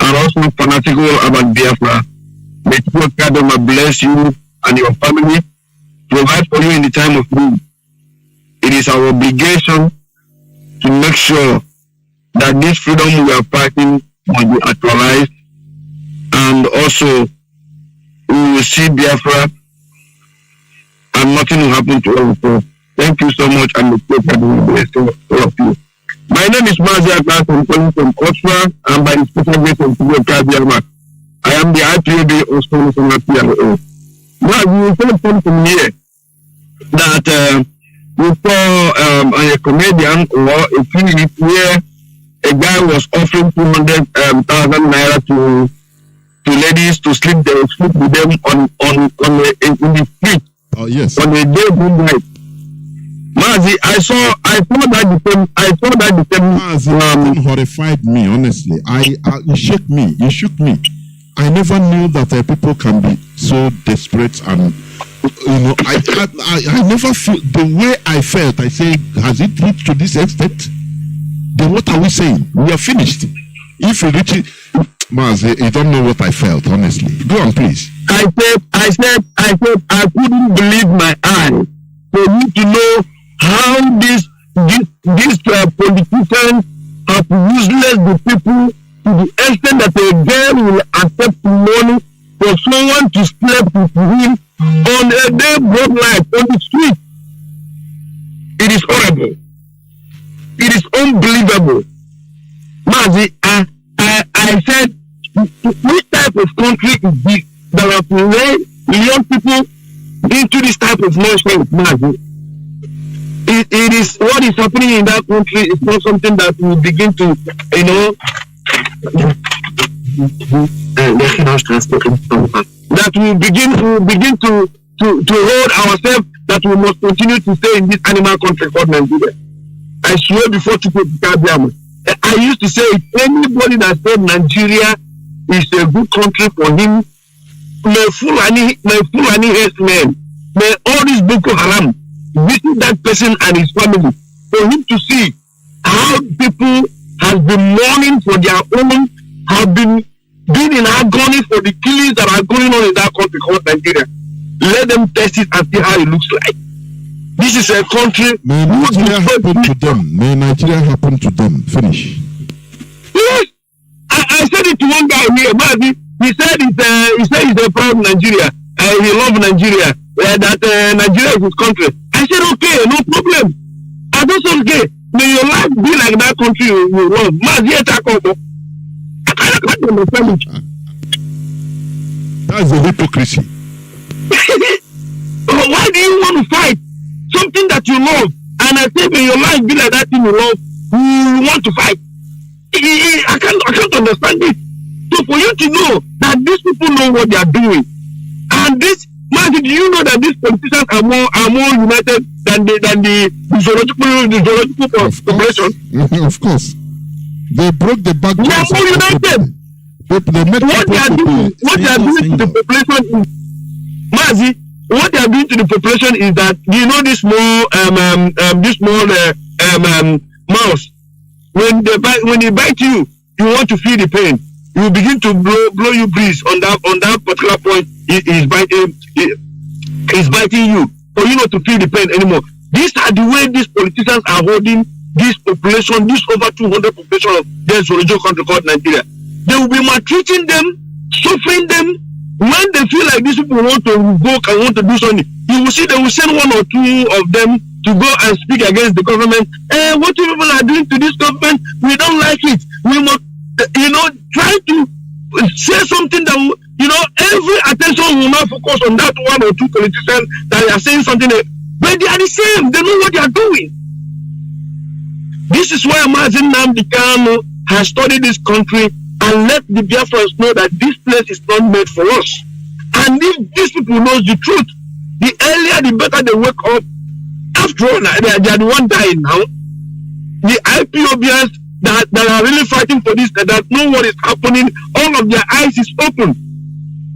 and also fanatical about Biafra. May God bless you and your family, provide for you in the time of need. It is our obligation to make sure that this freedom we are fighting will be actualized, and also we will see Biafra and nothing will happen to all of us. Thank you so much, and the bless all of you. My name is Mazi Johnathan. I'm calling from HAUSA, and by the special grace of God, I am the IPOB of PLO. Now, we will tell from here that we saw a comedian or a clip where a guy was offering 200,000 naira to ladies to sleep with them in the street. Oh yes. On a day night. Mazi, I saw that the same. Mazi, it horrified me, honestly. You shook me. I never knew that people can be so desperate, and I never feel the way I felt. I say, has it reached to this extent? Then what are we saying? We are finished. If we reach it, Mazi, you don't know what I felt, honestly. Go on, please. I said, I couldn't believe my eyes for you to know how these politicians have useless the people to the extent that a girl will accept money for someone to sleep with him on a day broad life on the street. It is horrible. It is unbelievable. Mazi, I said, which type of country is this that have raised young people into this type of nonsense, Mazi? It is what is happening in that country. It's not something that we begin to, that we begin to hold ourselves that we must continue to stay in this animal country called Nigeria. I swear before to I used to say, if anybody that said Nigeria is a good country for him, may Fulani herdsmen, may all these Boko Haram visit that person and his family for him to see how people have been mourning for their own, have been in agony for the killings that are going on in that country called Nigeria. Let them test it and see how it looks like. This is a country. May Nigeria happen to them. May Nigeria happen to them. Finish. Yes, I said it to one guy here, Mazi. He said he's a proud Nigeria. He loves Nigeria. That Nigeria is his country. I said, okay, no problem. I just said, okay, may your life be like that country you love. Mazi, I can't understand it. That's a hypocrisy. Why do you want to fight something that you love? And I say, may your life be like that thing you love. You want to fight. I can't understand it. So for you to know that these people know what they are doing, and this, man, do you know that these politicians are more united than the zoological population? Of course, they broke the back. They are more united. What they are doing to the population is, Mazi, what they are doing to the population is that, you know, this small mouse, when they bite you, you want to feel the pain. You begin to blow you breeze on that particular point. Is biting you, for you not to feel the pain anymore. These are the way these politicians are holding this population, this over 200 population of this original country called Nigeria. They will be maltreating them, suffering them. When they feel like these people want to revoke and want to do something, you will see they will send one or two of them to go and speak against the government. What you people are doing to this government, we don't like it. We must, try to say something that, every attention will not focus on that one or two politicians that are saying something, but they are the same. They know what they are doing. This is why Nnamdi Kanu has studied this country and let the Biafrans know that this place is not made for us. And if these people know the truth, the earlier the better they wake up. After all, they are the one dying now. The IPOBians that are really fighting for this, that know what is happening, all of their eyes is open.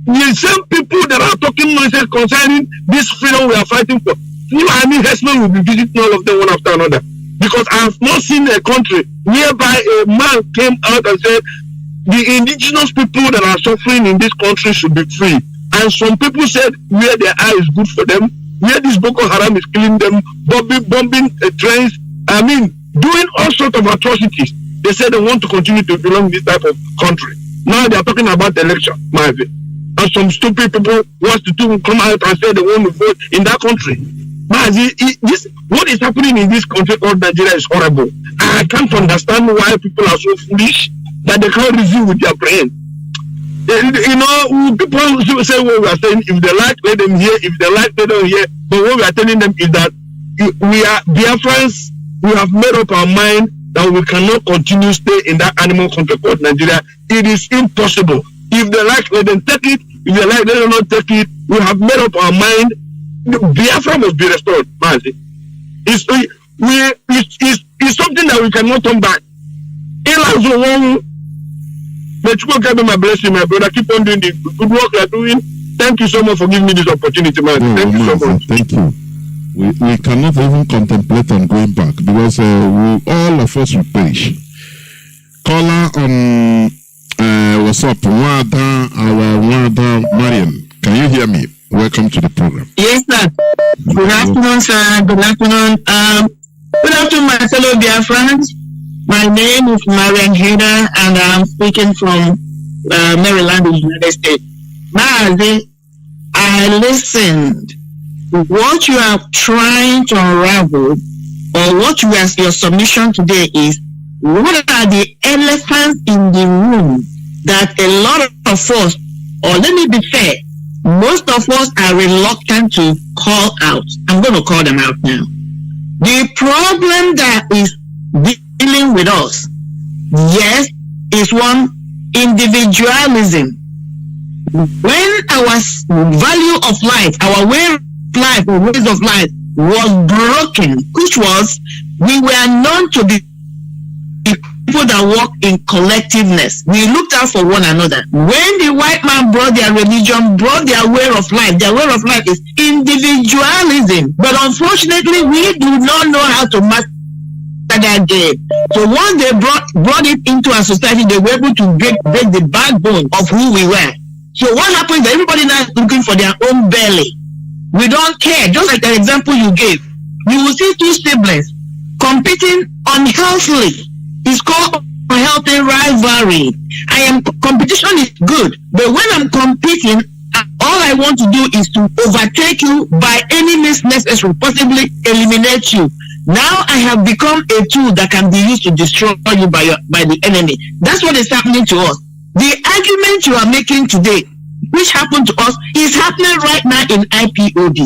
The same people that are talking nonsense concerning this freedom we are fighting for, Fulani herdsmen will be visiting all of them one after another. Because I have not seen a country whereby a man came out and said, the indigenous people that are suffering in this country should be free. And some people said where their eye is good for them, where this Boko Haram is killing them, bombing trains, doing all sorts of atrocities. They said they want to continue to belong this type of country. Now they are talking about election, Mazi. And some stupid people want to come out and say they want to vote in that country. Mazi, what is happening in this country called Nigeria is horrible. I can't understand why people are so foolish that they can't reason with their brain. People say what we are saying, if they like, let them hear, if they like, they don't hear. But what we are telling them is that we are Biafrans, we have made up our mind that we cannot continue stay in that animal country called Nigeria. It is impossible. If they like, let them take it. If they like, let them not take it. We have made up our mind. Biafra must be restored, Mazi. It's something that we cannot turn back. May God give me my blessing, my brother. Keep on doing the good work you are doing. Thank you so much for giving me this opportunity, man. Thank you so much. Thank you. We cannot even contemplate on going back because all of us will perish. Caller on what's up, Wada Mariam. Can you hear me? Welcome to the program. Yes, sir. Good afternoon, sir. Good afternoon. Good afternoon, my fellow Biafrans. My name is Marian Heda, and I'm speaking from Maryland, the United States. Mazi, I listened. What you are trying to unravel, or what your submission today is, what are the elephants in the room that a lot of us, or let me be fair, most of us are reluctant to call out. I'm going to call them out now. The problem that is dealing with us, yes, is one, individualism. When our value of life, our way of life, or ways of life was broken, which was, we were known to be people that work in collectiveness. We looked out for one another. When the white man brought their religion, brought their way of life is individualism. But unfortunately, we do not know how to master that game. So once they brought it into our society, they were able to break the backbone of who we were. So what happens? Everybody now is looking for their own belly. We don't care. Just like the example you gave, you will see two siblings competing unhealthily. It's called unhealthy rivalry. Competition is good, but when I'm competing, all I want to do is to overtake you by any means necessary, possibly eliminate you. Now I have become a tool that can be used to destroy you by the enemy. That's what is happening to us. The argument you are making today, which happened to us, is happening right now in IPOB.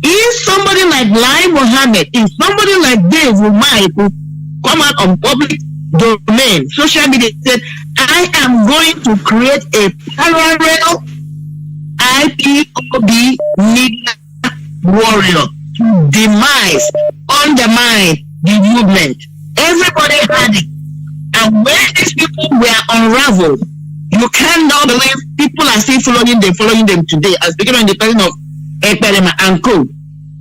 If somebody like Lai Mohammed, if somebody like Dave Umar who come out on public domain, social media, said, I am going to create a parallel IPOB media warrior to undermine the movement. Everybody had it. And when these people were unraveled, you cannot believe people are still following them today, as speaking on the person of Ekperema and Co.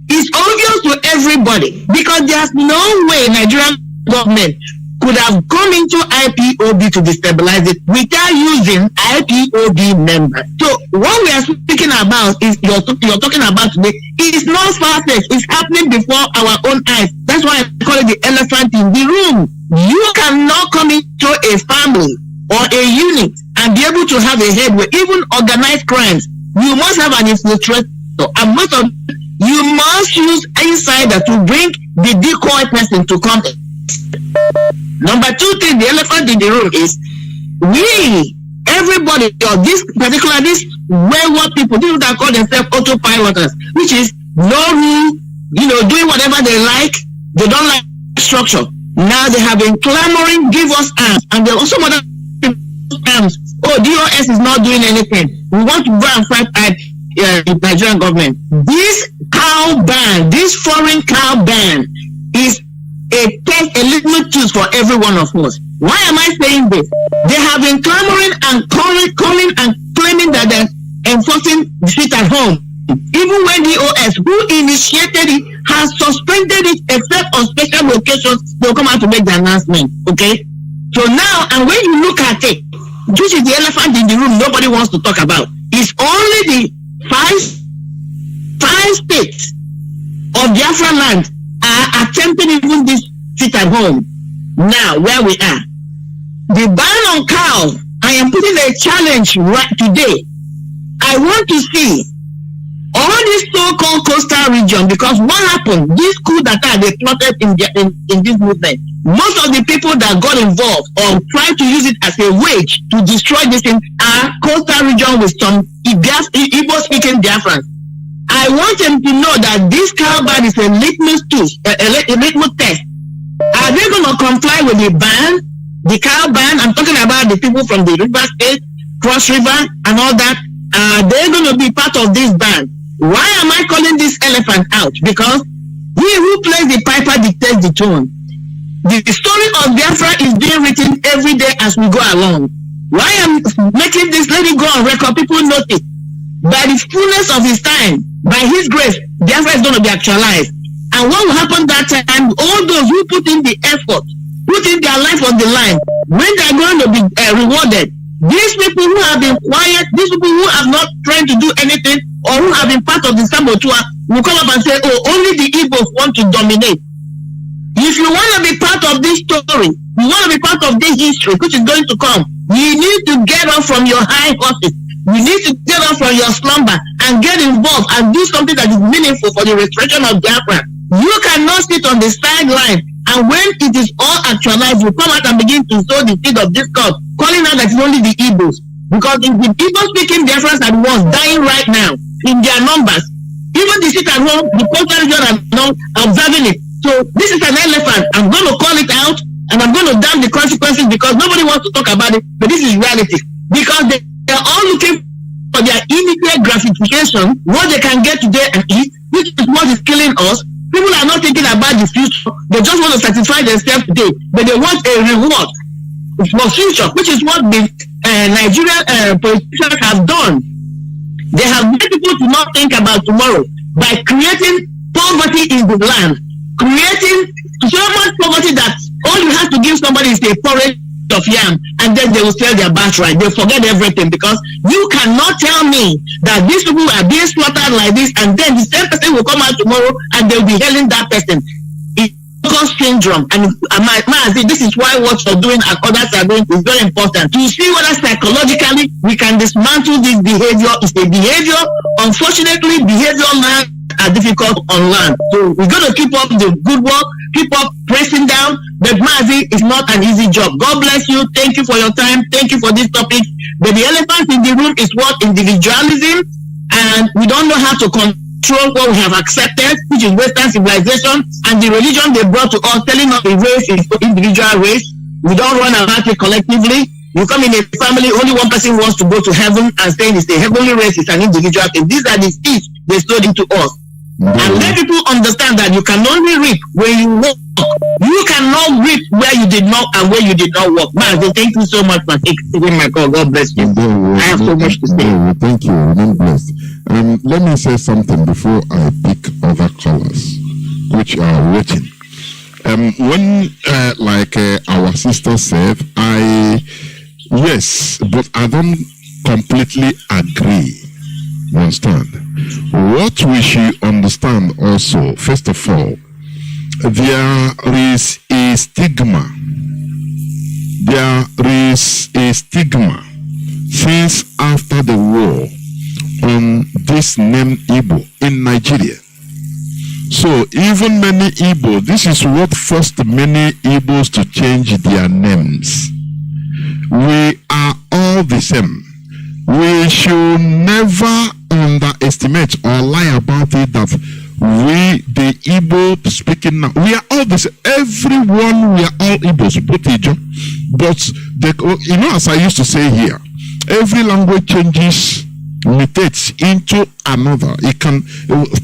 It's obvious to everybody because there's no way Nigerian government could have come into IPOB to destabilize it without using IPOB members. So what we are speaking about is you're talking about today. It is not far-fetched. It's happening before our own eyes. That's why I call it the elephant in the room. You cannot come into a family or a unit and be able to have a head with even organized crimes. You must have an infiltrator. And you must use insider to bring the decoy person to come. Number two thing, the elephant in the room is everybody, or this wayward people, people that call themselves autopiloters, which is no rule, doing whatever they like. They don't like structure. Now they have been clamoring, give us arms, and there are also other arms. Oh, DOS is not doing anything. We want to go and fight the Nigerian government. This cow ban, this foreign cow ban, is a little tools for every one of us. Why am I saying this? They have been clamoring and calling and claiming that they're enforcing the sit at home. Even when DOS, who initiated it, has suspended it except on special occasions, they'll come out to make the announcement. Okay? So now, and when you look at it, this is the elephant in the room nobody wants to talk about. It's only the five states of Biafra land are attempting even this sit at home. Now, where we are, the ban on cow, I am putting a challenge right today. I want to see all this so-called coastal region, because what happened, this coup d'etat they plotted in this movement, most of the people that got involved or tried to use it as a wage to destroy this thing are coastal region with some Igbo-speaking Biafrans. I want them to know that this cow ban is a litmus test. Are they going to comply with the ban, the cow ban? I'm talking about the people from the River State, Cross River, and all that. Are they going to be part of this ban? Why am I calling this elephant out? Because he who plays the piper dictates the tone. The story of Biafra is being written every day as we go along. Why I'm making this, let it go on record, people notice. By the fullness of his time, by his grace, Biafra is going to be actualized. And what will happen that time, all those who put in the effort, put in their life on the line, when they're going to be rewarded, these people who have been quiet, these people who have not tried to do anything, or who have been part of the Sabotua, will come up and say, oh, only the Igbos want to dominate. If you want to be part of this story, you want to be part of this history, which is going to come, you need to get up from your high horses. You need to get up from your slumber and get involved and do something that is meaningful for the restoration of Biafra. You cannot sit on the sideline, and when it is all actualized, you come out and begin to sow the seed of discord, calling out that it's only the Igbos. Because if the Igbo-speaking Biafrans are the ones dying right now in their numbers, even the sit at home, the coastal region are not observing it. So this is an elephant. I'm going to call it out, and I'm going to damn the consequences, because nobody wants to talk about it, but this is reality. Because they're all looking for their immediate gratification, what they can get today and eat, which is what is killing us. People are not thinking about the future. They just want to satisfy themselves today, but they want a reward for future, which is what the Nigerian politicians have done. They have made people to not think about tomorrow by creating poverty in the land, creating so much poverty that all you have to give somebody is a porridge of yam, and then they will sell their birthright. They forget everything, because you cannot tell me that these people are being slaughtered like this, and then the same person will come out tomorrow and they'll be hailing that person. It's called syndrome, and Mazi, this is why what you're doing and others are doing is very important. To see whether psychologically we can dismantle this behavior. Is a behavior. Unfortunately, behavioral man are difficult on land. So we're going to keep up the good work, keep up pressing down. But Mazi, is not an easy job. God bless you. Thank you for your time. Thank you for this topic. But the elephant in the room is what? Individualism. And we don't know how to control what we have accepted, which is Western civilization, and the religion they brought to us, telling us the race is individual race. We don't run about it collectively. You come in a family, only one person wants to go to heaven and saying it's a heavenly race, it's an individual thing. These are the seeds they sowed into us. And let people understand that you can only reap where you walk. You cannot reap where you did not and where you did not walk. Man, thank you so much for taking my call. God bless you. I have so much to say. Thank you. Remain blessed. Let me say something before I pick other callers which are waiting. When like our sister said, yes, but I don't completely agree. You understand? What we should understand also, first of all, there is a stigma. There is a stigma since after the war on this name Igbo in Nigeria. So even many Igbo, this is what forced many Igbos to change their names. We are all the same. We should never underestimate or lie about it that we, the Igbo speaking now, we are all the same. Everyone, we are all Igbos, but you know, as I used to say here, every language changes, mutates into another. It can,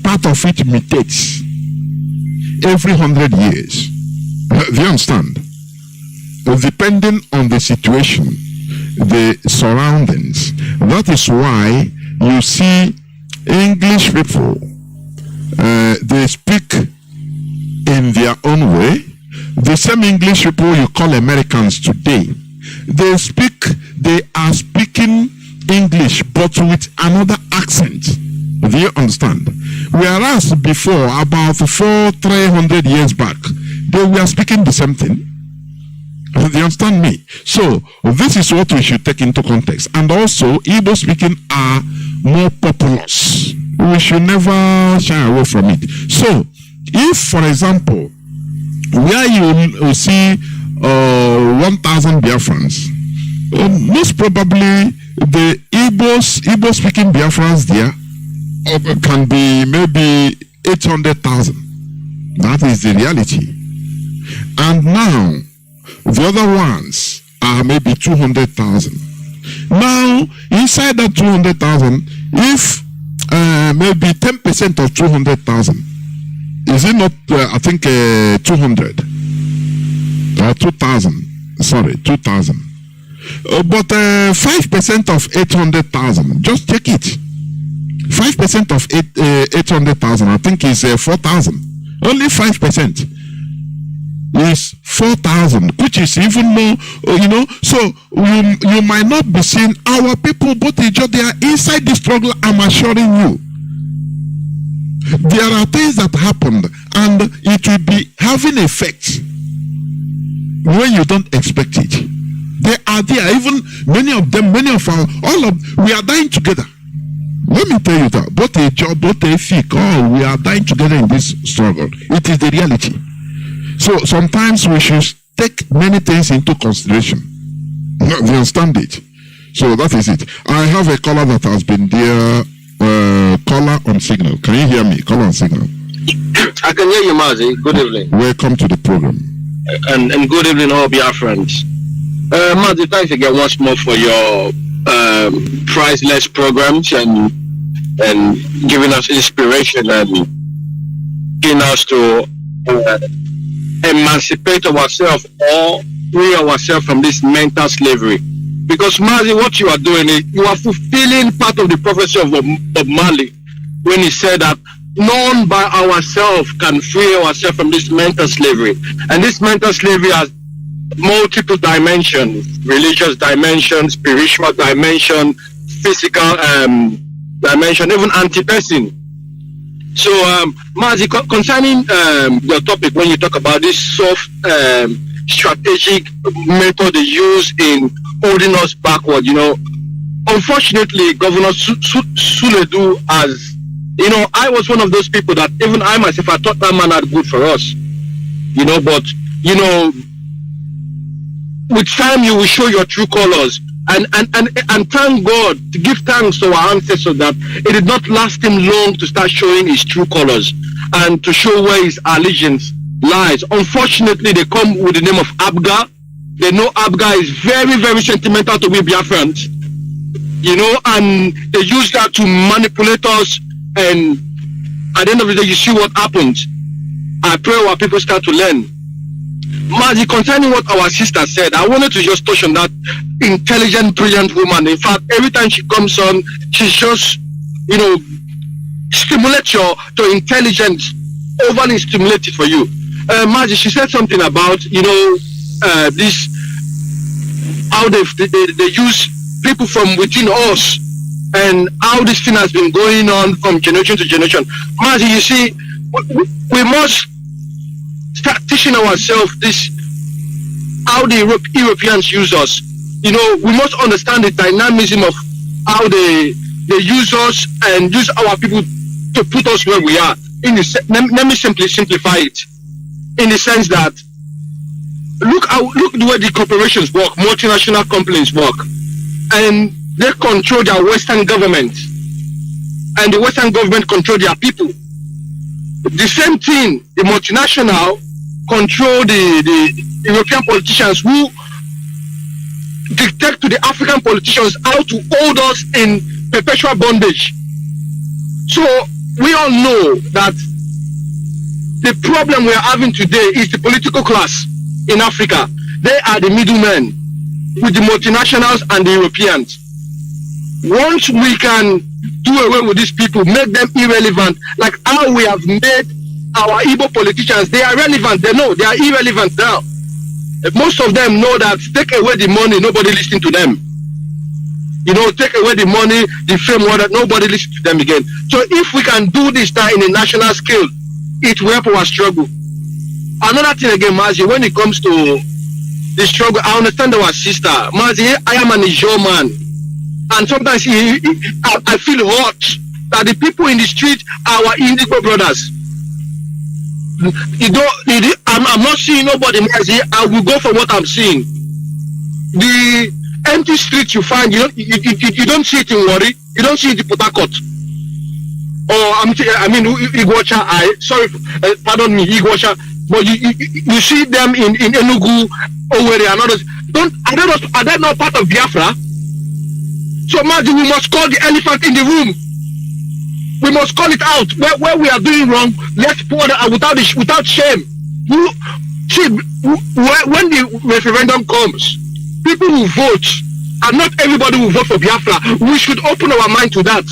part of it mutates every 100 years. Do you understand? Depending on the situation, the surroundings. That is why you see English people, they speak in their own way. The same English people you call Americans today, they are speaking English but with another accent. Do you understand? Whereas before, about 300 years back, they were speaking the same thing. Do you understand me? So this is what we should take into context. And also, Igbo speaking are more populous. We should never shy away from it. So, if, for example, where you see 1,000 Biafrans, most probably the Igbo speaking Biafrans there can be maybe 800,000. That is the reality. And now, the other ones are maybe 200,000. Now, inside that 200,000, if maybe 10% of 200,000, is it not, I think, 200 or 2,000? Sorry, 2,000. But 5% of 800,000, just check it. 5% of 800,000, I think, is 4,000. Only 5% is 4,000, which is even more, so you might not be seeing our people, but they are inside the struggle. I'm assuring you, there are things that happened and it will be having effect when you don't expect it. They are there, even many of them, we are dying together. Let me tell you that, both a job, both a fic, we are dying together in this struggle. It is the reality. So sometimes we should take many things into consideration. You understand it? So that is it. I have a caller that has been there. Caller on signal. Can you hear me? Caller on signal. I can hear you, Mazi. Good evening. Welcome to the program. And good evening, all Biafrans. Mazi, thanks again once more for your priceless programs and giving us inspiration and getting us to emancipate ourselves or free ourselves from this mental slavery. Because Mazi, what you are doing is you are fulfilling part of the prophecy of Bob Marley when he said that none by ourselves can free ourselves from this mental slavery. And this mental slavery has multiple dimensions: religious dimension, spiritual dimension, physical dimension, even anti-person. So, Mazi, concerning your topic, when you talk about this soft strategic method they use in holding us backward, unfortunately, Governor Suledu has, I was one of those people that even I myself, I thought that man had good for us, but, with time you will show your true colors. And thank God, to give thanks to our ancestors that it did not last him long to start showing his true colors and to show where his allegiance lies. Unfortunately, they come with the name of Abga. They know Abga is very, very sentimental to we Biafrans, and they use that to manipulate us. And at the end of the day, you see what happens. I pray our people start to learn. Mazi, concerning what our sister said, I wanted to just touch on that intelligent, brilliant woman. In fact, every time she comes on, she just, stimulates your intelligence, overly stimulated for you. Mazi, she said something about, this, how they use people from within us and how this thing has been going on from generation to generation. Mazi, you see, we must start teaching ourselves this, how the Europeans use us. We must understand the dynamism of how they use us and use our people to put us where we are. Let me simply simplify it in the sense that look the way the corporations work, multinational companies work, and they control their Western government, and the Western government control their people. The same thing, the multinational control the European politicians who dictate to the African politicians how to hold us in perpetual bondage. So we all know that the problem we are having today is the political class in Africa. They are the middlemen with the multinationals and the Europeans. Once we can do away with these people, make them irrelevant, like how we have made our Igbo politicians, they are relevant, they know they are irrelevant now. most of them know that take away the money, nobody listening to them. You know, take away the money, the fame, all that, nobody listens to them again. So if we can do this now in a national scale, it will help our struggle. Another thing again, Mazi, when it comes to the struggle, I understand our sister. Mazi, I am an Ijo man. And sometimes I feel hot that the people in the street are our Indigo brothers. I'm not seeing nobody, Mazi. I will go for what I'm seeing. The empty street you find, you don't see it in Wari, you don't see it in Port Harcourt. Or Igwacha, pardon me, Igwacha, but you see them in Enugu, Owerri, and others. Are they not part of Biafra? So Mazi, we must call the elephant in the room. We must call it out. Where we are doing wrong, let's pour it out without shame. When the referendum comes, people will vote, and not everybody will vote for Biafra. We should open our mind to that.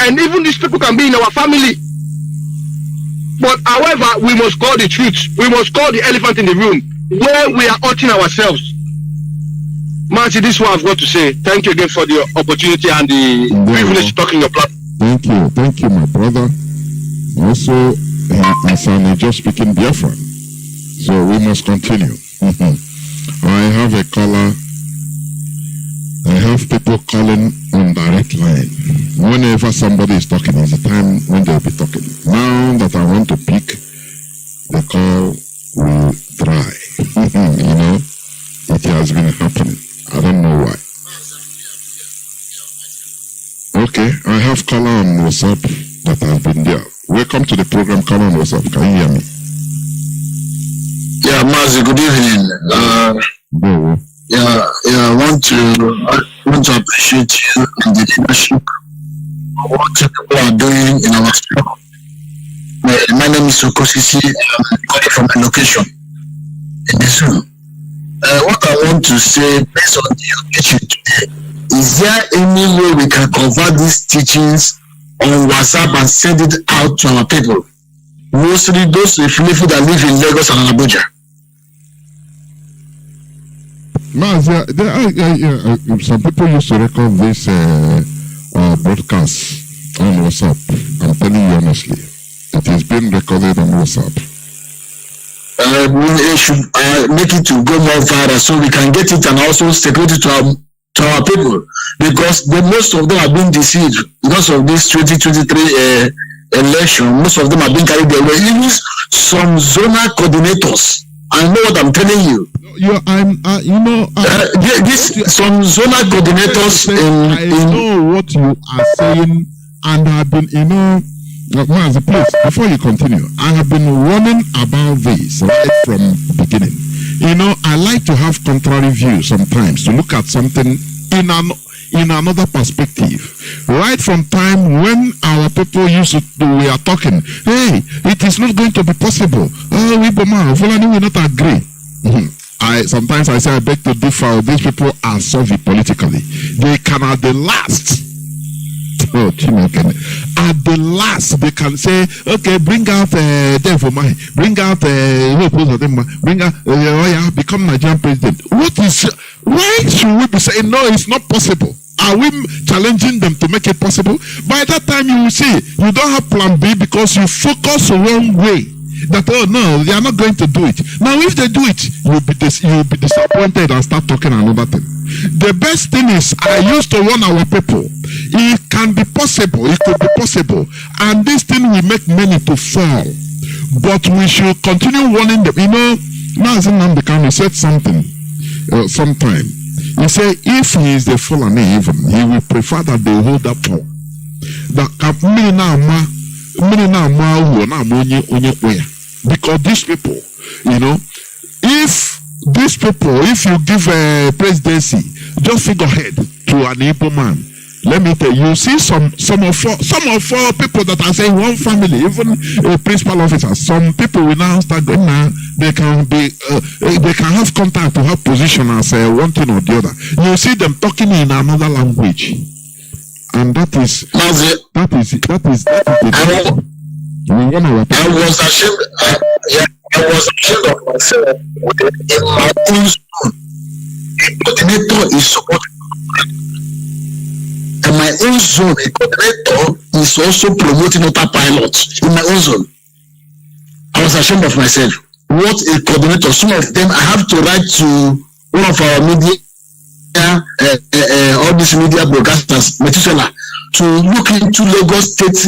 And even these people can be in our family. But however, we must call the truth. We must call the elephant in the room, where we are hurting ourselves. Mazi, this is what I've got to say. Thank you again for the opportunity and the privilege to talk in your platform. Thank you, my brother. Also, he's just speaking Biafra. So we must continue. I have a caller. I have people calling on direct line. Whenever somebody is talking, is the time when they'll be talking. Now that I want to pick, the call will dry. You know, it has been happening. I don't know why. Okay, I have caller on WhatsApp that has been there. Welcome to the program, caller on WhatsApp. Can you hear me? Yeah, Mazi, good evening. I want to appreciate you and the leadership of what people are doing in our struggle. My name is Sokoto. I'm calling from a location in this room. What I want to say, based on the occasion today, is there any way we can convert these teachings on WhatsApp and send it out to our people? Mostly those that live in Lagos and Abuja. Some people used to record this broadcast on WhatsApp. I'm telling you honestly, it is being recorded on WhatsApp. We should make it to go more viral so we can get it and also circulate it to our people, because most of them have been deceived because of this 2023 election. Most of them have been carried away. Even some zonal coordinators. I know what I'm telling you. Some zonal coordinators. I know what you are saying, and I've been, Mazi, please, before you continue, I have been warning about this right from the beginning. I like to have contrary views sometimes, to look at something in another perspective. Right from time when our people we are talking, hey, it is not going to be possible. Fulani will not agree. Sometimes I say I beg to differ. These people are solving politically. They can at the last. At the last, they can say, okay, bring out bring out become Nigerian president. Why should we be saying no, it's not possible? Are we challenging them to make it possible? By that time you will see, you don't have plan B because you focus the wrong way. That, oh no, they are not going to do it. Now if they do it, you'll be disappointed and start talking another thing. The best thing is, I used to warn our people, it can be possible, it could be possible, and this thing will make many to fall. But we should continue warning them. Mazi Johnathan said something sometime. He said, if he is the Fulani even, he will prefer that they hold that power. Because these people, if you give a presidency, just figurehead to an Ipob man, let me tell you, see some of our people that are saying one family, even principal officers, some people will now start going now, they can have contact to have position as one thing or the other. You see them talking in another language. And that is the I was ashamed. I was ashamed of myself in my own zone. A coordinator is supporting. In my own zone, a coordinator is also promoting other pilots in my own zone. I was ashamed of myself. What a coordinator. Some of them I have to write to one of our media, all these media broadcasters, Methuselah, to look into Lagos State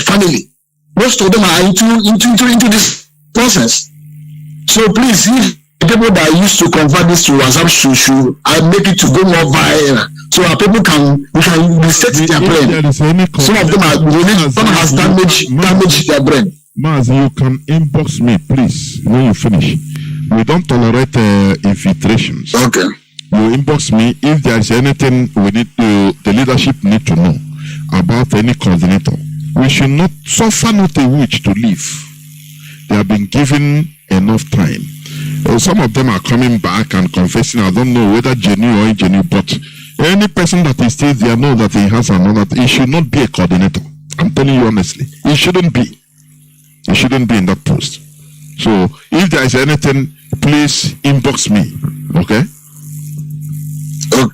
family. Most of them are into this process. So please, if people that used to convert this to WhatsApp should I make it to go more viral, so our people can reset their brain. Some of them are some has damaged their brain. Mazi, you can inbox me, please, when you finish. We don't tolerate infiltrations. Okay. You inbox me if there is anything we need to, the leadership need to know about any coordinator. We should not suffer not a witch to leave. They have been given enough time. Some of them are coming back and confessing. I don't know whether genuine or ingenuine, but any person that is still there know that he has another. He should not be a coordinator. I'm telling you honestly, he shouldn't be. He shouldn't be in that post. So if there is anything, please inbox me. Okay?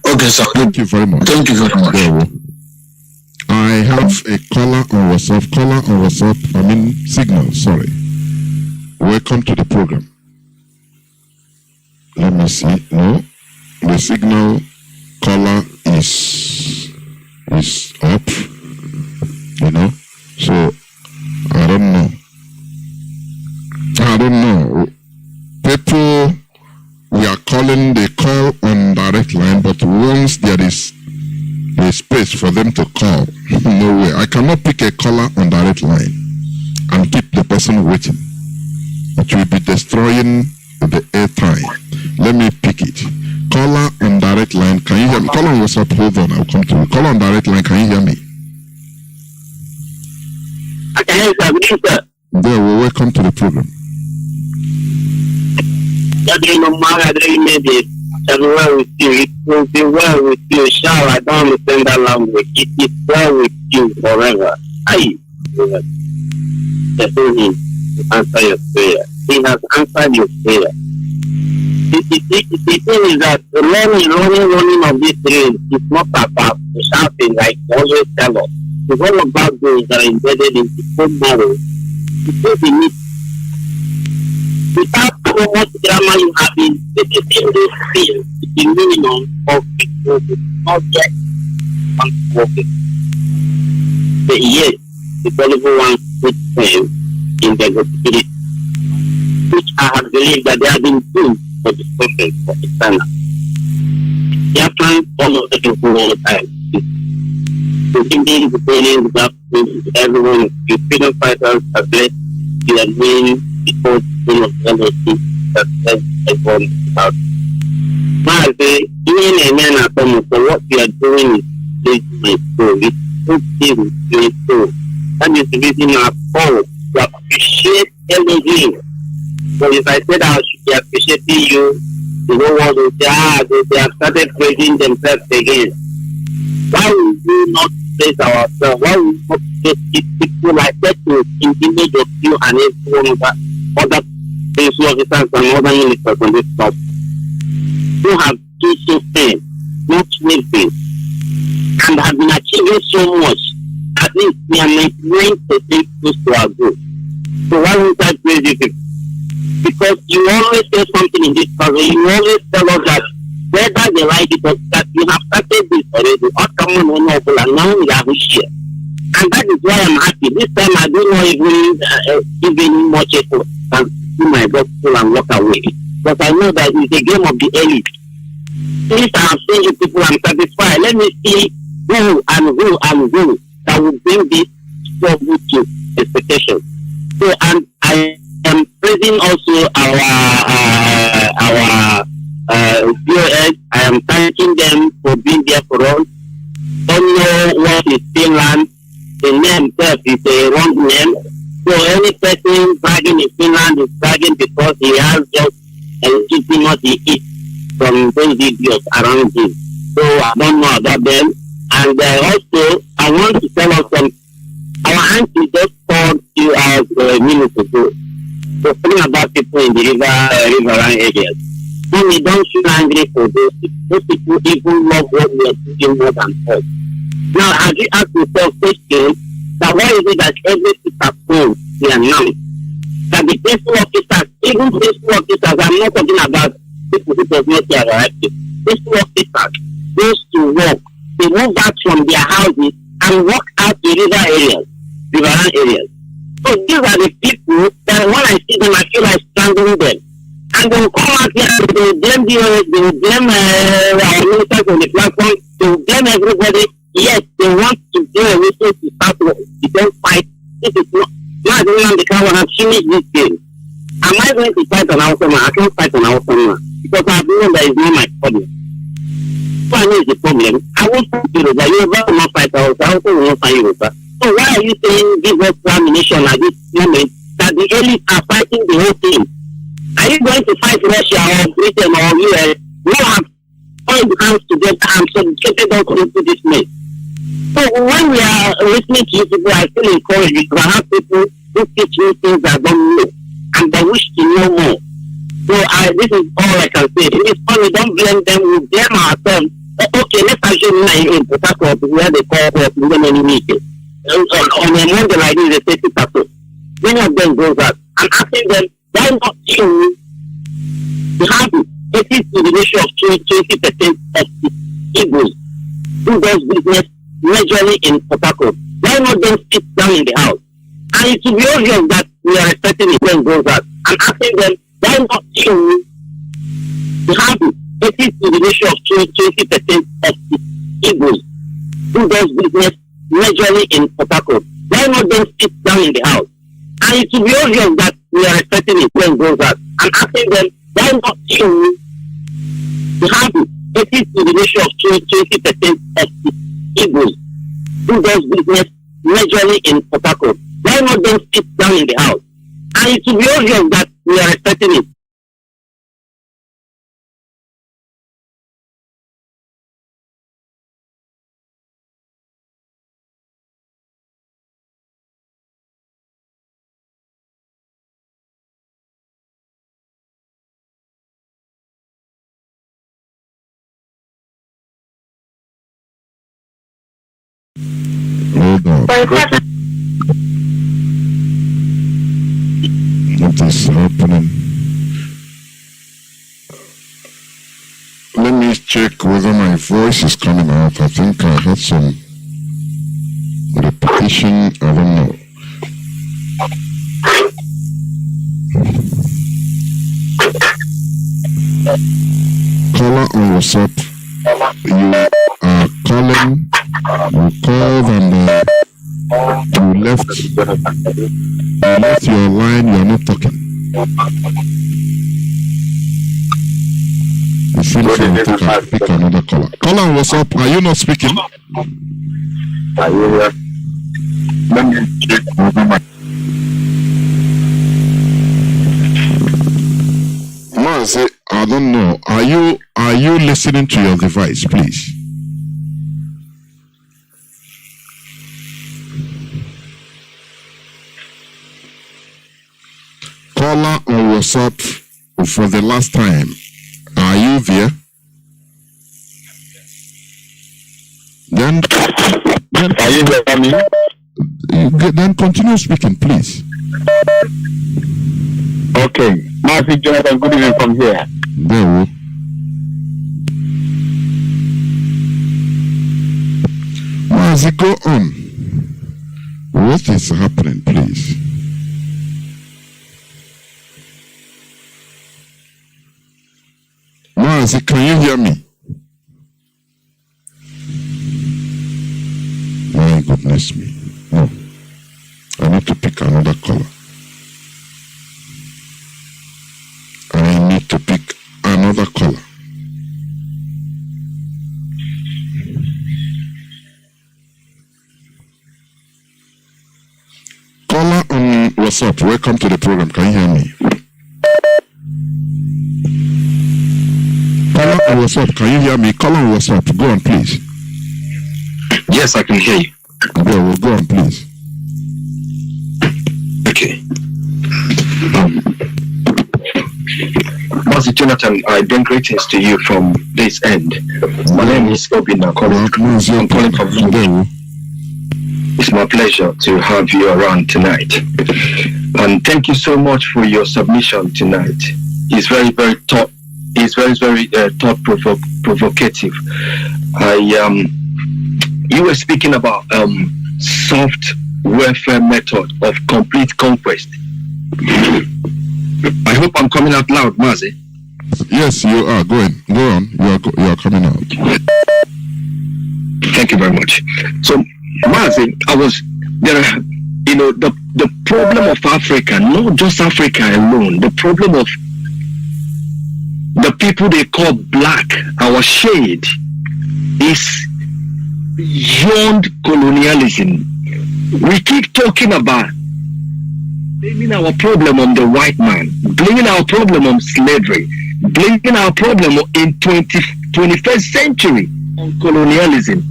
Okay, sir. Thank you very much. Thank you very much. I have a caller on WhatsApp. I mean signal, sorry. Welcome to the program. Let me see. No, the signal caller is up. You know, so I don't know. People we are calling, they call on direct line, but once there is a space for them to call, no way. I cannot pick a caller on direct line and keep the person waiting. It will be destroying the airtime. Let me pick it. Caller on direct line, can you hear me? Call on WhatsApp, hold on, I'll come to you. Call on direct line, can you hear me? I can hear you, sir. Good evening, sir. There, well, welcome to the program. Well with you. It will be well with you. Shall I don't understand that language. It is well with you forever. The Lord answer your prayer. He has answered your prayer. The thing is that running of this race is not about shouting like they always tell us. It's all about those that are embedded in the own marrow. Because we need, without so much drama you have been taking this field to the minimum of people who not get working. But yet, the gullible ones put them in the security, which I have believed that they have been doomed for destruction for eternal. Biafrans almost taking full all the time. The Indians, the Colonialism, the everyone, the freedom fighters have led their main before the LOC that everyone about. Now I say, even a man at home, so what we are doing is doing so. It's doing so. That is the reason I call to appreciate everything. So if I said I should be appreciating you, the whole world will say, they have started praising themselves again. Why would we not praise ourselves? Why would we not just keep people like that to intimidate of you and every one of other police officers and other ministers on this stuff? Who have done so fair, not sleeping, and have been achieving so much. At least we are 99% close to our goal. So why would I praise you? Because you always say something in this puzzle. You always tell us that whether they like it or that you have started this already, or someone will know, and now we have a share. And that is why I'm happy. This time I don't know even much effort and do my best and walk away. But I know that it's a game of the elite. Since I have seen you people, I'm satisfied. Let me see who that will bring this struggle to expectation. So, and I am praising also our viewers. I am thanking them for being there for us. Don't know what is Finland. The name itself is a wrong name. So any person bragging in Finland is bragging because he has just a legitimacy from those videos around him. So I don't know about them. And also, I want to tell us some. Our auntie just called to few hours, minutes ago. We're talking about people in the riverine areas. When we don't feel angry for those people even love what we are doing more than us. Now, have you asked yourself question that why is it that every sister phone they are now? That the peaceful officers, even peaceful officers, I'm not talking about people who does not care about it. Peaceful officers goes to work, they move back from their houses and walk out the riverine areas. So these are the people that when I see them, I feel like strangling them. And they will come out here and they will blame they will blame our ministers on the platform, they will blame everybody. Yes, they want to do a reason to start to don't fight. This is not the kind when I finish this game. Am I going to fight on our summer? I can't fight on our summer because I know that is not my problem. So I know it's the problem. I won't fight Yoruba. Yoruba will not fight us. I also will not fight Yoruba. So why are you saying give us ammunition at this moment that the elites are fighting the whole thing? Are you going to fight Russia or Britain or US? We have all hands together and subjugated us into this mess. So when we are listening to you people, I feel encouraged because I have people who teach me things I don't know and they wish to know more. So this is all I can say. It is funny, don't blame them, we blame ourselves. Okay, let's assume in Port Harcourt where they call us in the many meetings. On a Monday like this, they say 6%. Many of them goes out. I'm asking them, why not you have it is to the ratio of 20% of the Igbos who does business majorly in Port Harcourt? Why not them sit down in the house? And it will be obvious that we are expecting it when it goes out. I'm asking them, why not you have it is to the ratio of 20% of the Igbos who does business majorly in Port Harcourt? Why not them sit down in the house? And it will be obvious that we are expecting it when it goes out. I'm asking them, why not you have it is to the ratio of 20% of the Igbos who does business majorly in Port Harcourt? Why not them sit down in the house? And it will be obvious that we are expecting it. Hold on. What is happening? Let me check whether my voice is coming out. I think I had some repetition. I don't know. Caller on WhatsApp. You are calling. You called and you left your line. You are not talking. You seem to pick another caller. Caller on WhatsApp. Are you not speaking? Are you here? Let me check over my. Mazi, I don't know. Are you listening to your device, please? Caller on WhatsApp for the last time. Are you there? Then are you there? Then continue speaking, please. Okay. Mazi Johnathan, good evening from here. There. Mazi, go on. What is happening, please? Mazi, can you hear me? My goodness me. No. I need to pick another color. I need to pick another color. Caller on WhatsApp, welcome to the program. Can you hear me? Caller on WhatsApp, can you hear me? Caller on WhatsApp, go on, please. Yes, I can hear you. Go on, please. Okay. Mazi Johnathan, I bring greetings to you from this end. My name is Obina. I'm calling from London. It's my pleasure to have you around tonight. And thank you so much for your submission tonight. It's very, very thought provocative. You were speaking about soft welfare method of complete conquest. I hope I'm coming out loud, Mazi. Yes, you are. Go on. You are coming out. Thank you very much. So, Mazi, the problem of Africa, not just Africa alone, the problem of the people they call black, our shade, is beyond colonialism. We keep talking about blaming our problem on the white man, blaming our problem on slavery, blaming our problem in 21st century on colonialism,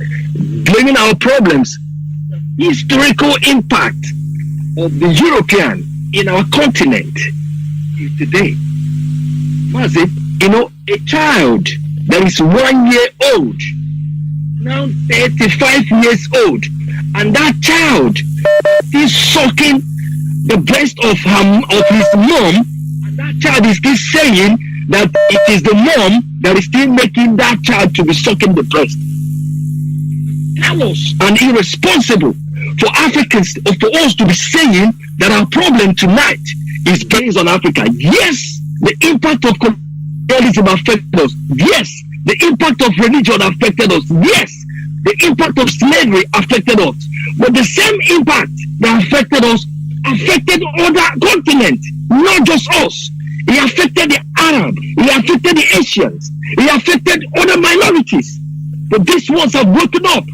blaming our problems, historical impact of the European in our continent today. Mazi, a child that is 1 year old, now 35 years old, and that child is sucking the breast of his mom, and that child is still saying that it is the mom that is still making that child to be sucking the breast. Callous and irresponsible for Africans, for us to be saying that our problem tonight is based on Africa. Yes, the impact of colonialism affected us. Yes, the impact of religion affected us. Yes, the impact of slavery affected us. But the same impact that affected us affected other continents, not just us. It affected the Arab, it affected the Asians, it affected other minorities. But these ones have woken up.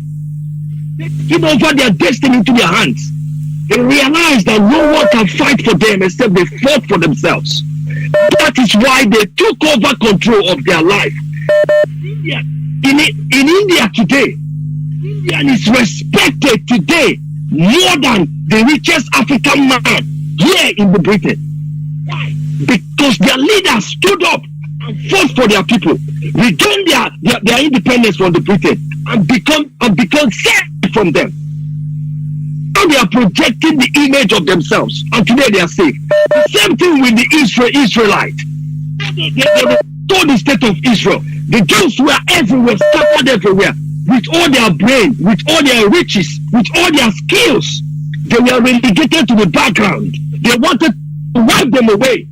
They give over their destiny into their hands. They realize that no one can fight for them except they fought for themselves. That is why they took over control of their life. In India today, Indian is respected today more than the richest African man here in the Britain. Why? Because their leaders stood up and fought for their people, regained their independence from the Britain, and become safe from them. Now they are projecting the image of themselves, and today they are safe. The same thing with the Israelites. They restored the state of Israel. The Jews were everywhere, scattered everywhere, with all their brain, with all their riches, with all their skills. They were relegated to the background. They wanted to wipe them away.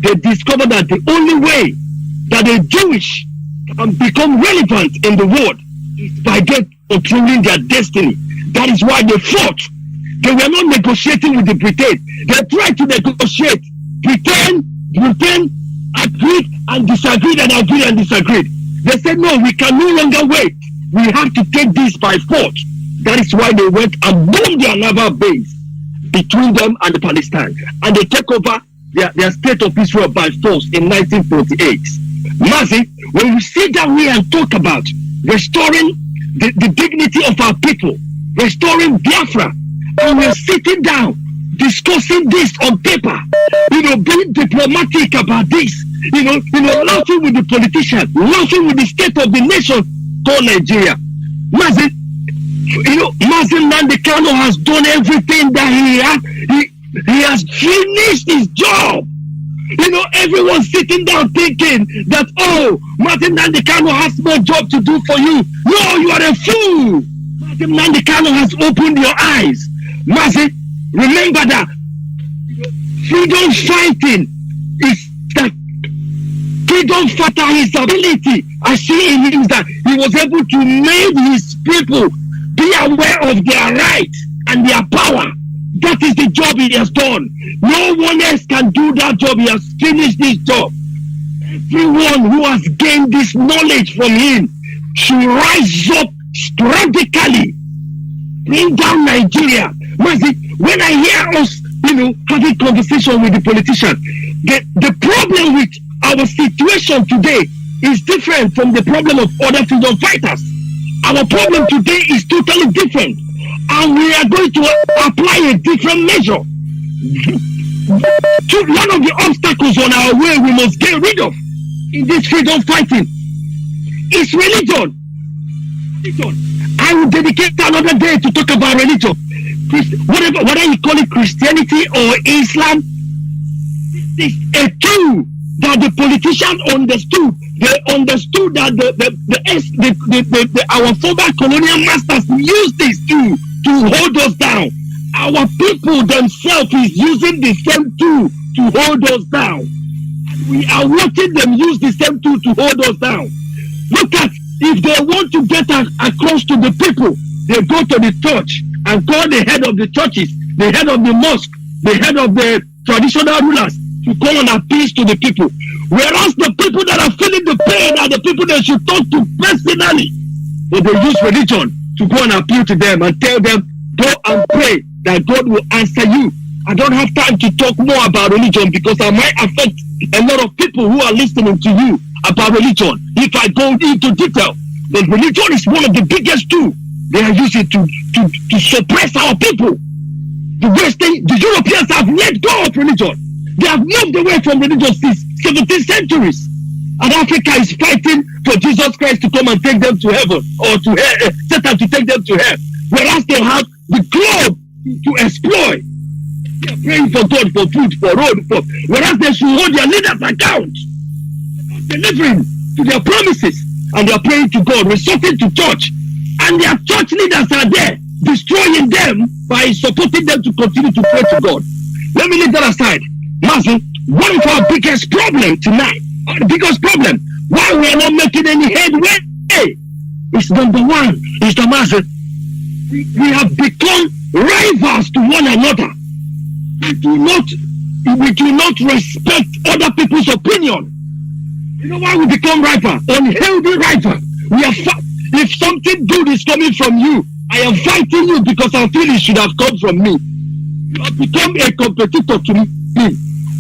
They discovered that the only way that the Jewish can become relevant in the world is by them controlling their destiny. That is why they fought. They were not negotiating with the Britain. They tried to negotiate. Britain agreed and disagreed and agreed and disagreed. They said, no, we can no longer wait. We have to take this by force. That is why they went and bombed their naval base between them and the Palestine. And they take over their state of Israel by force in 1948. Mazi, when we sit down here and talk about restoring the dignity of our people, restoring Biafra, and we're sitting down discussing this on paper, being diplomatic about this, laughing with the politicians, laughing with the state of the nation called Nigeria. Mazi, Nnamdi Kanu has done everything that he has finished his job. Everyone's sitting down thinking that, Nnamdi Kanu has no job to do for you. No, you are a fool. Nnamdi Kanu has opened your eyes. Mazi, remember that freedom fighting is that freedom fighter, his ability. I see in him that he was able to make his people be aware of their rights and their power. That is the job he has done. No one else can do that job. He has finished this job. Everyone who has gained this knowledge from him should rise up radically, bring down Nigeria. Mazi, when I hear us, having conversation with the politicians, the problem with our situation today is different from the problem of other freedom fighters. Our problem today is totally different, and we are going to apply a different measure. One of the obstacles on our way we must get rid of in this freedom fighting is religion. I will dedicate another day to talk about religion. Whether you call it Christianity or Islam, it's a tool that the politicians understood. They understood that our former colonial masters used this tool to hold us down. Our people themselves is using the same tool to hold us down. We are watching them use the same tool to hold us down. Look at, if they want to get across to the people, they go to the church and call the head of the churches, the head of the mosque, the head of the traditional rulers to come and appeal to the people. Whereas the people that are feeling the pain are the people they should talk to personally. But they use religion to go and appeal to them and tell them, go and pray that God will answer you. I don't have time to talk more about religion because I might affect a lot of people who are listening to you about religion if I go into detail. But religion is one of the biggest tools they are using to suppress our people. The Europeans have let go of religion. They have moved away from religion since 17th centuries. And Africa is fighting for Jesus Christ to come and take them to heaven, or to Satan to take them to hell. Whereas they have the globe to exploit. They are praying for God, for food, for road, whereas they should hold their leaders account. Delivering to their promises. And they are praying to God, resorting to church. And their church leaders are there, destroying them by supporting them to continue to pray to God. Let me leave that aside. Mazi, one of our biggest problems tonight, the biggest problem, why we are not making any headway, is number one, is the Mazi. We have become rivals to one another. We do not respect other people's opinion. You know why we become rival? Unhealthy rival. If something good is coming from you, I am fighting you because I feel it should have come from me. You have become a competitor to me.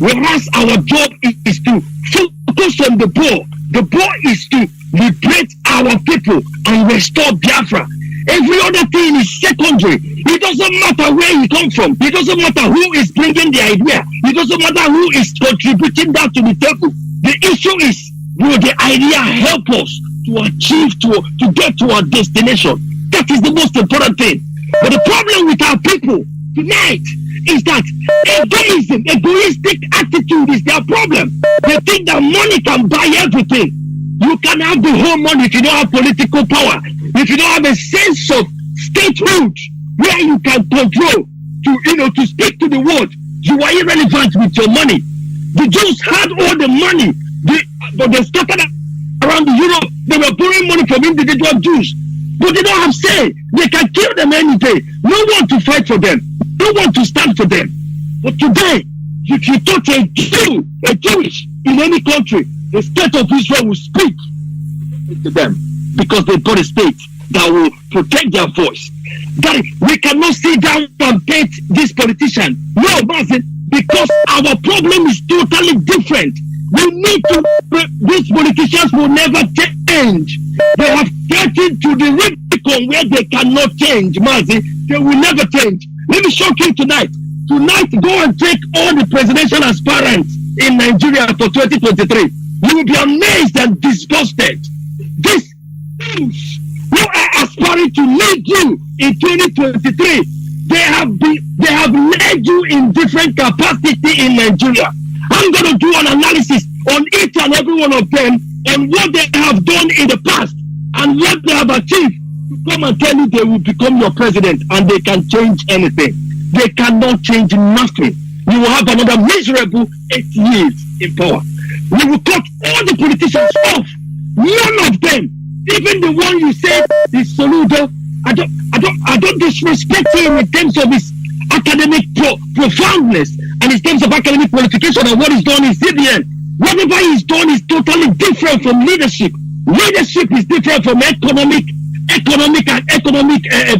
Whereas our job is to focus on the ball. The ball is to liberate our people and restore Biafra. Every other thing is secondary. It doesn't matter where you come from. It doesn't matter who is bringing the idea. It doesn't matter who is contributing that to the table. The issue is, will the idea help us to achieve, to get to our destination? That is the most important thing. But the problem with our people tonight is that egoistic attitude is their problem. They think that money can buy everything. You can have the whole money if you don't have political power. If you don't have a sense of statehood where you can control to speak to the world, you are irrelevant with your money. The Jews had all the money, but they scattered around Europe. They were borrowing money from individual Jews, but they don't have say. They can kill them any day. No one to fight for them. No one to stand for them. But today, if you touch a Jewish in any country, the state of Israel will speak to them because they've got a state that will protect their voice. That we cannot sit down and paint this politician. No, Mazi, because our problem is totally different. We need to, these politicians will never change. They have gotten to the Rubicon where they cannot change, Mazi. They will never change. Let me shock you tonight. Tonight, go and take all the presidential aspirants in Nigeria for 2023. You will be amazed and disgusted. These things who are aspiring to lead you in 2023, they have led you in different capacity in Nigeria. I'm going to do an analysis on each and every one of them and what they have done in the past and what they have achieved. To come and tell you they will become your president and they can change anything. They cannot change nothing. You will have another miserable 8 years in power. We will cut all the politicians off. None of them, even the one you said is Soludo. I don't disrespect him in terms of his academic profoundness and in terms of academic qualification and what he's done in CBN. Whatever he's done is totally different from leadership. Leadership is different from economic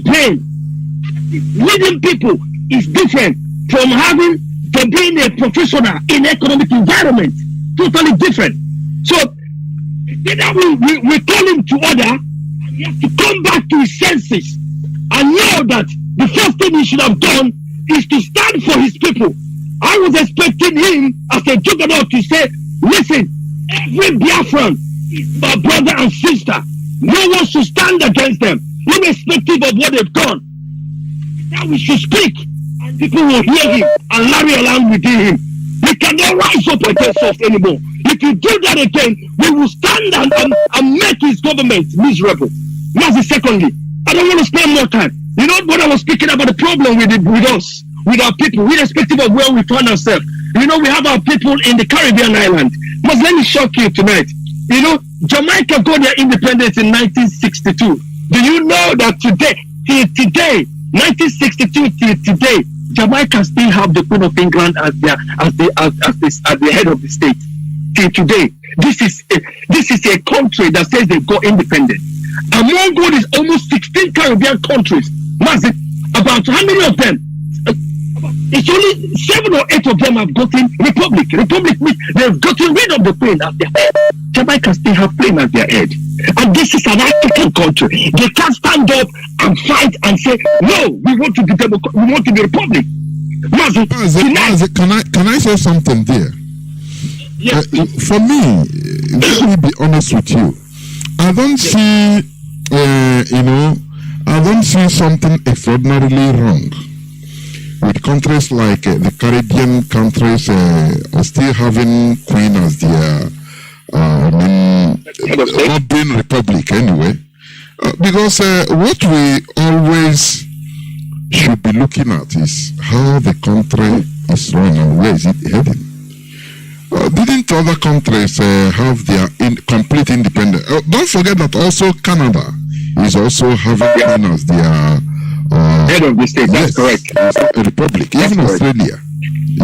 brain. Leading people is different from being a professional in economic environment. Totally different. So either we call him to order, and he has to come back to his senses and know that the first thing he should have done is to stand for his people I was expecting him as a juggernaut to say, listen, every Biafran is my brother and sister. No one should stand against them, irrespective of what they've done. Now we should speak, and people will hear him and larry around with him. We cannot rise up against us anymore. If you do that again, we will stand and make his government miserable. Mazi, secondly, I don't want to spend more time. You know what I was speaking about, the problem with us, with our people, irrespective of where we find ourselves. You know, we have our people in the Caribbean island. But let me shock you tonight. You know, Jamaica got their independence in 1962. Do you know that today, 1962 till today, Jamaica still have the Queen of England as the head of the state. Till today, this is a country that says they got independence. Among all these almost 16 Caribbean countries, Mazi, about how many of them? It's only 7 or 8 of them have gotten republic. Republic means they've gotten rid of the Queen as their head. Jamaica still have Queen as their head. And this is an African country. They can't stand up and fight and say, no, we want to be we want to be republic. Mazi, can I say something there? Yes, for me, let me be honest with you. I don't see, I don't see something extraordinarily wrong with countries like the Caribbean countries still having Queen as their, not being republic anyway. Because what we always should be looking at is how the country is run and where is it heading. Didn't other countries have their complete independence? Don't forget that also Canada is also having Queen as their head of the state. That's correct. A republic. Even Australia.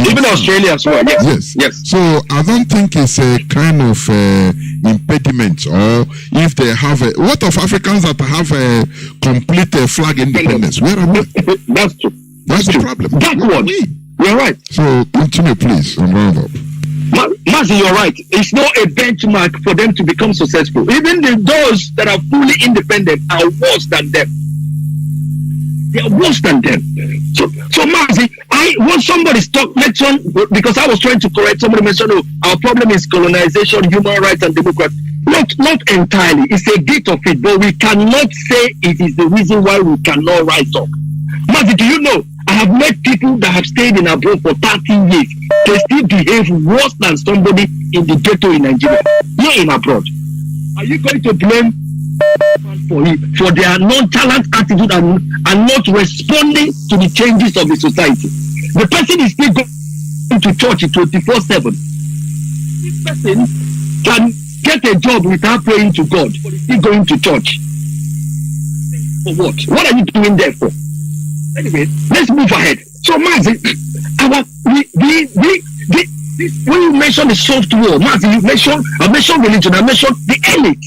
Even Australia as well. Yes. So I don't think it's a kind of impediment, or if they have what of Africans that have a complete flag independence? Where are we? That's true. That's the problem. Backward. You're right. So continue, please, and round up. Mazi, you're right. It's not a benchmark for them to become successful. Even those that are fully independent are worse than them. They are worse than them. So Mazi, when somebody mentioned, because I was trying to correct, somebody mentioned, our problem is colonization, human rights, and democracy. Not entirely. It's a bit of it, but we cannot say it is the reason why we cannot rise up. Mazi, do you know? I have met people that have stayed in abroad for 13 years. They still behave worse than somebody in the ghetto in Nigeria. Not in abroad. Are you going to blame for their nonchalant attitude and not responding to the changes of the society? The person is still going to church 24/7. This person can get a job without praying to God, but he's still going to church. For what? What are you doing there for? Anyway, let's move ahead. So, Mazi, when you mention the soft war, Mazi, I mentioned religion, I mentioned the elite.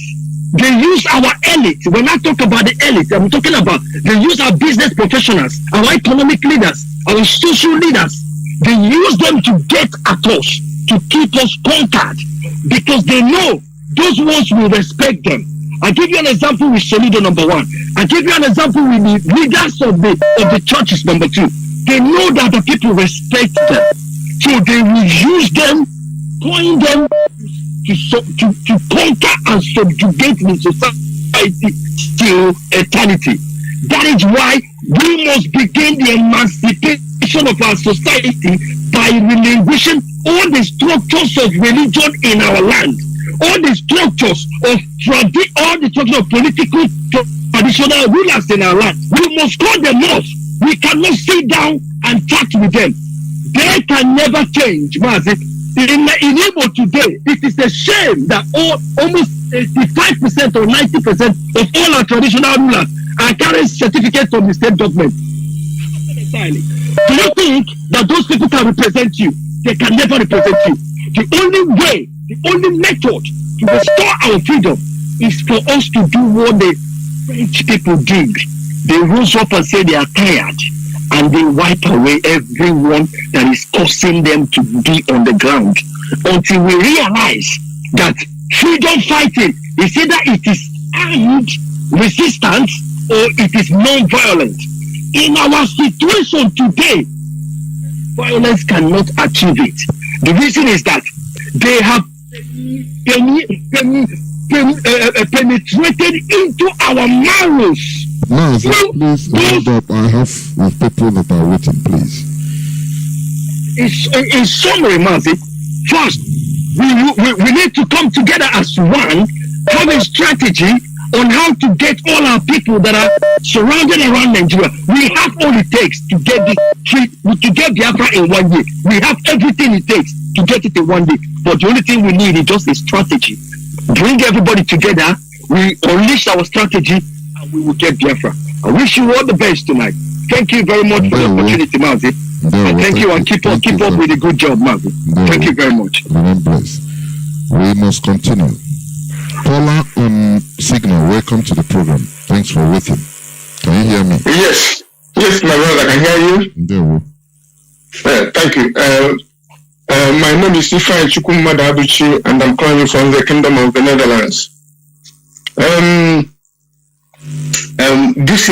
They use our elite. When I talk about the elite, I'm talking about they use our business professionals, our economic leaders, our social leaders. They use them to get at us, to keep us conquered, because they know those ones will respect them. I'll give you an example with Solido, number 1. I'll give you an example with the leaders of the churches, number 2. They know that the people respect them. So they will use them, coin them to conquer and subjugate the society till eternity. That is why we must begin the emancipation of our society by relinquishing all the structures of religion in our land. All the structures of political traditional rulers in our land. We must call them off. We cannot sit down and chat with them. They can never change, Mazi. In Igbo today, it is a shame that almost 85% or 90% of all our traditional rulers are carrying certificates from the state government. Do you think that those people can represent you? They can never represent you. The only way, the only method to restore our freedom is for us to do what the French people did. They rose up and said they are tired, and they wipe away everyone that is causing them to be on the ground, until we realize that freedom fighting is either it is armed resistance or it is non-violent. In our situation today, violence cannot achieve it. The reason is that they have penetrated into our marrows. Now, please hold up. I have people that are waiting, please. In summary, Mazi, first, we need to come together as one, have a strategy on how to get all our people that are surrounded around Nigeria. We have all it takes to get Biafra in 1 year. We have everything it takes to get it in 1 day. But the only thing we need is just a strategy. Bring everybody together, we unleash our strategy, and we will get Biafra. I wish you all the best tonight. Thank you very much for the opportunity, Mazi. Thank you, and keep up with a good job, Mazi. Thank you very much. Remain blessed. We must continue. Paula on Signal, welcome to the program. Thanks for waiting. Can you hear me? Yes, my brother, I can hear you. Thank you. My name is Ifai Chukwumada Abuchi, and I'm calling from the Kingdom of the Netherlands. This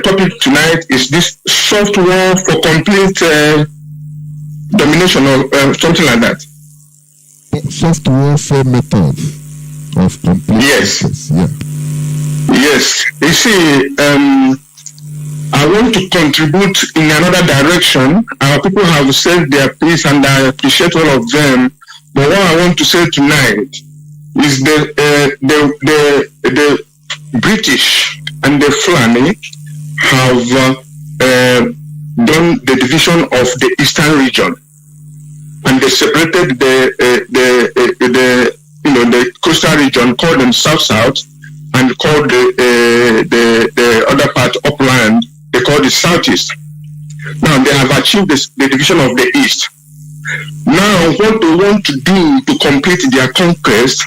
topic tonight is this soft war for complete domination or something like that. Soft warfare method of complete. Yes. Yeah. Yes. You see, I want to contribute in another direction. Our people have said their piece, and I appreciate all of them. But what I want to say tonight is the British and the Fulani have done the division of the eastern region, and they separated the coastal region, called them South, and called the other part upland, they call it Southeast. Now they have achieved the division of the East. Now what they want to do to complete their conquest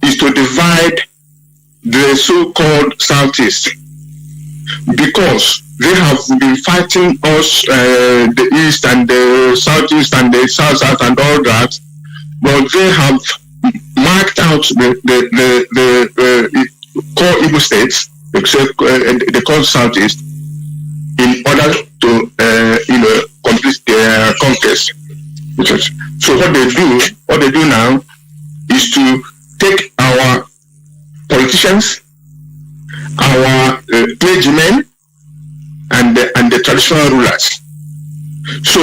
is to divide the so-called Southeast, because they have been fighting us, the East and the Southeast and the South and all that, but they have marked out the core Igbo states, except the core Southeast, in order to complete their conquest. So what they do now is to take our politicians, our clergymen, and the traditional rulers. So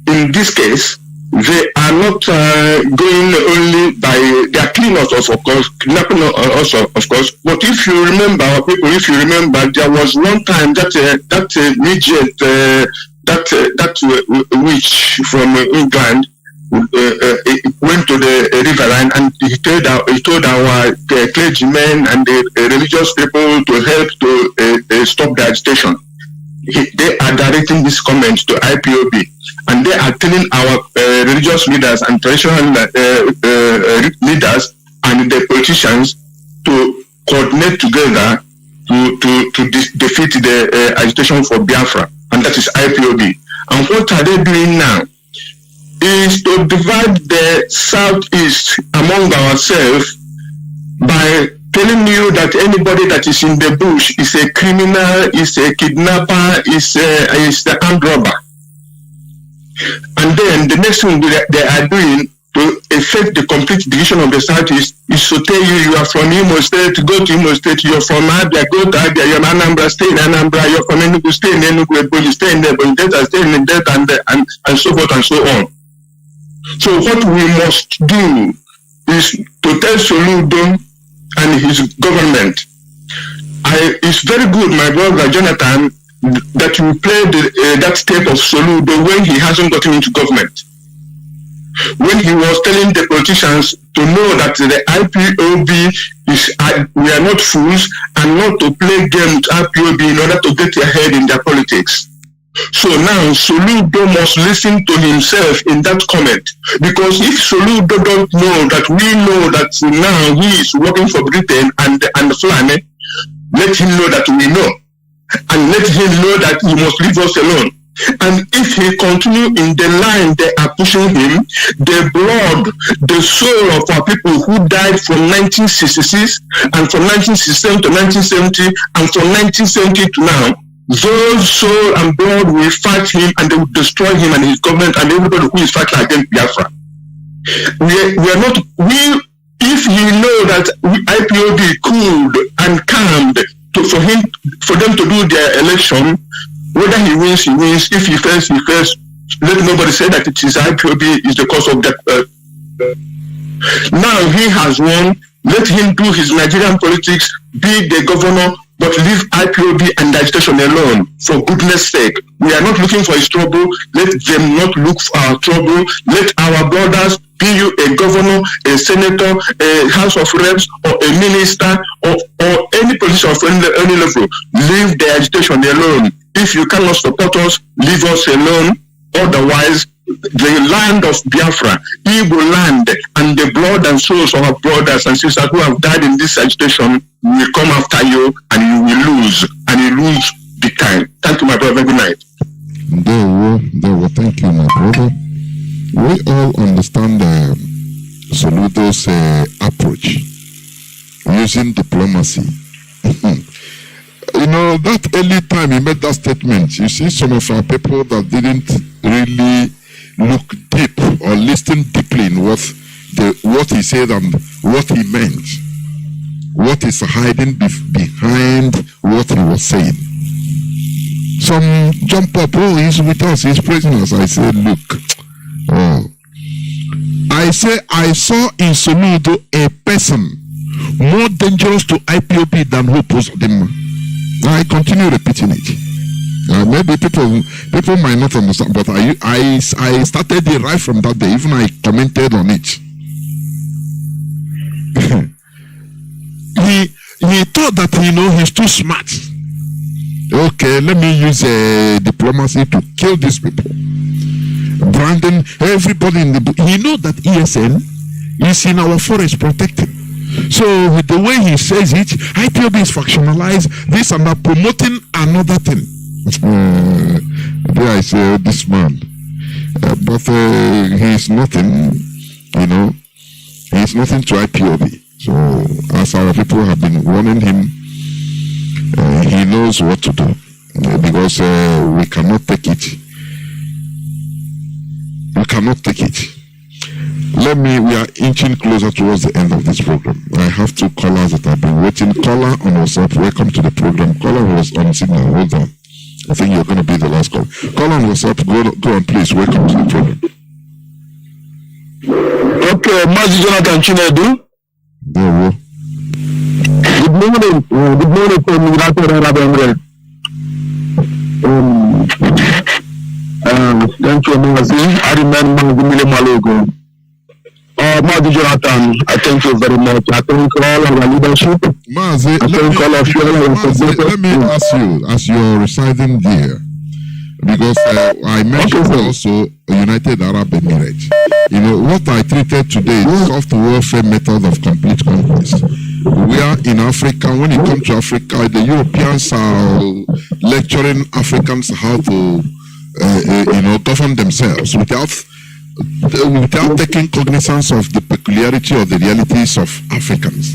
in this case, they are not going only by their cleaners, of course, kidnapping also, of course. But if you remember, there was one time that midget, that witch from England went to the riverine, and he told our clergymen and the religious people to help to stop the agitation. They are directing this comment to IPOB, and they are telling our religious leaders and traditional leaders and the politicians to coordinate together to defeat the agitation for Biafra, and that is IPOB. And what are they doing now? Is to divide the Southeast among ourselves by telling you that anybody that is in the bush is a criminal, is a kidnapper, is the armed robber. And then the next thing they are doing to effect the complete division of the Southeast is to tell you are from Imo State, go to Imo State, you're from Abia, go to Abia, you're from Anambra, stay in Anambra, you're from Enugu, stay in Enugu, but you stay in there, but you stay in there, and so forth and so on. So what we must do is to tell Soludo and his government, it's very good, my brother Jonathan, that you played that tape of Soludo when he hasn't gotten into government. When he was telling the politicians to know that the IPOB we are not fools, and not to play game with IPOB in order to get ahead in their politics. So now Soludo must listen to himself in that comment, because if Soludo don't know that we know that now he is working for Britain and the Fulani, let him know that we know, and let him know that he must leave us alone. And if he continue in the line they are pushing him, the blood, the soul of our people who died from 1966 and from 1967 to 1970 and from 1970 to now those soul and blood will fight him and they will destroy him and his government and everybody who is fighting against Biafra. If you know that IPOB cooled and calmed for them to do their election, whether he wins, he wins. If he fails, he fails. Let nobody say that it is IPOB is the cause of that. Now he has won. Let him do his Nigerian politics, be the governor, but leave IPOB and the agitation alone, for goodness sake. We are not looking for his trouble. Let them not look for our trouble. Let our brothers, be you a governor, a senator, a House of Reps, or a minister, or any position of any level, leave the agitation alone. If you cannot support us, leave us alone. Otherwise, the land of Biafra, Igbo land, and the blood and souls of our brothers and sisters who have died in this agitation will come after you, and you will lose, and you lose big time. Thank you, my brother. Good night. Thank you, my brother. We all understand Soludo's approach using diplomacy. You know, that early time he made that statement, you see some of our people that didn't really look deep or listen deeply in what he said and what he meant, what is hiding behind what he was saying. Some jump up, oh, he's with us, he's praising us. I say, look, I saw in Soludo a person more dangerous to IPOB than who posed them. I continue repeating it. Maybe people might not understand, but I started it right from that day. Even I commented on it. he thought that he's too smart. Okay, let me use diplomacy to kill these people. Brandon, everybody in the book. He knows that ESN is in our forest protecting. So with the way he says it, IPOB is factionalized, this and that, promoting another thing. There I say, this man. But he is nothing, he is nothing to IPOB. So as our people have been warning him, he knows what to do. Because we cannot take it. We cannot take it. We are inching closer towards the end of this program. I have two callers that have been waiting. Caller on WhatsApp, welcome to the program. Caller was on signal, hold on. I think you're going to be the last call. Caller on WhatsApp, go on please, welcome to the program. Okay, Mazi Johnathan Chinedu. There we go. Good morning from United Arab Emirates. Thank you, Mazi. I remember Mazi Malogo. Mazi Johnathan, I thank you very much. I thank all our leadership. Mazi, let me ask you, as you're residing there, because I mentioned also United Arab Emirates. What I treated today is soft warfare method of complete conquest. We are in Africa. When it comes to Africa, the Europeans are lecturing Africans how to, govern themselves without taking cognizance of the peculiarity or the realities of Africans.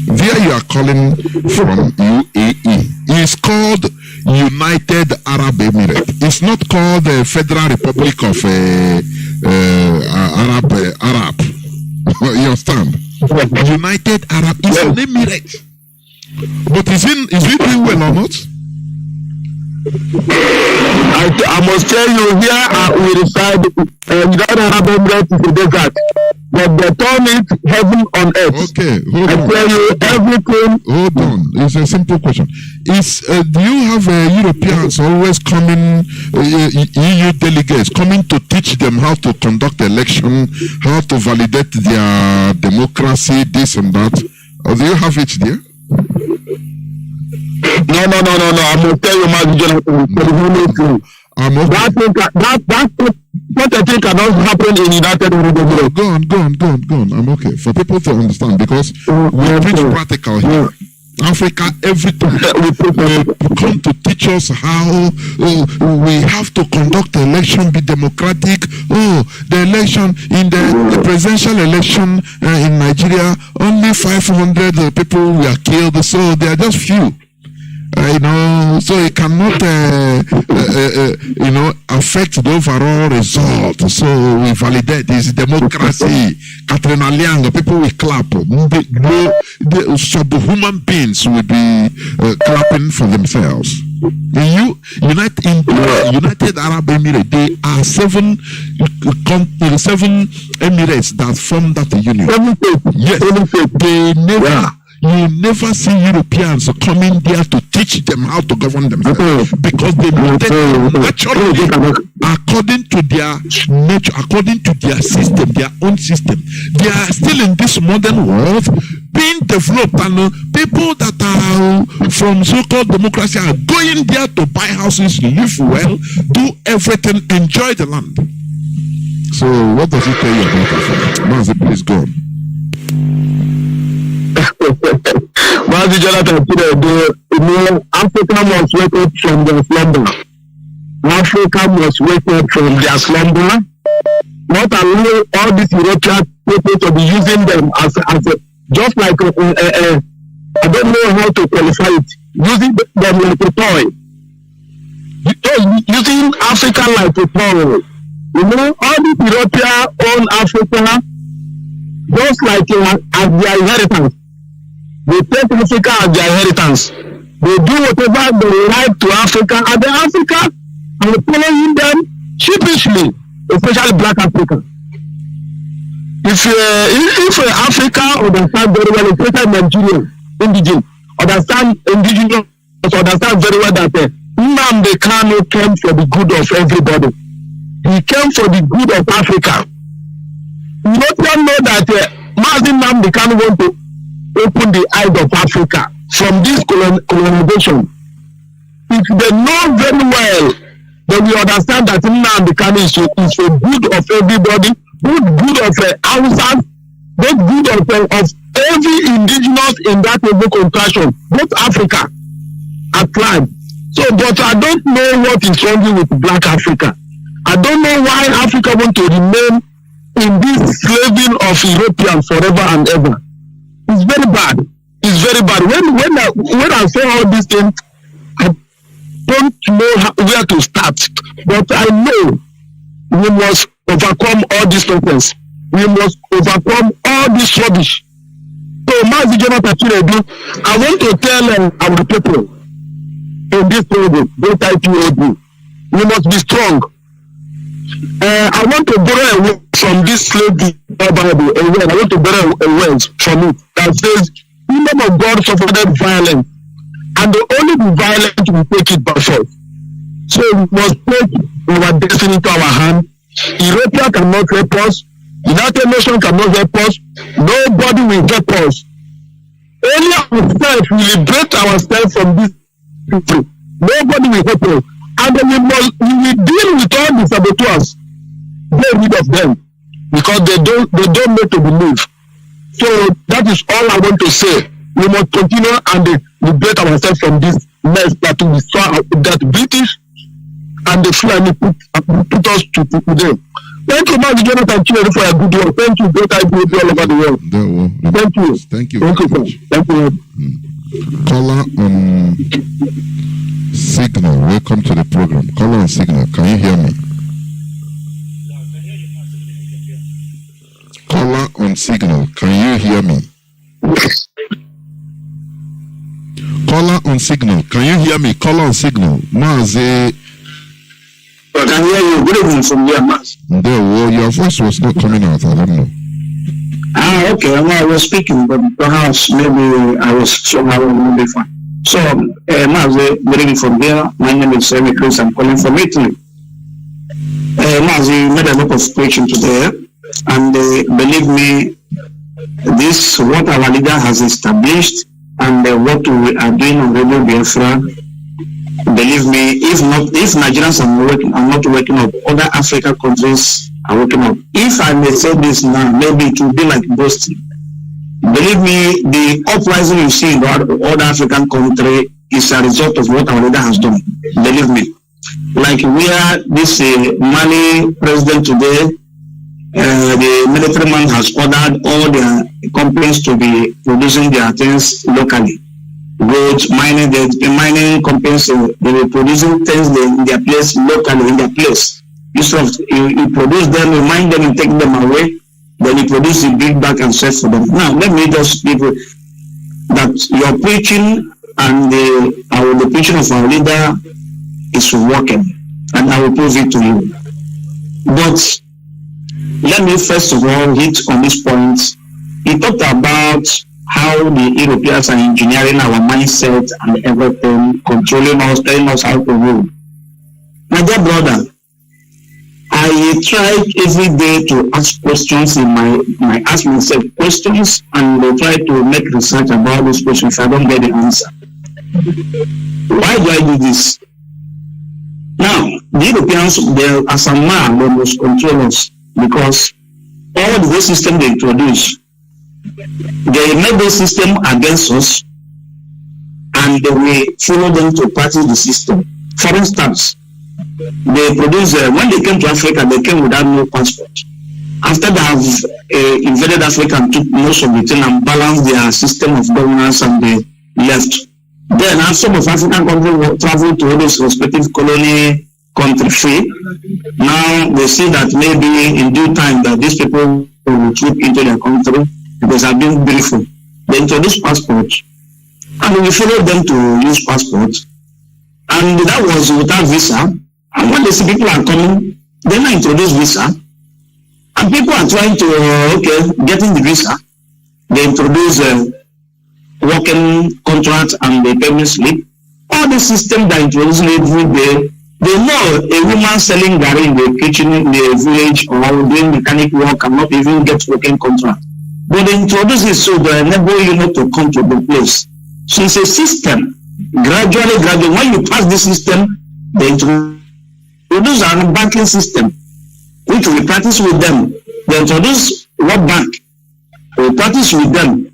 There you are calling from UAE. It's called United Arab Emirates. It's not called the Federal Republic of Arab. You understand? United Arab is an emirate. But is it doing well or not? I must tell you, here we reside. United Arab Emirates is a desert, but they turn it heaven on earth. Okay, hold on. I tell you everything. Hold on. It's a simple question. Do you have Europeans always coming, EU delegates coming to teach them how to conduct election, how to validate their democracy, this and that? Or do you have it there? No. I'm going to tell you, Mazi Johnathan. What I think cannot happen in United Arab Emirates. Go on. I'm okay. For people to understand, because we preach practical here. Africa, every time they come to teach us how we have to conduct the election, be democratic. The election in the presidential election in Nigeria, only 500 people were killed, so they are just few. So it cannot, affect the overall result. So we validate this democracy. Katrina Liang, people will clap. The subhuman beings will be clapping for themselves. United Arab Emirates, they are seven emirates that form that union. Yes, they never. You never see Europeans coming there to teach them how to govern themselves because they naturally, according to their nature, according to their system, their own system. They are still in this modern world being developed, and people that are from so-called democracy are going there to buy houses, live well, do everything, enjoy the land. So what does it tell you about that? Mazi, please go on. Mazi Johnathan, Africa must wake up from their slumber. Africa must wake up from their slumber. Not allow all these European people to be using them as a just like I don't know how to qualify it. Using them like a toy. Using Africa like a toy. All these European own Africa just like as their inheritance. They take Africa as their inheritance. They do whatever they like to Africa, and the Africa are following them sheepishly, especially Black Africa. If Africa understand very well, especially Nigerian indigenous, understand very well that Nnamdi Kanu came for the good of everybody. He came for the good of Africa. Europeans know that Mazi Nnamdi Kanu want to open the eyes of Africa from this colonization. If they know very well, then we understand that Nnamdi Kanu is for good of everybody, good of Hausas, good of every indigenous in that contraction, both Africa at large. So, but I don't know what is wrong with Black Africa. I don't know why Africa want to remain in this slaving of Europeans forever and ever. It's very bad. It's very bad. When I say all these things, I don't know where to start. But I know we must overcome all these problems. We must overcome all this rubbish. So, Mazi Johnathan, I want to tell our people in this program, both IPOB, we must be strong. I want to borrow a word from this slave Bible. I want to borrow a word from it that says, "Kingdom of God suffered violence, and the only the violent will take it by force." So we must take our destiny to our hand. Europe cannot help us. United Nations cannot help us. Nobody will help us. Only ourselves will liberate ourselves from this people. Nobody will help us. And then we will deal with all the saboteurs. Get rid of them because they don't need to believe. So that is all I want to say. We must continue and liberate ourselves from this mess that we saw that British and the Fulani put us to today. Thank you, Mazi Johnathan, for a good work. Thank you, great IPOB all over the world. Thank you. Thank you. Thank you, sir. Thank you. Caller on Signal, welcome to the program. Caller on Signal, can you hear me? Caller on Signal, can you hear me? Caller on Signal, can you hear me? Caller on Signal, Mazi. I can hear you. Good evening from here, Mazi. Your voice was not coming out, I don't know. Okay, well, I was speaking, but perhaps maybe I was somehow maybe fine. So, Mazi, good evening from here. My name is Chris. I'm calling from Italy. Mazi made a lot of preaching today, and believe me, this what our leader has established and what we are doing on Radio Biafra. Believe me, if Nigerians are not waking up, other African countries are waking up. If I may say this now, maybe it will be like boasting. Believe me, the uprising you see in other African country is a result of what our leader has done. Believe me. Like we are this Mali president today, the military man has ordered all their companies to be producing their things locally. gold mining, the mining companies, they were producing things in their place, locally in their place. Instead of you produce them, you mine them and take them away, then you produce the big bag and sell for them. Now, let me just give you that your preaching and the preaching of our leader is working, and I will prove it to you. But let me first of all hit on this point. He talked about how the Europeans are engineering our mindset and everything, controlling us, telling us how to rule. My dear brother, I try every day to ask questions I ask myself questions and I try to make research about those questions if I don't get the answer. Why do I do this? Now, the Europeans, as a man, they must control us because all the system they introduce, they make the system against us and they will follow them to practice the system. For instance, they produce, when they came to Africa, they came without no passport. After they have invaded Africa and took most of the thing and balanced their system of governance and they left. Then as some of African countries travel to all those respective colony country free, now they see that maybe in due time that these people will troop into their country because they are being beautiful. They introduce passport and we follow them to use passport. And that was without visa. And when they see people are coming, then I introduce visa. And people are trying to, getting the visa. They introduce working contract and the payment slip. All the system that introduced every day, they know a woman selling garri in the kitchen in the village or doing mechanic work cannot even get working contract. But they introduce it so they enable you not to come to the place. So it's a system. Gradually, when you pass this system, they introduce a banking system, which we practice with them. They introduce World Bank. We practice with them.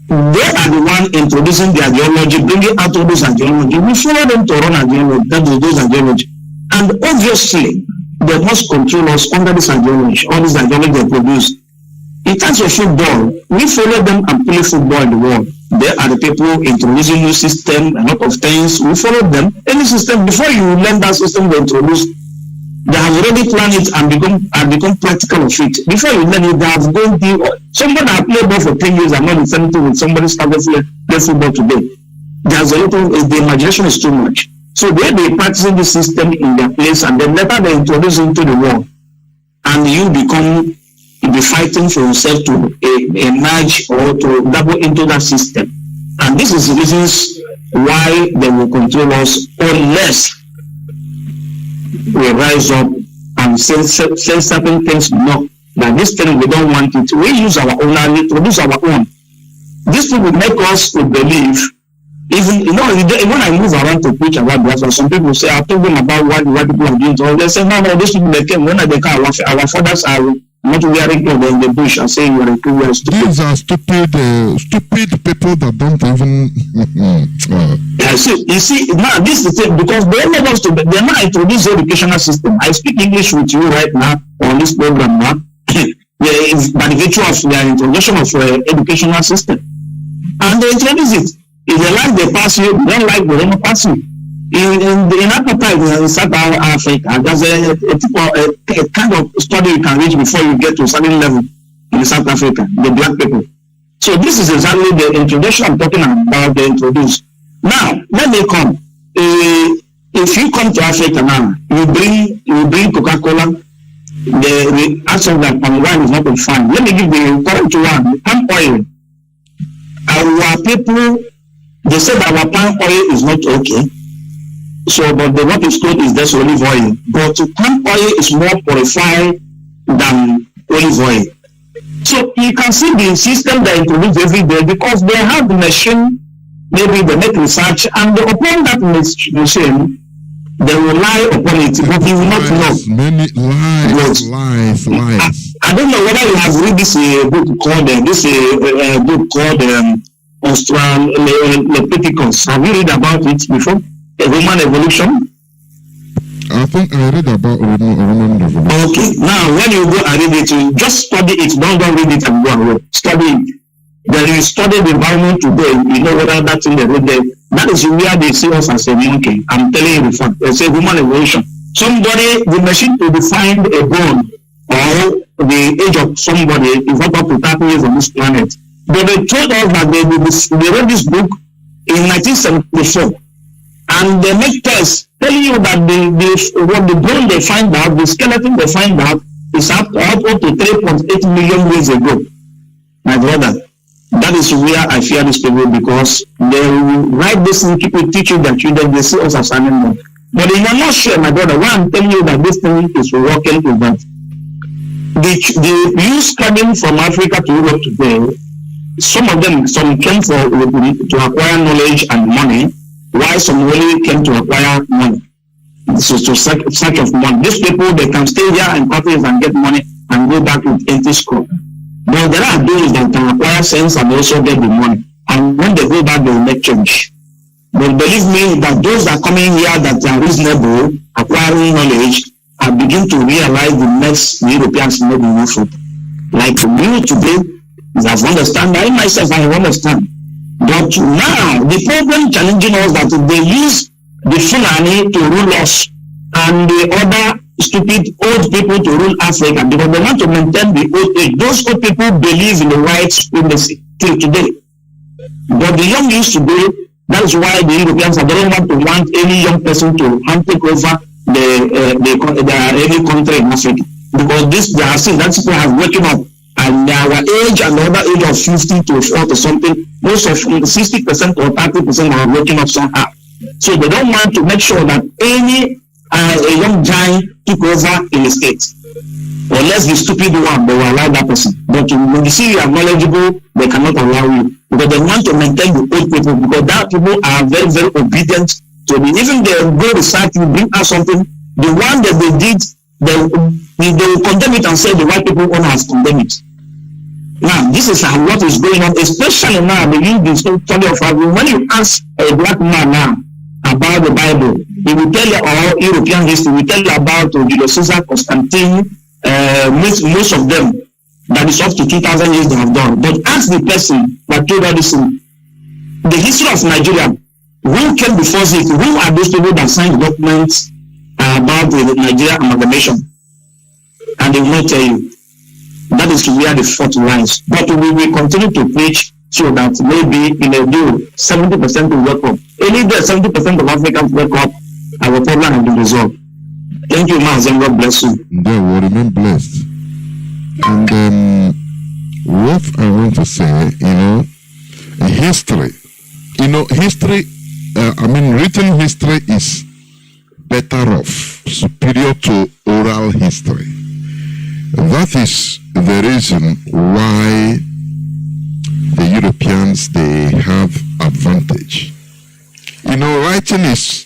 They are the one introducing the ideology, bringing out all those ideology. We follow them to run ideology, that is those ideology. And obviously, they must control us under this ideology, all this ideology they produce. In terms of football, we follow them and play football in the world. They are the people introducing new system, a lot of things. We follow them. Any system, before you learn that system they introduce, they have already planned it and become practical of it. Before you learn it, they have gone through. Somebody that played ball for 10 years and not the same thing with somebody started play football today. There's a lot of, the imagination is too much. So they practicing the system in their place and then later they introduce it into the world. And you be fighting for yourself to emerge or to double into that system. And this is the reasons why they will control us unless we rise up and say certain things, no, that this thing we don't want it. We use our own and we produce our own. This thing will make us to believe, even, when I move around to preach about Biafra, some people say, I told them about what people are doing. So they say, no, these people, they came, when they come, our fathers are not wearing clothes in the bush and saying we are stupid. These are stupid people that don't even. You see, now this is the thing because they never us to. They're not introduce the educational system. I speak English with you right now on this program now. By the virtue of their introduction of educational system, and they introduce it. If they like, they pass you. They don't like, they don't pass you. In appetite in South Africa, there's a kind of study you can reach before you get to a certain level in South Africa, the black people. So this is exactly the introduction I'm talking about, they introduce. Now, let me come. If you come to Africa now, you bring Coca-Cola, the answer that palm wine is not fine. Let me give the current one, palm oil. Our people, they said our palm oil is not okay. So, but the what is good is just olive oil. But palm oil is more purified than olive oil. So you can see the system they introduce every day because they have the machine, maybe they make research, and upon that machine, they will lie upon it, but you will not know. Many lies. I don't know whether you have read this book called Australopithecus. Have you read about it before? A Roman evolution? I think I read about Roman evolution. Okay, now when you go and read it, you just study it. Don't read it and go away. Study it. Then you study the environment today, you know whether that thing they wrote there. That is where they see us as a monkey. I'm telling you the fact. They say human evolution. Somebody, the machine to define a bone or the age of somebody is not up to 30 years on this planet. But they told us that they wrote this book in 1974. And they make tests telling you that the bone they find out, the skeleton they find out, is up to 3.8 million years ago. My brother, that is where I fear these people, because they will write this and keep teaching their children, they see us as animals. But in a nutshell, my brother, why I'm telling you that this thing is working with that. The youth coming from Africa to Europe today, some came to acquire knowledge and money, while some really came to acquire money. So to search of money. These people, they can stay here in countries and get money and go back with empty scroll. But there are those that can acquire sense and also get the money. And when they go back, they will make change. But believe me that those that are coming here that are reasonable, acquiring knowledge, I begin to realize the next Europeans may be useful. Like me today, I understand, I myself, I understand. But now, the problem challenging us that they use the Fulani to rule us and the other stupid old people to rule Africa because they want to maintain the old age. Those old people believe in the white supremacy till today. But the young youth today, that is why the Europeans don't want any young person to take over any country in Africa. Because they are seeing that people have waken up and our age and the other age of 50 to 40 something, most of 60% or 30% are waking up somehow. So they don't want to make sure that any a young giant took over in the state. Unless the stupid one, they will allow that person. But when you see you are knowledgeable, they cannot allow you. Because they want to maintain the old people, because that people are very, very obedient to me. Even they go research, you bring out something, the one that they did, they will condemn it and say the white people owner has condemned it. Now, this is what is going on, especially now, the study of when you ask a black man now about the Bible, he will tell you all European history, he will tell you about Julius Caesar, Constantine, most of them, that is up to 2,000 years they have done. But ask the person that told all this, the history of Nigeria, who came before it, who are those people that signed documents about the Nigeria amalgamation? And they will not tell you. That is where the fault lies. But we will continue to preach so that maybe in a deal, 70% will wake up. Any day, 70% of Africans wake up, our problem will be resolved. Thank you, Mazi, and God bless you. They will remain blessed. And what I want to say, history, written history is better off, superior to oral history. That is the reason why the Europeans, they have advantage. Writing is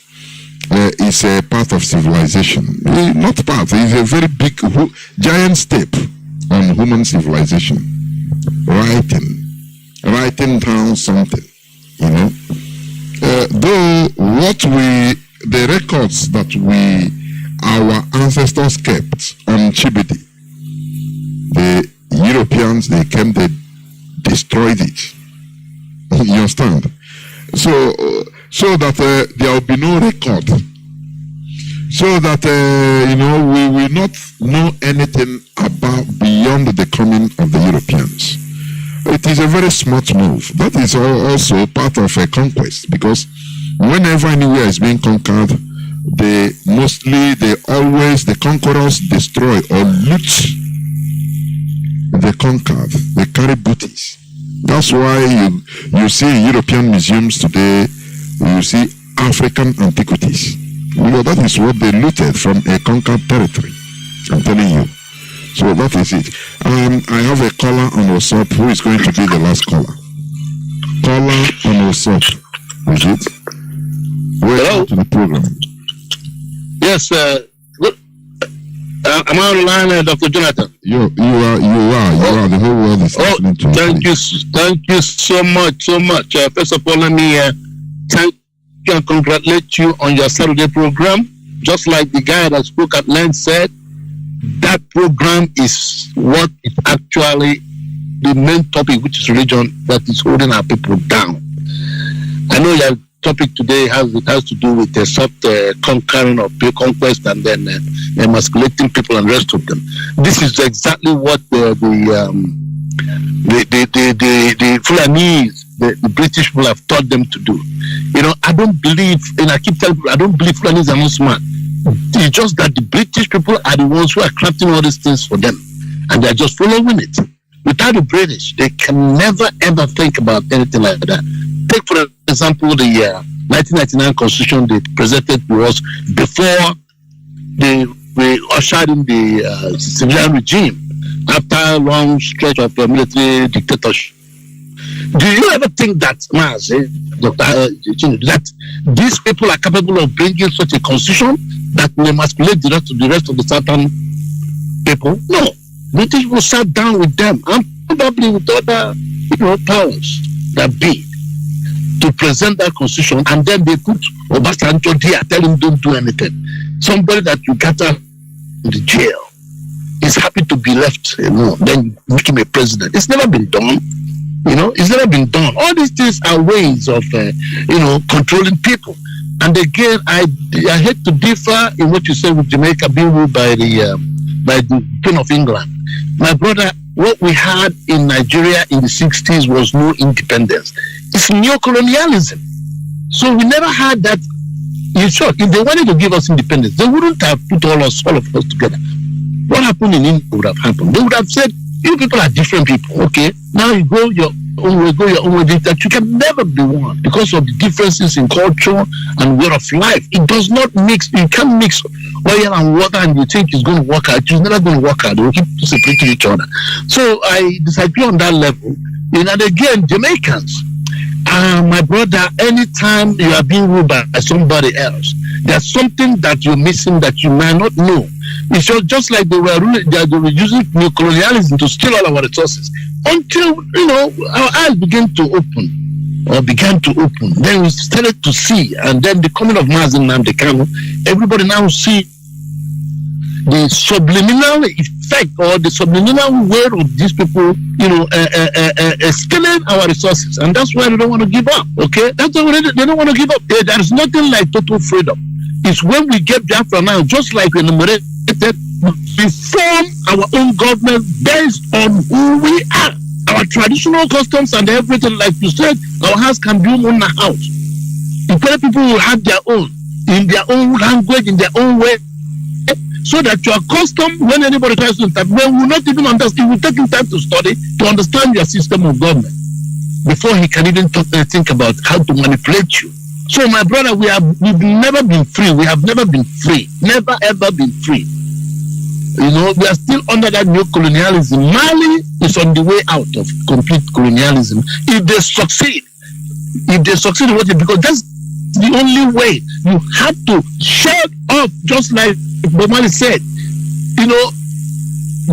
a part of civilization. Not part, it's a very big, giant step on human civilization. Writing down something, though the records that our ancestors kept on Chibidi, the Europeans, they came, they destroyed it. You understand? So that there will be no record. So that, we will not know anything about beyond the coming of the Europeans. It is a very smart move. That is also part of a conquest, because whenever anywhere is being conquered, the conquerors destroy or loot the conquered. They carry booties. That's why you see in European museums today, you see African antiquities. That is what they looted from a conquered territory. I'm telling you. So that is it. I have a caller on WhatsApp who is going to be the last caller. Caller on WhatsApp. Is it? Welcome to the program. Yes, am I online, Dr. Johnathan? You are. The whole world is listening to you. Thank you so much. First of all, let me thank you and congratulate you on your Saturday program. Just like the guy that spoke at length said, that program is what it actually the main topic, which is religion, that is holding our people down. I know your topic today has to do with the soft conquering of conquest and then emasculating people and rest of them. This is exactly what the Fulanese, the British people have taught them to do. You know, I don't believe, and I keep telling people, I don't believe Fulanese are not smart. It's just that the British people are the ones who are crafting all these things for them, and they're just following it. Without the British, they can never ever think about anything like that. Take, for example, the 1999 Constitution they presented to us before we ushered in the civilian regime after a long stretch of military dictatorship. Do you ever think that, Mazi, that these people are capable of bringing such a constitution that will emasculate the rest of the southern people? No. British will sat down with them and probably with other powers that be to present that constitution, and then they put Obasanjo there, tell him don't do anything. Somebody that you got out in the jail is happy to be left, then make him a president. It's never been done. It's never been done. All these things are ways of, controlling people. And again, I hate to differ in what you say with Jamaica being ruled by the Queen of England. My brother, what we had in Nigeria in the 60s was no independence. It's neo-colonialism. So we never had that. In short, if they wanted to give us independence, they wouldn't have put all of us together. What happened in India would have happened. They would have said, you people are different people, okay? Now you go your own way, that you can never be one because of the differences in culture and way of life. It does not mix. You can't mix oil and water and you think it's going to work out. It's never going to work out. They will keep separating each other. So I disagree on that level. And again, Jamaicans, my brother, anytime you are being ruled by somebody else, there's something that you're missing that you might not know. It's just like they were using neo-colonialism to steal all our resources until our eyes began to open. Then we started to see, and then the coming of Mazi Johnathan, everybody now see the subliminal effect or the subliminal way of these people, stealing our resources, and that's why they don't want to give up. Okay, that's why they don't want to give up. There is nothing like total freedom. It's when we get Biafra now, just like we enumerated, we form our own government based on who we are. Our traditional customs and everything, like you said, our house can be on a house. The other people will have their own, in their own language, in their own way, so that your custom, when anybody tries to interpret, will not even understand. It will take him time to study, to understand your system of government, before he can even think about how to manipulate you. So, my brother, we've never been free. We have never been free. Never, ever been free. We are still under that new colonialism. Mali is on the way out of complete colonialism. If they succeed, because that's the only way. You have to shut off, just like Mali said.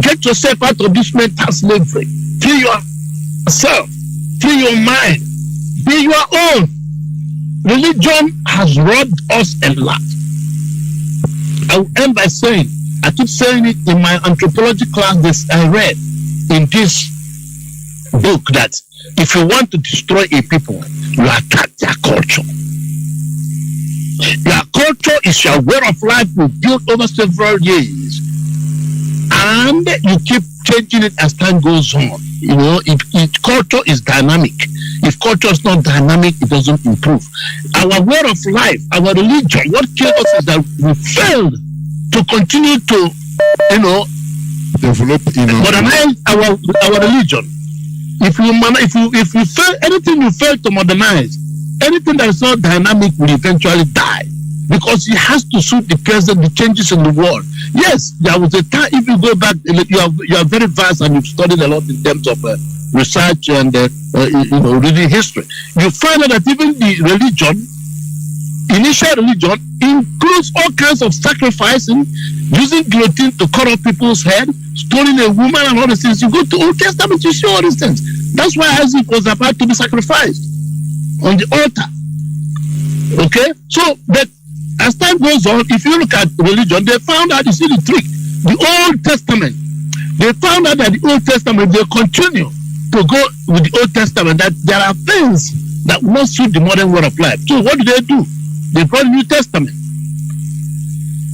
Get yourself out of this mental slavery. Free yourself. Free your mind. Be your own. Religion has robbed us a lot. I will end by saying, I keep saying it in my anthropology class I read in this book, that if you want to destroy a people, you attack their culture. Their culture is your way of life you built over several years, and you keep changing it as time goes on. If culture is dynamic. If culture is not dynamic, it doesn't improve. Our way of life, our religion, what kills us is that we failed to continue to, develop, modernize our religion. If you fail, anything you fail to modernize, anything that is not dynamic will eventually die, because it has to suit the changes in the world. Yes, there was a time, if you go back, you are very vast and you've studied a lot in terms of research and reading history. You find out that even the initial religion includes all kinds of sacrificing, using guillotine to cut off people's head, stoning a woman and all these things. You go to Old Testament, you see all these things. That's why Isaac was about to be sacrificed on the altar. Okay? So, but as time goes on, if you look at religion, they found out, you see the trick. The Old Testament, they found out that the Old Testament, they continue to go with the Old Testament that there are things that will not suit the modern way of life. So what do? They brought the New Testament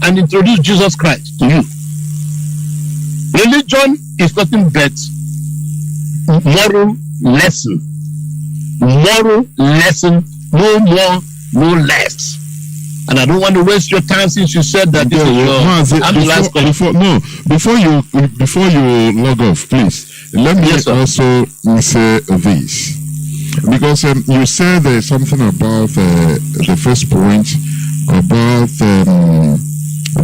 and introduced Jesus Christ to you. Religion is nothing but moral lesson. Moral lesson, no more, no less. And I don't want to waste your time since you said that this is before you log off, please. Let me also say this. Because you said something about the first point about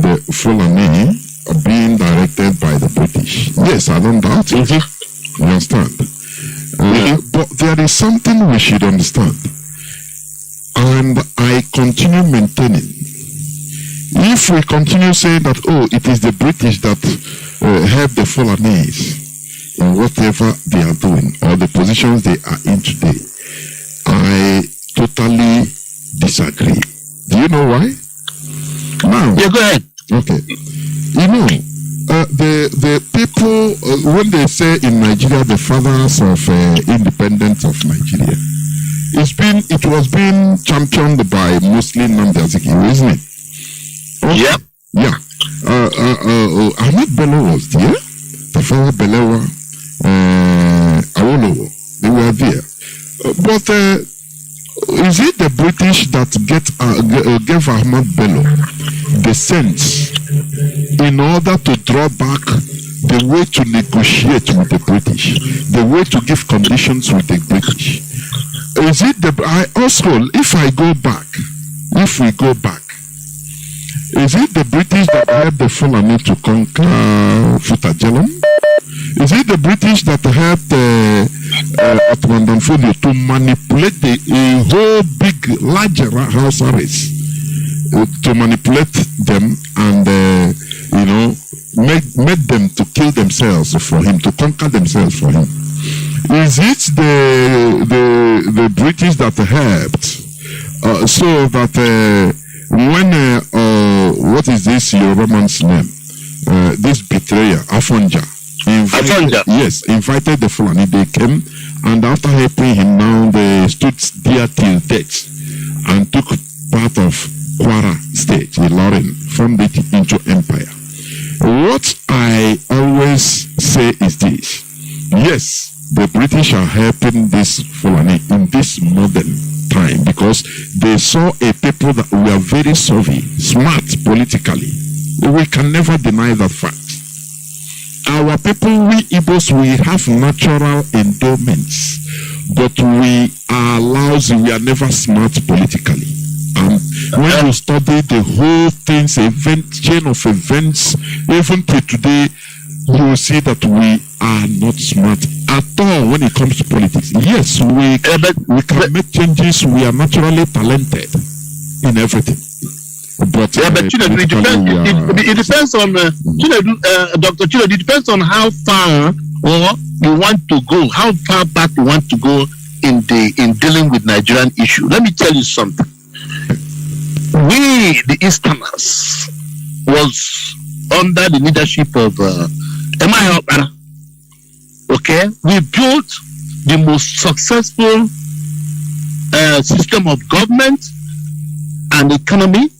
the Fulani being directed by the British. Yes, I don't doubt it. You understand? But there is something we should understand. And I continue maintaining. If we continue saying that, oh, it is the British that help the Fulanese in whatever they are doing or the positions they are in today, I totally disagree. Do you know why? Now, yeah, go ahead. Okay. You know, the people, when they say in Nigeria, the fathers of independence of Nigeria, it was being championed by mostly Nnamdi, isn't it? Okay. Yep. Yeah. Ahmed Bello was there. The father Belewa, Awolowo, they were there. But is it the British that gave Ahmed Bello the sense in order to draw back the way to negotiate with the British, the way to give conditions with the British? Is it if we go back, is it the British that helped the Fulani to conquer Futajelam? Is it the British that helped Ottoman Danfodio to manipulate a whole big, larger Hausa race, to manipulate them and, make them to kill themselves for him, to conquer themselves for him? Is it the British that helped so that when what is this Yoruba man's name? This betrayer, Afonja. Invited the Fulani. They came, and after helping him, now they stood there till death and took part of Kwara State, Ilorin, formed it into empire. What I always say is this: yes, the British are helping this Fulani in this modern time because they saw a people that were very savvy, smart politically. We can never deny that fact. Our people, we Igbos, we have natural endowments, but we are lousy, we are never smart politically. When you study the whole things, chain of events, even till today, you will see that we are not smart at all when it comes to politics. Yes, we can make changes, we are naturally talented in everything. But it depends on Dr. Chinedu, it depends on how far you want to go, how far back you want to go in dealing with Nigerian issue. Let me tell you something. We, the Easterners, was under the leadership of okay, we built the most successful system of government and economy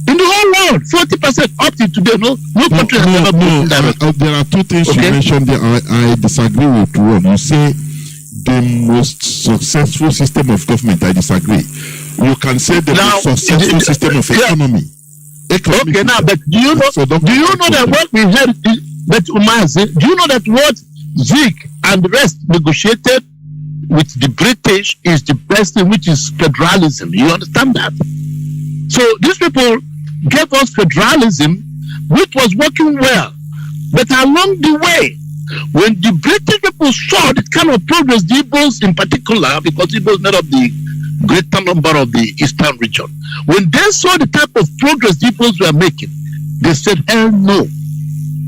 in the whole world. 40% up to today. No country has ever built that. There are two things you mentioned there. I disagree with one. You say the most successful system of government. I disagree. You can say the most successful system of economy. Okay, now, but do you know that what we had? But Mazi, do you know that what Zeke and the rest negotiated with the British is the best thing, which is federalism? You understand that? So these people gave us federalism, which was working well. But along the way, when the British people saw the kind of progress the Igbos in particular, because Igbos made up the greater number of the eastern region, when they saw the type of progress the Igbos were making, they said, hell no.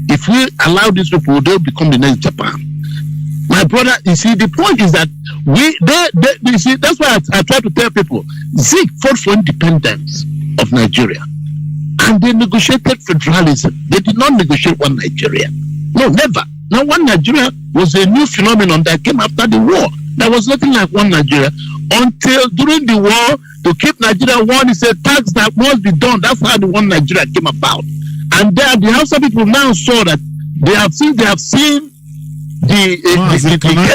If we allow these people, they'll become the next Japan. My brother, you see, the point is that you see, that's why I try to tell people, Zeke fought for independence of Nigeria, and they negotiated federalism. They did not negotiate one Nigeria. No, never. Now, one Nigeria was a new phenomenon that came after the war. There was nothing like one Nigeria until during the war. To keep Nigeria one is a tax that must be done. That's how the one Nigeria came about. And there, the Hausa people now saw that they have seen the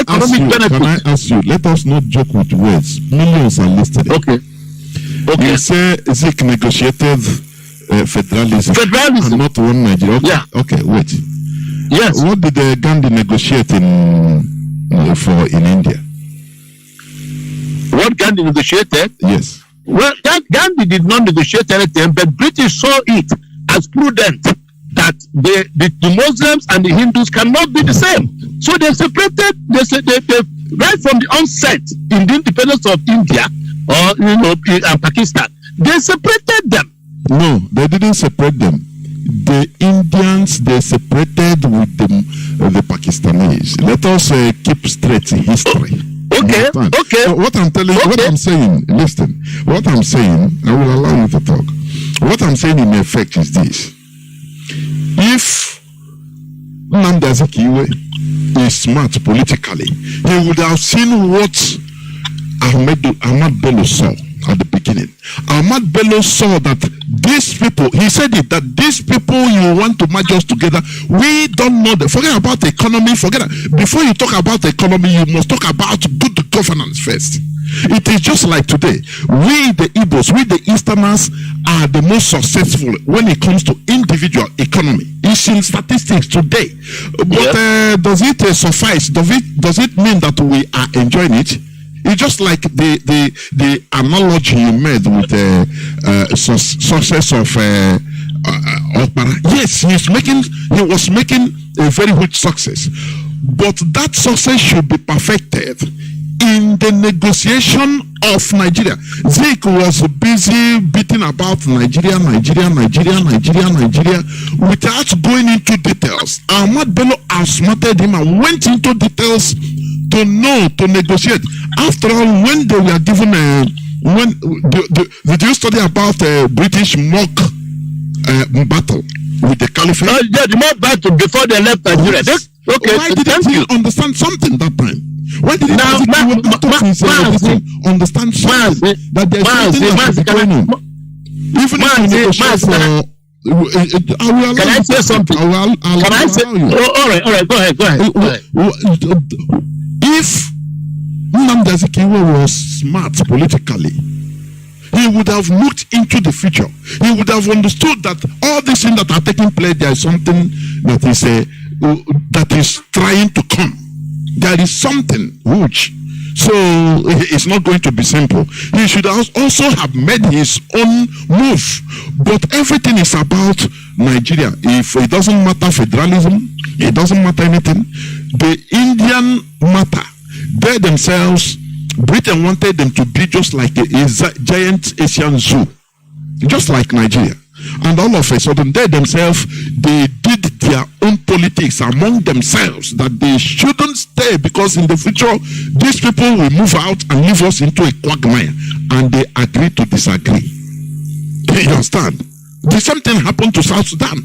economic benefit. Can I ask you? Let us not joke with words. Millions are listed. Okay. You say Zik negotiated federalism. Federalism. And not one Nigeria. Okay. Yeah. Okay. Wait. Yes. What did Gandhi negotiate in India? What Gandhi negotiated? Yes. Well, Gandhi did not negotiate anything, but British saw it as prudent that the Muslims and the Hindus cannot be the same. So they separated. They right from the onset in the independence of India or and Pakistan, they separated them. No, they didn't separate them. The Indians, they separated with the Pakistanis. Let us keep straight history. Okay. Okay. What I'm telling you, what I'm saying, listen. What I'm saying, I will allow you to talk. What I'm saying in effect is this: if Nnamdi Azikiwe is smart politically, he would have seen what Ahmad Bello saw at the beginning. Ahmad Bello saw that these people, he said it, that these people you want to merge us together, we don't know them. Forget about the economy, before you talk about the economy, you must talk about good governance first. It is just like today. We the Igbos, we the Easterners are the most successful when it comes to individual economy. It's in statistics today. But does it suffice? Does it mean that we are enjoying it? It's just like the analogy you made with the success of Opera. Yes, he was making a very huge success, but that success should be perfected in the negotiation of Nigeria. Zik was busy beating about Nigeria, without going into details. Ahmad Bello outsmarted him and went into details to negotiate. After all, when they were given did you study about British mock battle with the caliphate? Yeah, the mock battle before they left Nigeria. Yes. Okay, why didn't you understand something that time? Why did understand something that there's something that's going on? Even if you negotiate for can I say something? Can I say? All right, go ahead. If Nnamdi Azikiwe was smart politically, he would have looked into the future. He would have understood that all these things that are taking place, there is something that is trying to come. There is something huge. So it's not going to be simple. He should also have made his own move. But everything is about Nigeria. If it doesn't matter federalism, it doesn't matter anything. The Indian matter, they themselves, Britain wanted them to be just like a giant Asian zoo, just like Nigeria. And all of a sudden, they themselves, they did their own politics among themselves that they shouldn't stay because in the future, these people will move out and leave us into a quagmire. And they agreed to disagree. You understand? The same thing happened to South Sudan.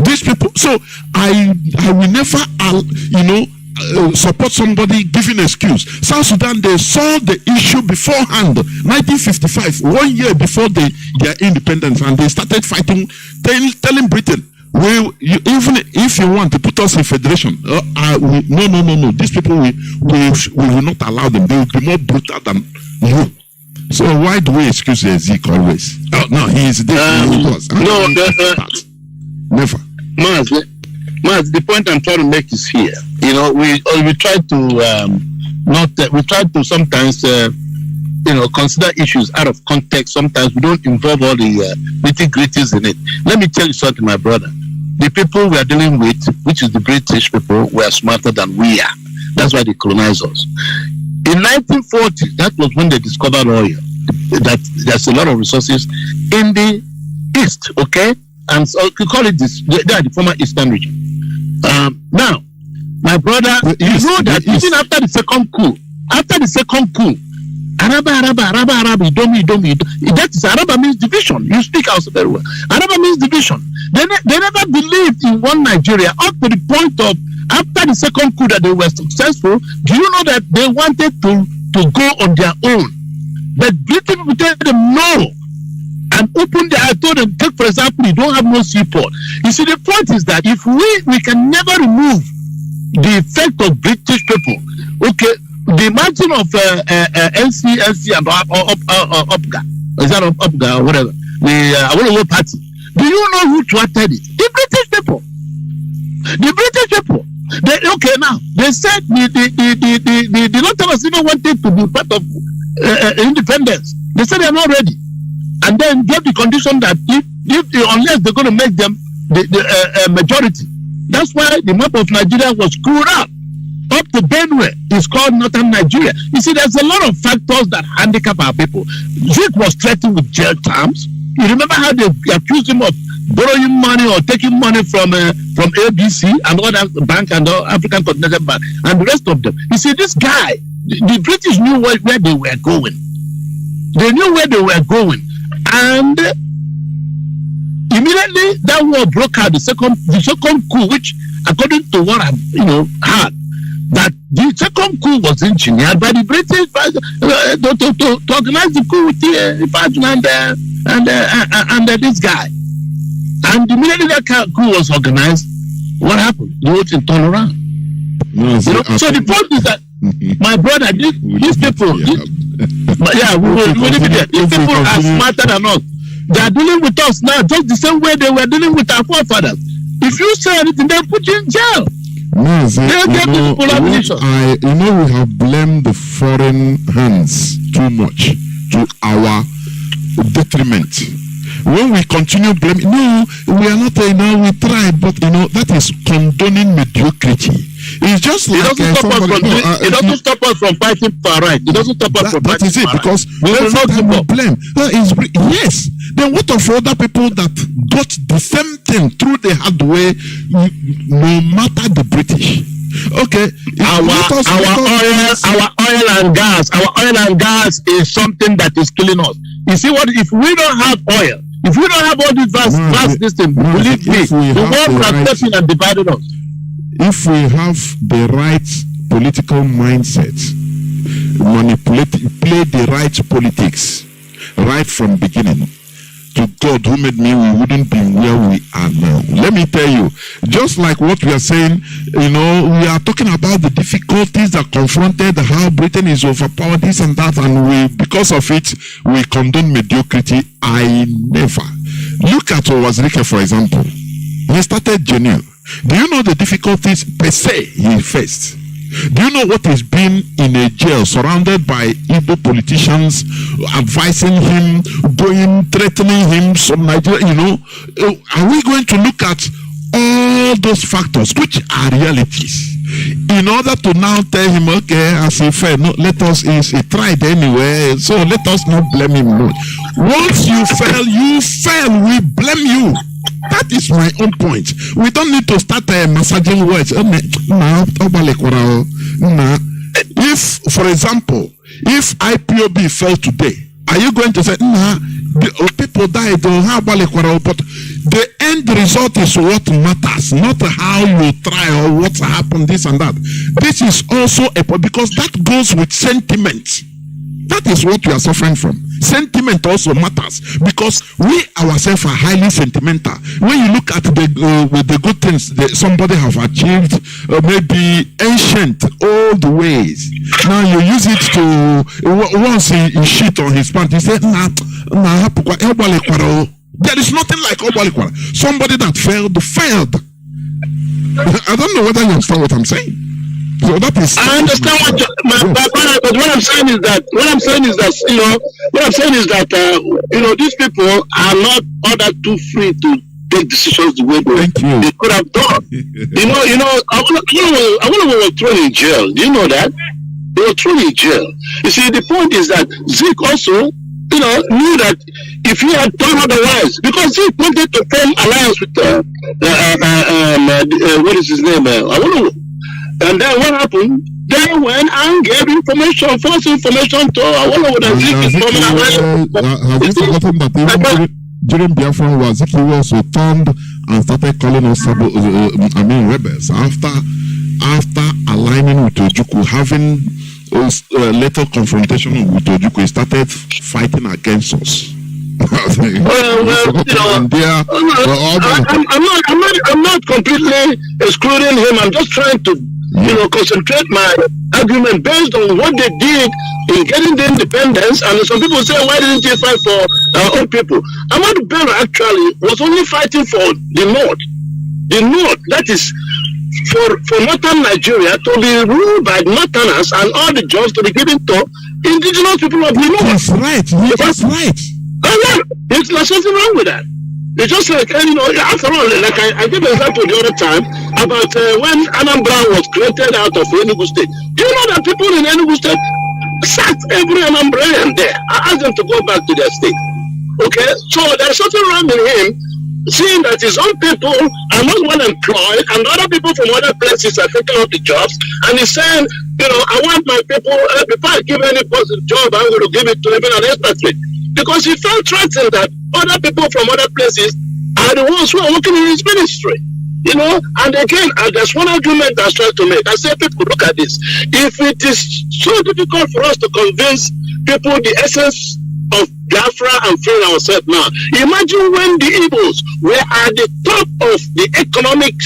These people, so I will never, support somebody giving excuse. South Sudan, they saw the issue beforehand, 1955, 1 year before their independence, and they started fighting, telling Britain, even if you want to put us in federation, no. These people, we will not allow them. They will be more brutal than you. So why do we excuse Zeke always? Oh, no, he is there. Never. Maz, the point I'm trying to make is here. We try to sometimes consider issues out of context. Sometimes we don't involve all the nitty-gritties in it. Let me tell you something, my brother. The people we are dealing with, which is the British people, were smarter than we are. That's why they colonized us. In 1940, that was when they discovered oil. That there's a lot of resources in the east, okay? And so we call it this. They are the former Eastern region. Now, my brother, you know that even after the second coup, Araba, Idomi. That is Araba means division. You speak Hausa very well. Araba means division. They never believed in one Nigeria up to the point of after the second coup that they were successful. Do you know that they wanted to go on their own? But British people tell them no. And open their eyes, told them, take for example, you don't have no seaport. You see, the point is that if we can never remove the effect of British people, okay, the margin of NCNC and UPGA, is that UPGA or whatever, the party, do you know who thwarted it? The British people. The British people. Okay, now, they said the Northerners even wanted to be part of independence. They said they are not ready. And then gave the condition that unless they're going to make them the majority. That's why the map of Nigeria was screwed up to Benue. It's called Northern Nigeria. You see, there's a lot of factors that handicap our people. Zik was threatened with jail terms. You remember how they accused him of borrowing money or taking money from ABC and all that bank and all African Continental Bank and the rest of them. You see, this guy, the British knew where they were going. They knew where they were going. And immediately that war broke out, the second coup, which according to what I've heard, that the second coup was engineered by the British to organize the coup with and this guy. And immediately that coup was organized, what happened? The whole thing turned around. So the point is that my brother, these people, these people are smarter than us. They are dealing with us now just the same way they were dealing with our forefathers. If you say anything, they put you in jail. Mazi, we have blamed the foreign hands too much to our detriment. When we continue blaming, no, we are not, we tried, but that is condoning mediocrity. It's just like it doesn't stop us from fighting for our right. It doesn't stop us from fighting for our right. Because we will not give up. Blame. Yes. Then what of other people that got the same thing through the hard way, no matter the British? Okay. Our oil and gas is something that is killing us. You see what? If we don't have oil, if we don't have all these vast distance, believe me, the world would have stepped in and divided us. If we have the right political mindset, play the right politics right from beginning, to God who made me, we wouldn't be where we are now. Let me tell you, just like what we are saying, we are talking about the difficulties that confronted, how Britain is overpowered, this and that, and because of it, we condone mediocrity. I never. Look at Owazirike, for example. He started genuine. Do you know the difficulties per se he faced? Do you know what is being in a jail surrounded by Igbo politicians advising him, threatening him, some Nigeria, are we going to look at all those factors which are realities in order to now tell him, okay, as a friend, no, let us, he tried anyway, so let us not blame him much. Once you fail, we blame you. That is my own point. We don't need to start massaging words. If, for example, if IPOB fell today, are you going to say, people died, but the end result is what matters, not how you try or what happened, this and that. This is also because that goes with sentiment. That is what we are suffering from. Sentiment also matters because we ourselves are highly sentimental. When you look at the good things that somebody have achieved, maybe ancient old ways, now you use it to, once he shit on his pants, he said, there is nothing like Obalikwara. Somebody that failed. I don't know whether you understand what I'm saying. So that is. I understand but what I'm saying is that these people are not all that too free to take decisions the way they could have done. I wonder we were thrown in jail. Do you know that? They were thrown in jail. You see, the point is that Zik also, knew that if he had done otherwise, because he wanted to form alliance with what is his name? And then what happened? They went and gave information, false information to all over the Have you forgotten that even during Biafra war, Ziki also turned and started calling us rebels after aligning with Ojukwu, having little confrontation with Ojukwu, he started fighting against us. I'm not completely excluding him. I'm just trying to concentrate my argument based on what they did in getting the independence. And some people say, why didn't you fight for our own people? Ahmadu Bello actually was only fighting for the North. The North, that is for northern Nigeria to be ruled by Northerners and all the jobs to be given to indigenous people of the North. That's right. That's right. There's nothing wrong with that. It's just like, after all, like I gave an example the other time about when Anambra was created out of Enugu State. Do you know that people in Enugu State sacked every Anambrian there? I asked them to go back to their state. Okay? So there's something wrong with him, seeing that his own people are not well employed and other people from other places are taking up the jobs, and he's saying, I want my people, before I give any person job, I'm going to give it to even an expatriate. Because he felt threatened that other people from other places are the ones who are working in his ministry. And again, there's one argument I was trying to make. I say, people, look at this. If it is so difficult for us to convince people the essence of Biafra and freeing ourselves now, imagine when the Igbos were at the top of the economic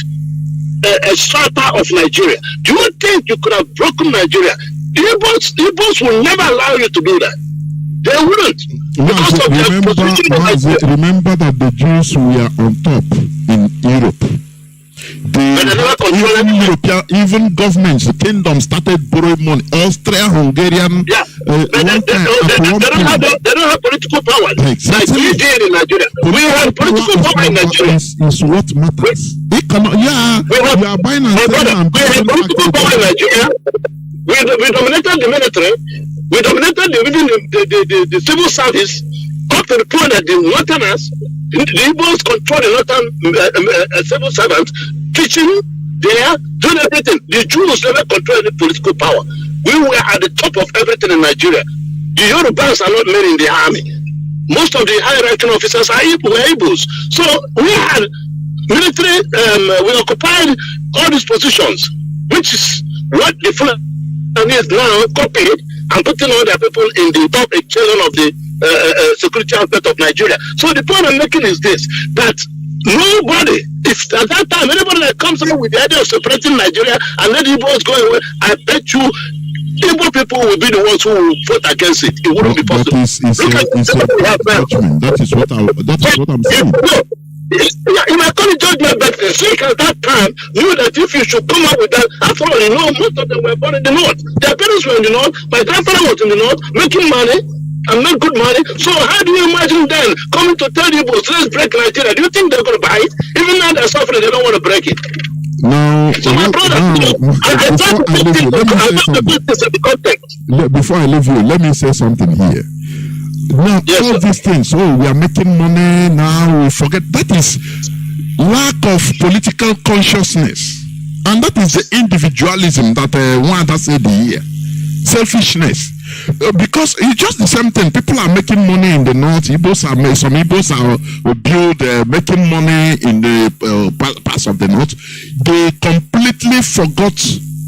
strata of Nigeria. Do you think you could have broken Nigeria? The Igbos will never allow you to do that. They wouldn't. Remember that the Jews were on top in Europe. Even governments, the kingdom started borrowing money. Austria, Hungarian. They don't have political power. Exactly. Like we did in Nigeria. We have political power in Nigeria. Is what matters. We are buying and selling. We have political power in Nigeria. We dominated the military. We dominated the civil service up to the point that the Northerners, the Igbos control the Northern civil servants, teaching there, doing everything. The Jews never controlled the political power. We were at the top of everything in Nigeria. The Yorubas are not men in the army. Most of the high-ranking officers were Igbos. So we had military, we occupied all these positions, which is what the Fulani now copied and putting all their people in the top echelon of the security aspect of Nigeria. So the point I'm making is this, that nobody, if at that time, anybody that comes up with the idea of separating Nigeria and let the Igbos go away, I bet you Igbo people will be the ones who will vote against it. It wouldn't be possible. That is what I'm saying. In my college judgment, but the Sikh at that time knew that if you should come up with that, after all, most of them were born in the North. Their parents were in the North. My grandfather was in the North, making money and make good money. So how do you imagine them coming to tell you, let's break Nigeria? Do you think they're going to buy it? Even now they're suffering, they don't want to break it. No, so my brother, before I leave you, let me say something here. Now, all these things, we are making money now, we forget. That is lack of political consciousness. And that is the individualism that one has said here. Selfishness. Because it's just the same thing. People are making money in the North. Some Igbos are making money in the parts of the North. They completely forgot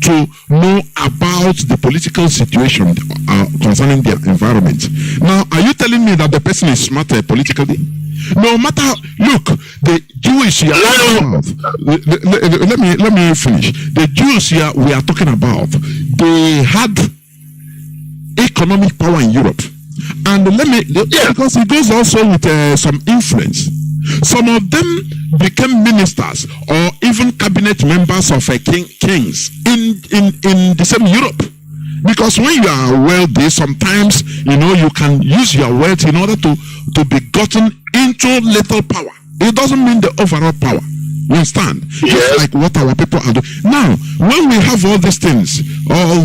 to know about the political situation concerning their environment. Now, are you telling me that the person is smarter politically? No matter, look, the Jewish here, let me finish. The Jews here we are talking about, they had economic power in Europe. And because it goes also with some influence. Some of them became ministers or even cabinet members of kings in the same Europe. Because when you are wealthy, sometimes you can use your wealth in order to be gotten into little power. It doesn't mean the overall power. You understand? Yes. Just like what our people are doing. Now, when we have all these things, all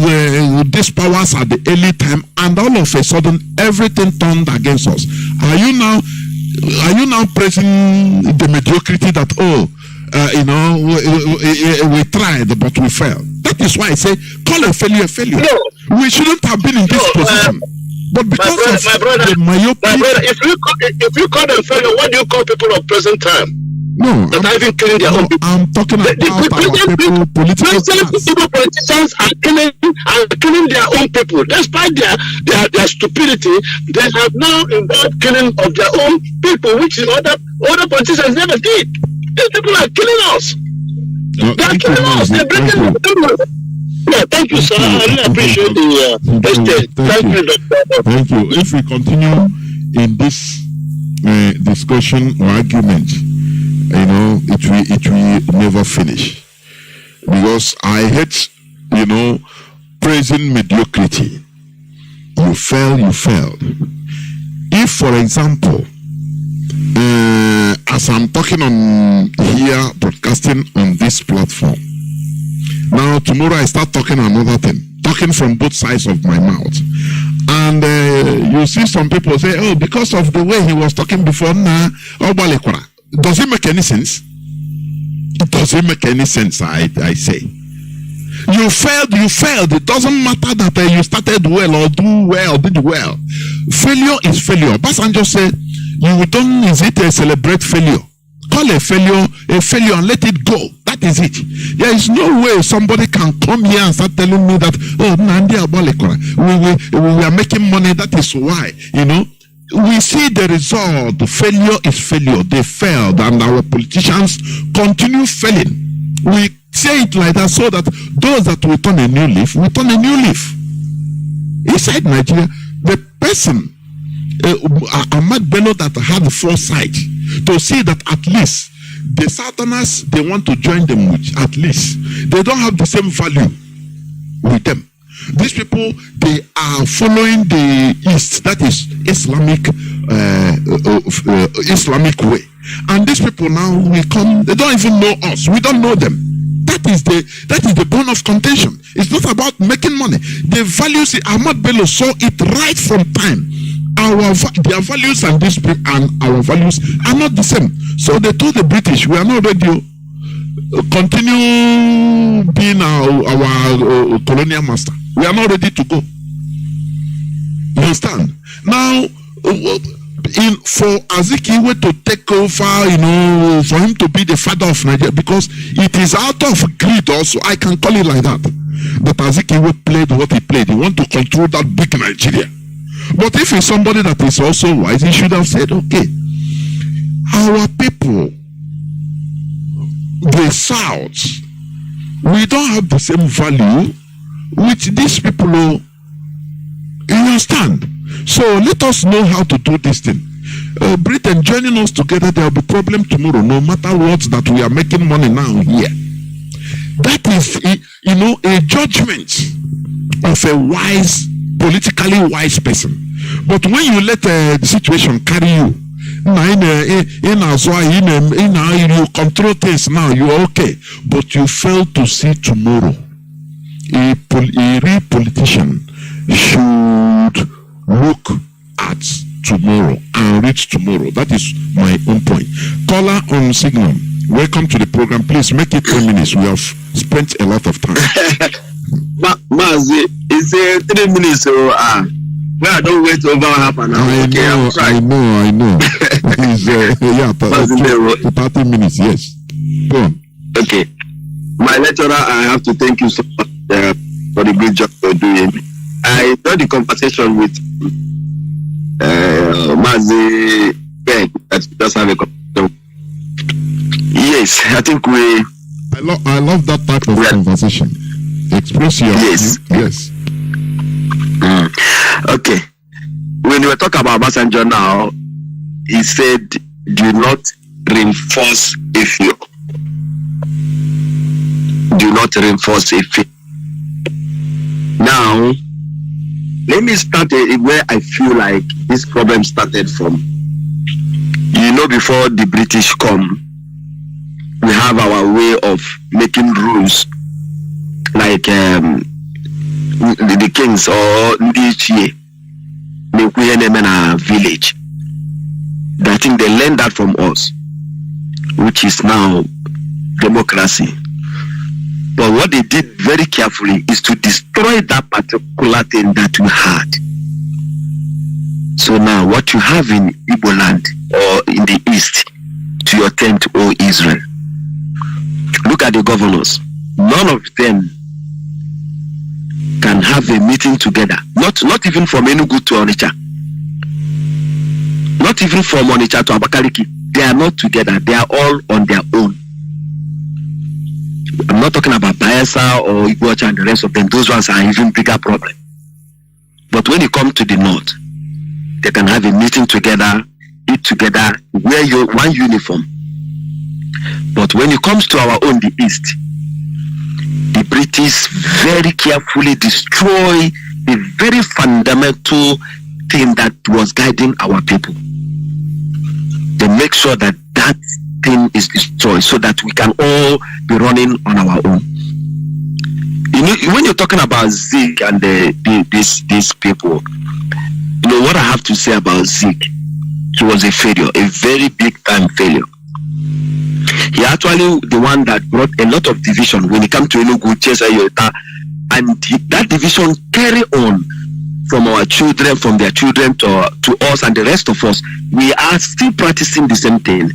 these powers at the early time, and all of a sudden everything turned against us, are you now praising the mediocrity that we tried but we failed? That is why I say, call a failure a failure. No. We shouldn't have been in this position. But because my brother, the myopia... if you call them failure, what do you call people of present time? No, that are even killing their own people. I'm talking about our people, political class. Politicians are killing their own people. Despite their stupidity, they have now involved killing of their own people, which other politicians never did. These people are killing us. They are killing us. They're breaking the. Yeah, thank you, sir. I really appreciate the Thank you, Doctor. Thank you. If we continue in this discussion or argument, you know, it will never finish. Because I hate, you know, praising mediocrity. You failed. If, for example, as I'm talking on here, broadcasting on this platform, now tomorrow I start talking another thing, talking from both sides of my mouth. And you see some people say, oh, because of the way he was talking before, does it make any sense? It doesn't make any sense, I say. You failed. It doesn't matter that you started well or did well. Failure is failure. Basanjo said, you don't celebrate failure. Call a failure and let it go. That is it. There is no way somebody can come here and start telling me that, oh, Nnamdi we are making money. That is why, you know. We see the result. Failure is failure. They failed, and our politicians continue failing. We say it like that so that those that will turn a new leaf, will turn a new leaf. Inside Nigeria, the person, Ahmad Bello, that had the foresight to see that at least the Southerners, they want to join them with, at least they don't have the same value with them. These people, they are following the East, that is Islamic way. And these people now will come, they don't even know us. We don't know them. That is the bone of contention. It's not about making money. The values, Ahmad Bello saw it right from time. Their values and this and our values are not the same. So they told the British, we are not ready to continue being our colonial master. We are not ready to go. You understand? Now, for Azikiwe to take over, you know, for him to be the father of Nigeria, because it is out of greed also, I can call it like that. But Azikiwe played what he played. He want to control that big Nigeria. But if he's somebody that is also wise, he should have said, okay, our people, the South, we don't have the same value which these people, you understand? So let us know how to do this thing. Britain joining us together, there will be problem tomorrow, no matter what, that we are making money now here. That is, you know, a judgment of a wise, politically wise person. But when you let the situation carry you, you control things now, you are okay, but you fail to see tomorrow. A real politician should look at tomorrow and reach tomorrow. That is my own point. Caller on Signal, welcome to the program. Please make it 10 minutes. We have spent a lot of time. Mazi, it's 3 minutes. So, well, I don't wait over half an hour. I know. It's 30 minutes, yes. Go on. Okay. My lecturer, I have to thank you so much for the great job you're doing. I had the conversation with Mazi Ben. Let's just have a conversation. Yes, I think I love that type of conversation. Express your yes. Okay. When you were talking about Basanjo now, he said, do not reinforce a fear. Do not reinforce a fear. Now, let me start where I feel like this problem started from. You know, before the British come, we have our way of making rules, like the kings or the village. I think they learned that from us, which is now democracy. But what they did very carefully is to destroy that particular thing that we had. So now what you have in Igbo land or in the east, to your tent, O Israel, look at the governors. None of them can have a meeting together. Not even from Enugu to Onitsha. Not even from Onitsha to Abakaliki. They are not together. They are all on their own. I'm not talking about Bayelsa or Igbocha and the rest of them. Those ones are even bigger problem. But when you come to the north, they can have a meeting together, eat together, wear one uniform. But when it comes to our own, the east, the British very carefully destroy the very fundamental thing that was guiding our people. They make sure that that thing is destroyed so that we can all be running on our own. You know, when you're talking about Zeke and these people, you know what I have to say about Zeke? He was a failure, a very big time failure. He actually the one that brought a lot of division when it comes to Enugu, Chesa, and that division carry on from our children, from their children to us and the rest of us. We are still practicing the same thing.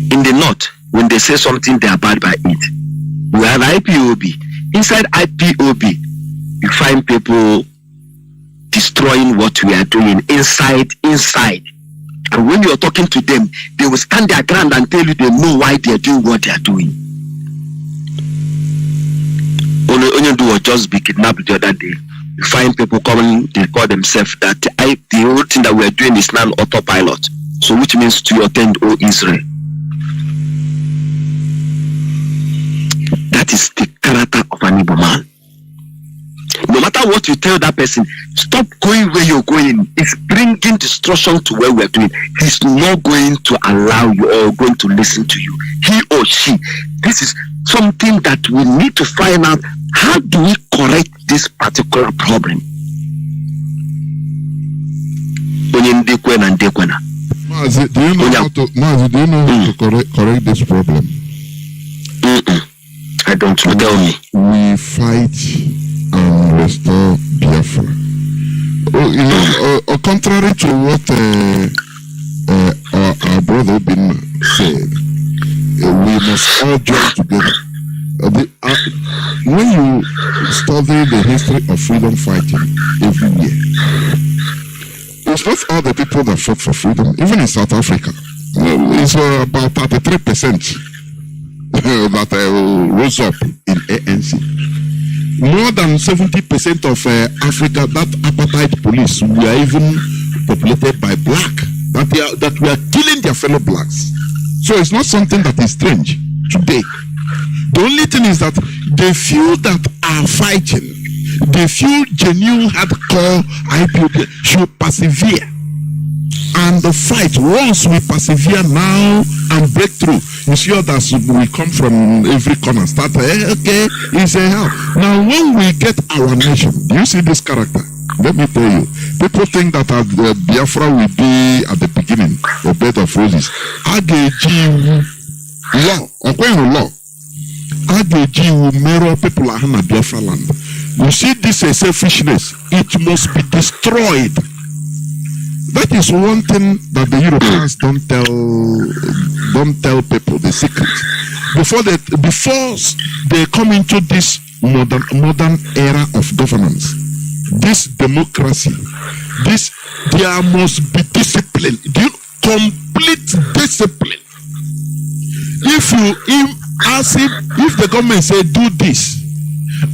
In the north, when they say something, they abide by it. We have IPOB. Inside IPOB, you find people destroying what we are doing inside. And when you are talking to them, they will stand their ground and tell you they know why they are doing what they are doing. Onyendu was just be kidnapped the other day. You find people coming, they call themselves that the whole thing that we are doing is now autopilot. So which means to your tent, O Israel. That is the character of an Igbo man. No matter what you tell that person, stop going where you're going. It's bringing destruction to where we're doing. He's not going to allow you or going to listen to you. He or she. This is something that we need to find out. How do we correct this particular problem? Mazi, do you know how to correct this problem? I don't know. Tell me. We fight and restore Biafra. Contrary to what our brother Bin said, we must all join together. When you study the history of freedom fighting everywhere, it's not all the people that fought for freedom. Even in South Africa, it's about 33% that rose up in ANC. More than 70% of Africa, that apartheid police, were even populated by black. That we are killing their fellow blacks. So it's not something that is strange today. The only thing is that the few that are fighting, the few genuine hardcore IPOB should persevere. And the fight, once we persevere now and break through, you see others will come from every corner, start, okay, it's a hell. Now when we get our nation, do you see this character? Let me tell you, people think that Biafra will be at the beginning, the bed of roses. Law. Ageji will mirror people are in Biafra land. You see this selfishness, it must be destroyed. That is one thing that the Europeans don't tell people the secret. Before they come into this modern era of governance, this democracy, there must be discipline, complete discipline. If the government say do this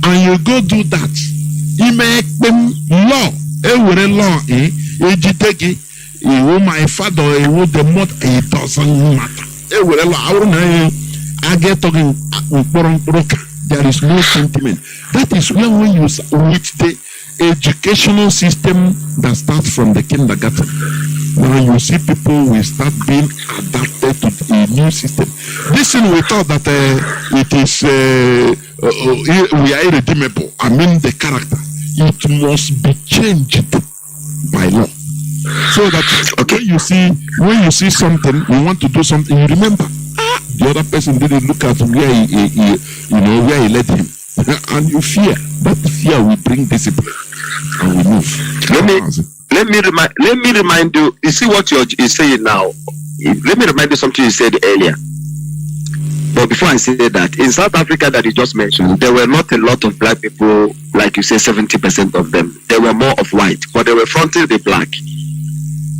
and you go do that, you make them law. My father, the mother, it doesn't matter. There is no sentiment. That is when you with the educational system that starts from the kindergarten. Now you see people will start being adapted to a new system. This thing we thought that it is we are irredeemable. I mean the character. It must be changed by law. So that when you see something, you want to do something, you remember, the other person didn't look at where where he led him. And you fear. That fear will bring discipline. And we move. Let me remind you. You see what you're saying now. Let me remind you something you said earlier. But before I say that, in South Africa that you just mentioned, there were not a lot of black people, like you say, 70% of them. There were more of white, but they were fronting the black.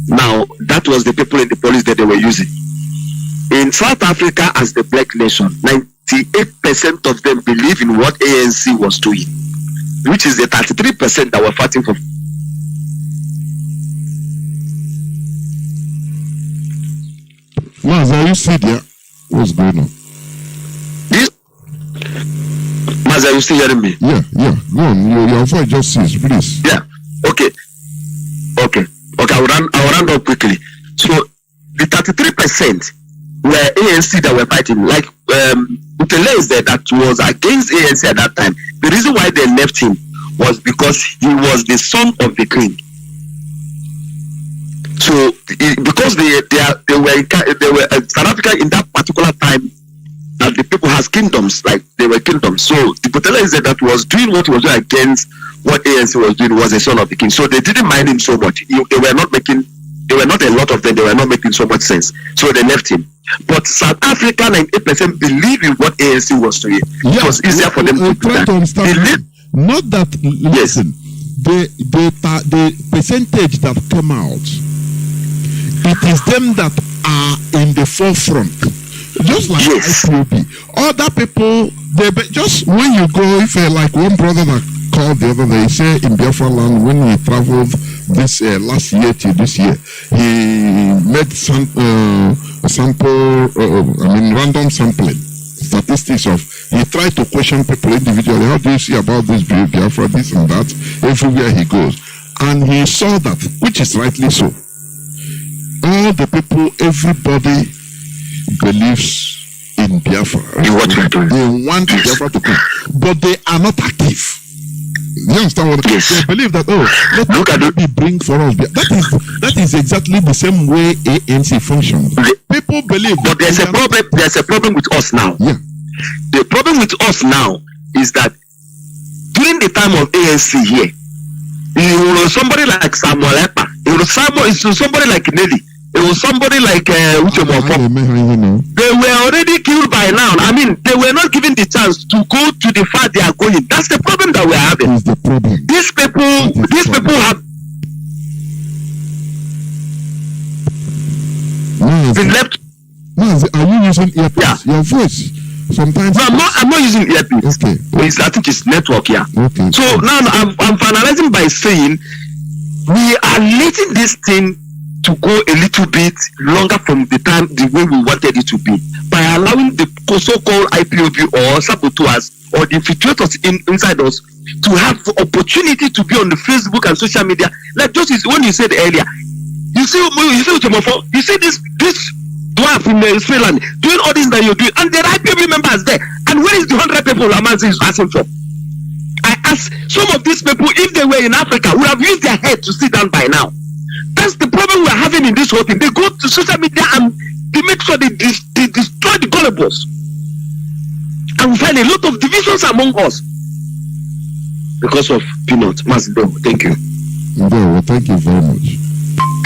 Now, that was the people in the police that they were using. In South Africa, as the black nation, 98% of them believe in what ANC was doing, which is the 33% that were fighting for. Mazi, are you still there? What's going on? Mazi, are you still hearing me? Yeah. Go on. Your voice just ceased, please. Yeah. Okay. I'll round up quickly. So the 33% were ANC that were fighting. Like Utele is there that was against ANC at that time. The reason why they left him was because he was the son of the king. So because they were South Africa in that particular time, that the people has kingdoms, like they were kingdoms. So the Utele is there that was doing what he was doing against what ANC was doing, was a son of the king. So they didn't mind him so much. They were not a lot of them, they were not making so much sense. So they left him. But South Africa, 98% believe in what ANC was doing. Yeah, it was easier for them to do that. Not that, listen, the percentage that come out, it is them that are in the forefront. Just like IPOB. Other people, just when you go, if like one brother that called the other day, say in Biafra land, when he traveled this last year to this year, he made random sampling statistics of, he tried to question people individually, how do you see about this Biafra, this and that, everywhere he goes. And he saw that, which is rightly so. All the people, everybody believes in Biafra. They want Biafra to come, but they are not active. You understand what they believe that, look at what we bring for us. That is exactly the same way ANC functions. People believe, but there's a problem with us now. Yeah. The problem with us now is that during the time of ANC here, you know, somebody like Samuel Epa, somebody like Nelly, it was somebody like they were already killed by now. I mean, they were not given the chance to go to the far they are going. That's the problem that we're having. The problem. These people have been left. Mazi, are you using earpiece? Yeah. Your voice. Sometimes. No, I'm not using earpiece. Okay. I think it's network, yeah. Okay. So now I'm finalizing by saying we are letting this thing to go a little bit longer from the way we wanted it to be, by allowing the so-called IPOB or saboteurs or the infiltrators inside us to have the opportunity to be on the Facebook and social media. Like just when you said earlier, you see this dwarf in the Finland doing all this that you're doing, and there are IPOB members there. And where is the 100 people Mazi is asking for? I asked some of these people, if they were in Africa, would have used their head to sit down by now. That's the problem we're having in this whole thing. They go to social media and they make sure they destroy the gullibles. And we find a lot of divisions among us because of peanuts. Mazi, thank you. Well, thank you very much.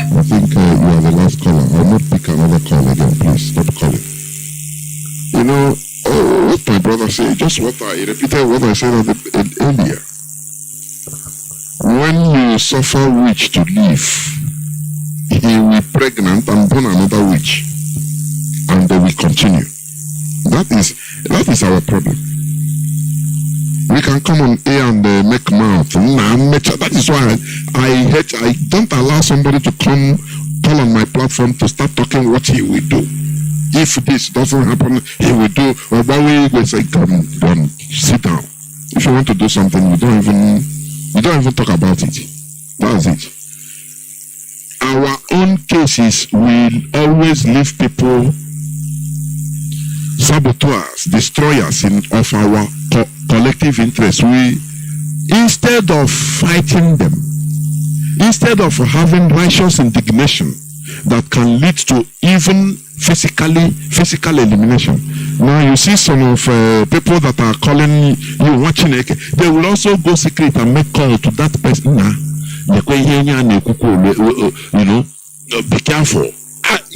I think you are the last caller. I'll not pick another call again. Please stop calling. You know, what my brother said, just what I repeated what I said earlier. When you suffer witch to live, he will be pregnant and born another witch, and they will continue. That is our problem. We can come on air and make mouth. That is why I don't allow somebody to come call on my platform to start talking what he will do. If this doesn't happen, he will do. Or we will say, come, sit down. If you want to do something, you don't even talk about it. That's it. Our own cases will always leave people saboteurs, destroyers of our collective interest. We, instead of fighting them, instead of having righteous indignation, that can lead to even physical elimination. Now you see some of people that are calling you watching it, they will also go secret and make call to that person. You know, be careful.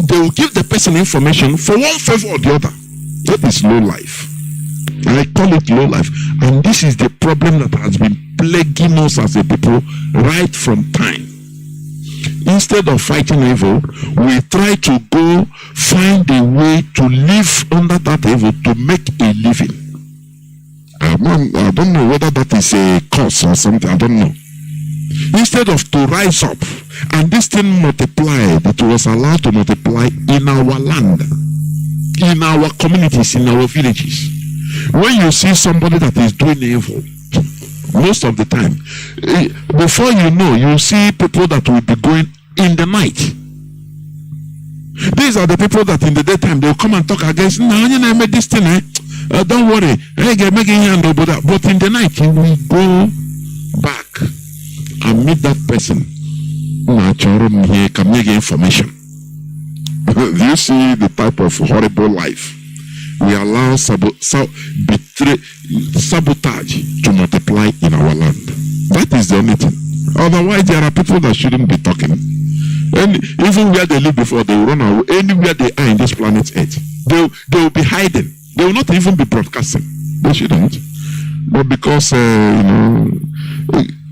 They will give the person information for one favor or the other. That is low life. I call it low life. And this is the problem that has been plaguing us as a people right from time. Instead of fighting evil, we try to go find a way to live under that evil to make a living. I don't know whether that is a curse or something. I don't know. Instead of to rise up and this thing multiplied, it was allowed to multiply in our land, in our communities, in our villages. When you see somebody that is doing evil, most of the time, before you know, you see people that will be going in the night. These are the people that in the daytime they will come and talk against. No, you know, this thing, don't worry, but in the night you will go back and meet that person. He can make information. Do you see the type of horrible life? We allow sabotage to multiply in our land. That is the only thing. Otherwise, there are people that shouldn't be talking. And even where they live before, they will run away. Anywhere they are in this planet Earth, they will be hiding. They will not even be broadcasting. They shouldn't. But because,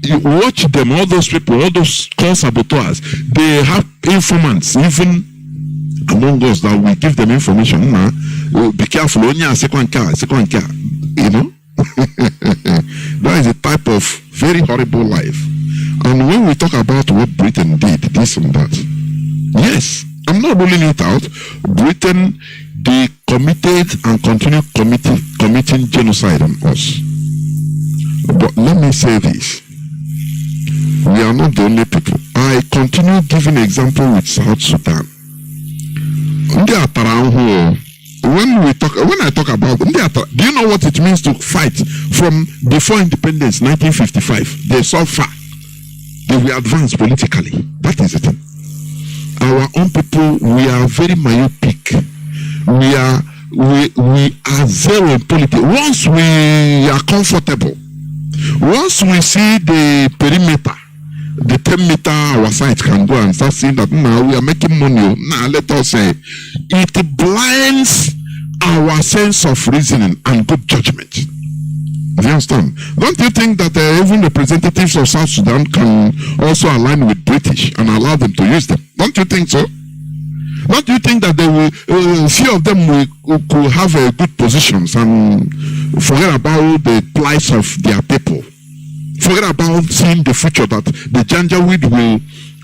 you watch them, all those people, all those saboteurs, they have informants, even among us, that we give them information. Be careful, only a second car, you know. That is a type of very horrible life. And when we talk about what Britain did, this and that, yes, I'm not ruling it out. Britain, they committed and continue committing genocide on us. But let me say this. We are not the only people. I continue giving example with South Sudan. When I talk about them, do you know what it means to fight from before independence, 1955? They so far. They were advanced politically. That is the thing. Our own people, we are very myopic. We are zero in politics. Once we are comfortable, once we see the perimeter, the 10 meter our side can go and start seeing that now we are making money. Now let us say it blinds our sense of reasoning and good judgment. Do you understand? Don't you think that even representatives of South Sudan can also align with British and allow them to use them? Don't you think so? Don't you think that they will, few of them could have good positions and forget about the plight of their people? Forget about seeing the future that the Janjaweed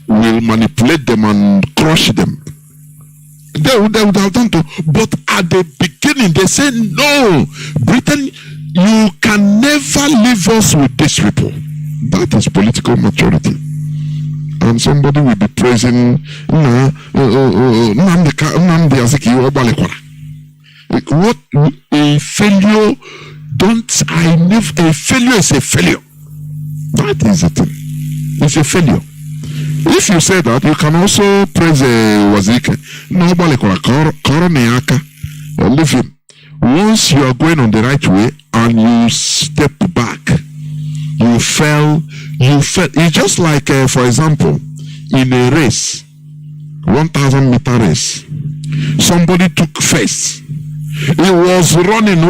will manipulate them and crush them. They would have done to. But at the beginning, they said, no, Britain, you can never leave us with these people. That is political maturity. And somebody will be praising Nnamdi what a failure. A failure is a failure. That is the thing. It's a failure. If you say that, you can also praise Wazike. Leave him. Once you are going on the right way and you step back, you fell. It's just like, for example, in a race, 1,000 meter race, somebody took first. He was running,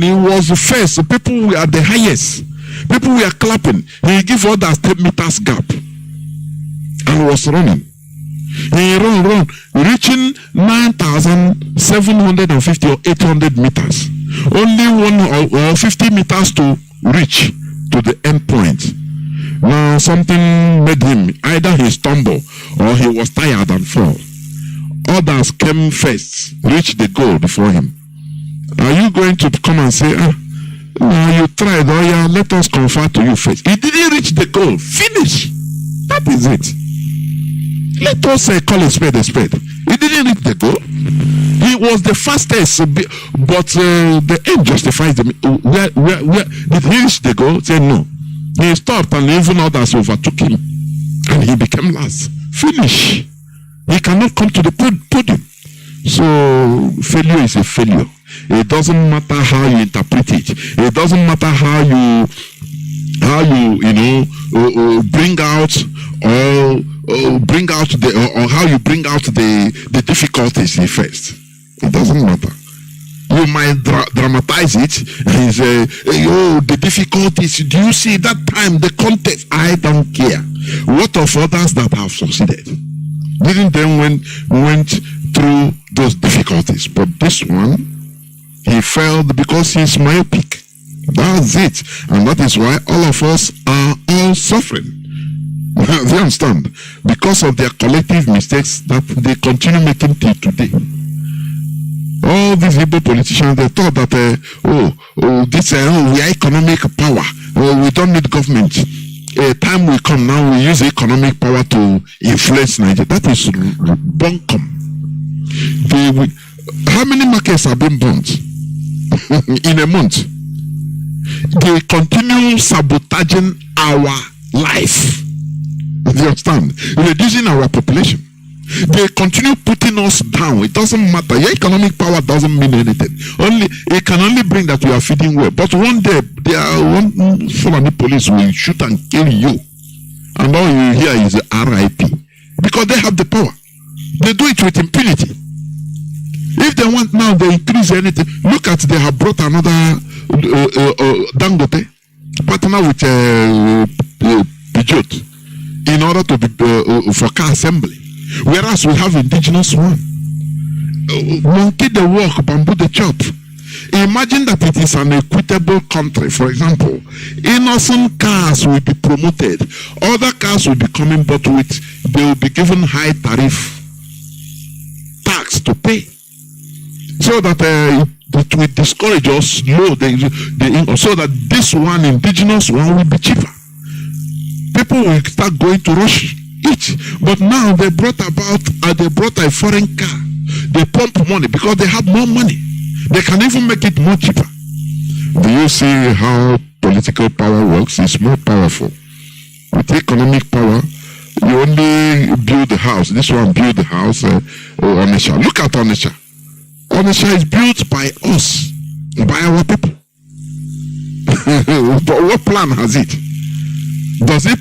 he was first. People were at the highest. People were clapping. He gave others 10 meters gap and was running. He ran, reaching 9,750 or 800 meters. Only 1 or 50 meters to reach to the end point. Now something made him, either he stumbled or he was tired and fall. Others came first, reached the goal before him. Are you going to come and say, you tried, let us confer to you first? He didn't reach the goal. Finish. That is it. Let us call a spade a spade. He didn't reach the goal. He was the fastest, but the end justifies them. Where did he reach the goal? Say no. He stopped and even others overtook him. And he became last. Finish. He cannot come to the podium. So failure is a failure. It doesn't matter how you interpret it. It doesn't matter how you bring out how you bring out the difficulties first. It doesn't matter. You might dramatize it and say, the difficulties. Do you see that time, the context? I don't care. What of others that have succeeded? Didn't them went through those difficulties? But this one, he failed because he's myopic. That's it. And that is why all of us are all suffering. Do you understand? Because of their collective mistakes that they continue making till today. All these Igbo politicians, they thought that we are economic power. We don't need government. A time will come now, we use economic power to influence Nigeria. That is bunkum. How many markets have been burnt in a month? They continue sabotaging our life. Do you understand? Reducing our population. They continue putting us down. It doesn't matter. Your economic power doesn't mean anything. It can only bring that you are feeding well. But one day, one Fulani police will shoot and kill you, and all you hear is RIP, because they have the power. They do it with impunity. If they want now, they increase anything. Look at, they have brought another Dangote partner with Peugeot in order to be for car assembly. Whereas we have indigenous one. Monkey the walk, bamboo the chop. Imagine that it is an equitable country. For example, innocent cars will be promoted. Other cars will be coming, but they will be given high tariff tax to pay. So that it will discourage us slow, so that this one, indigenous one, will be cheaper. People will start going to rush it. But now they brought a foreign car. They pump money because they have more money. They can even make it more cheaper. Do you see how political power works? It's more powerful. With economic power, you only build the house. This one build the house. Onisha. Look at Onisha. Onisha is built by us, by our people. But what plan has it? Does it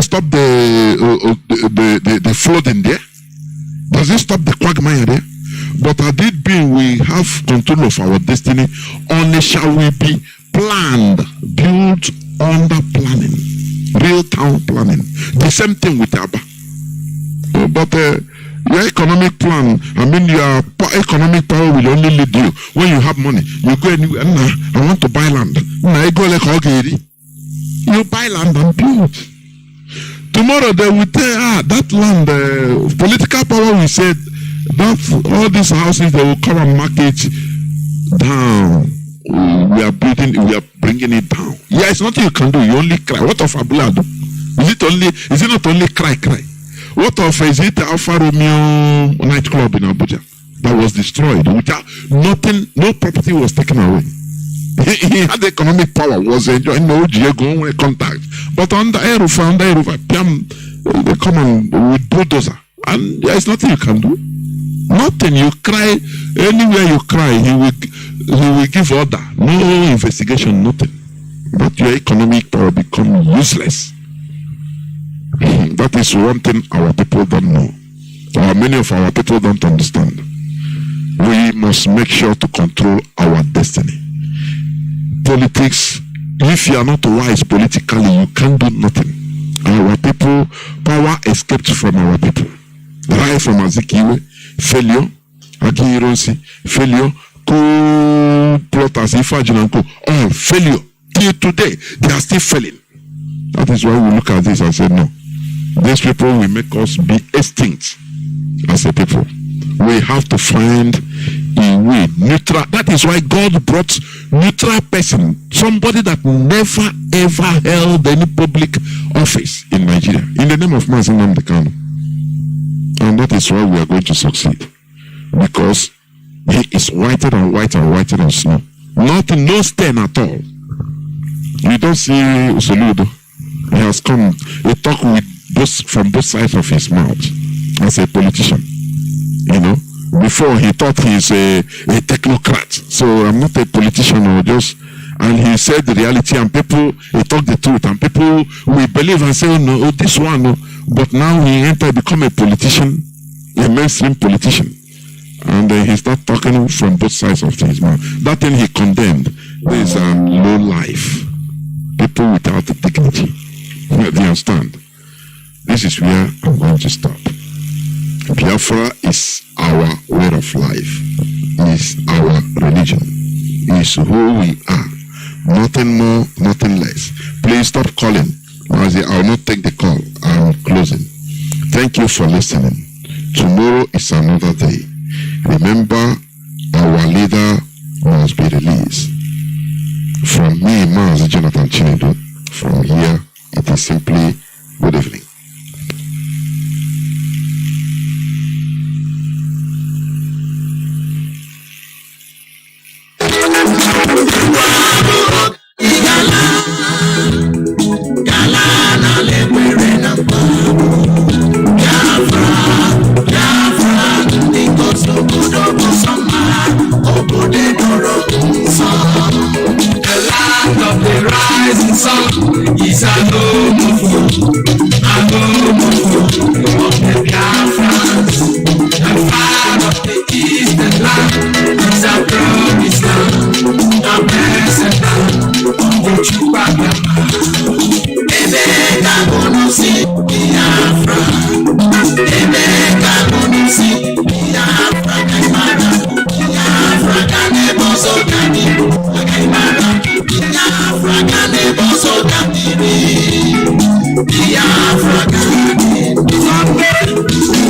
stop the flooding there? Does it stop the quagmire there? But had it been we have control of our destiny, Onisha will be planned, built under planning, real town planning. The same thing with Aba. But your economic plan, your economic power will only lead you when you have money. You go anywhere. I want to buy land. You buy land and build. Tomorrow they will tell that land, political power will say that all these houses they will come and market down. We are bringing it down. Yeah, it's nothing you can do. You only cry. What of Abulado? Is it not only cry? What of is it Alfa Romeo nightclub in Abuja that was destroyed? Without nothing, no property was taken away. He had the economic power, was enjoying no contact. But under Erufa, they come and with bulldozer. And there is nothing you can do. Nothing. You cry, anywhere you cry, he will give order. No investigation, nothing. But your economic power become useless. That is one thing our people don't know, or many of our people don't understand. We must make sure to control our destiny. Politics, if you are not wise politically, you can't do nothing. Our people, power escaped from our people. Right from Azikiwe, failure, Agirosi, failure, plotters, Ifajinanko, all failure. Till today, they are still failing. That is why we look at this and say, no. These people will make us be extinct as a people. We have to find a way, neutral. That is why God brought neutral person, somebody that never ever held any public office in Nigeria, in the name of Mazi Johnathan. And that is why we are going to succeed, because he is whiter and whiter and whiter than snow. Nothing, no stain at all. You don't see Soludo. He has come. He talked with from both sides of his mouth as a politician. You know, before he thought he's a technocrat. So I'm not a politician or just. And he said the reality, and people, he talked the truth, and people will believe and say, oh, no, this one, no. But now he become a politician, a mainstream politician. And he started talking from both sides of his mouth. That thing he condemned. There is low life. People without dignity. Do you understand? This is where I'm going to stop. Biafra is our way of life. Is our religion. Is who we are. Nothing more, nothing less. Please stop calling. Mazi, I will not take the call. I'm closing. Thank you for listening. Tomorrow is another day. Remember, our leader must be released. From me, Mazi Johnathan Chinedu, from here, it is simply good evening. Is a home of the Biafrans, the fire of the eastern land is a promised land, a blessed land of the Chupacabra.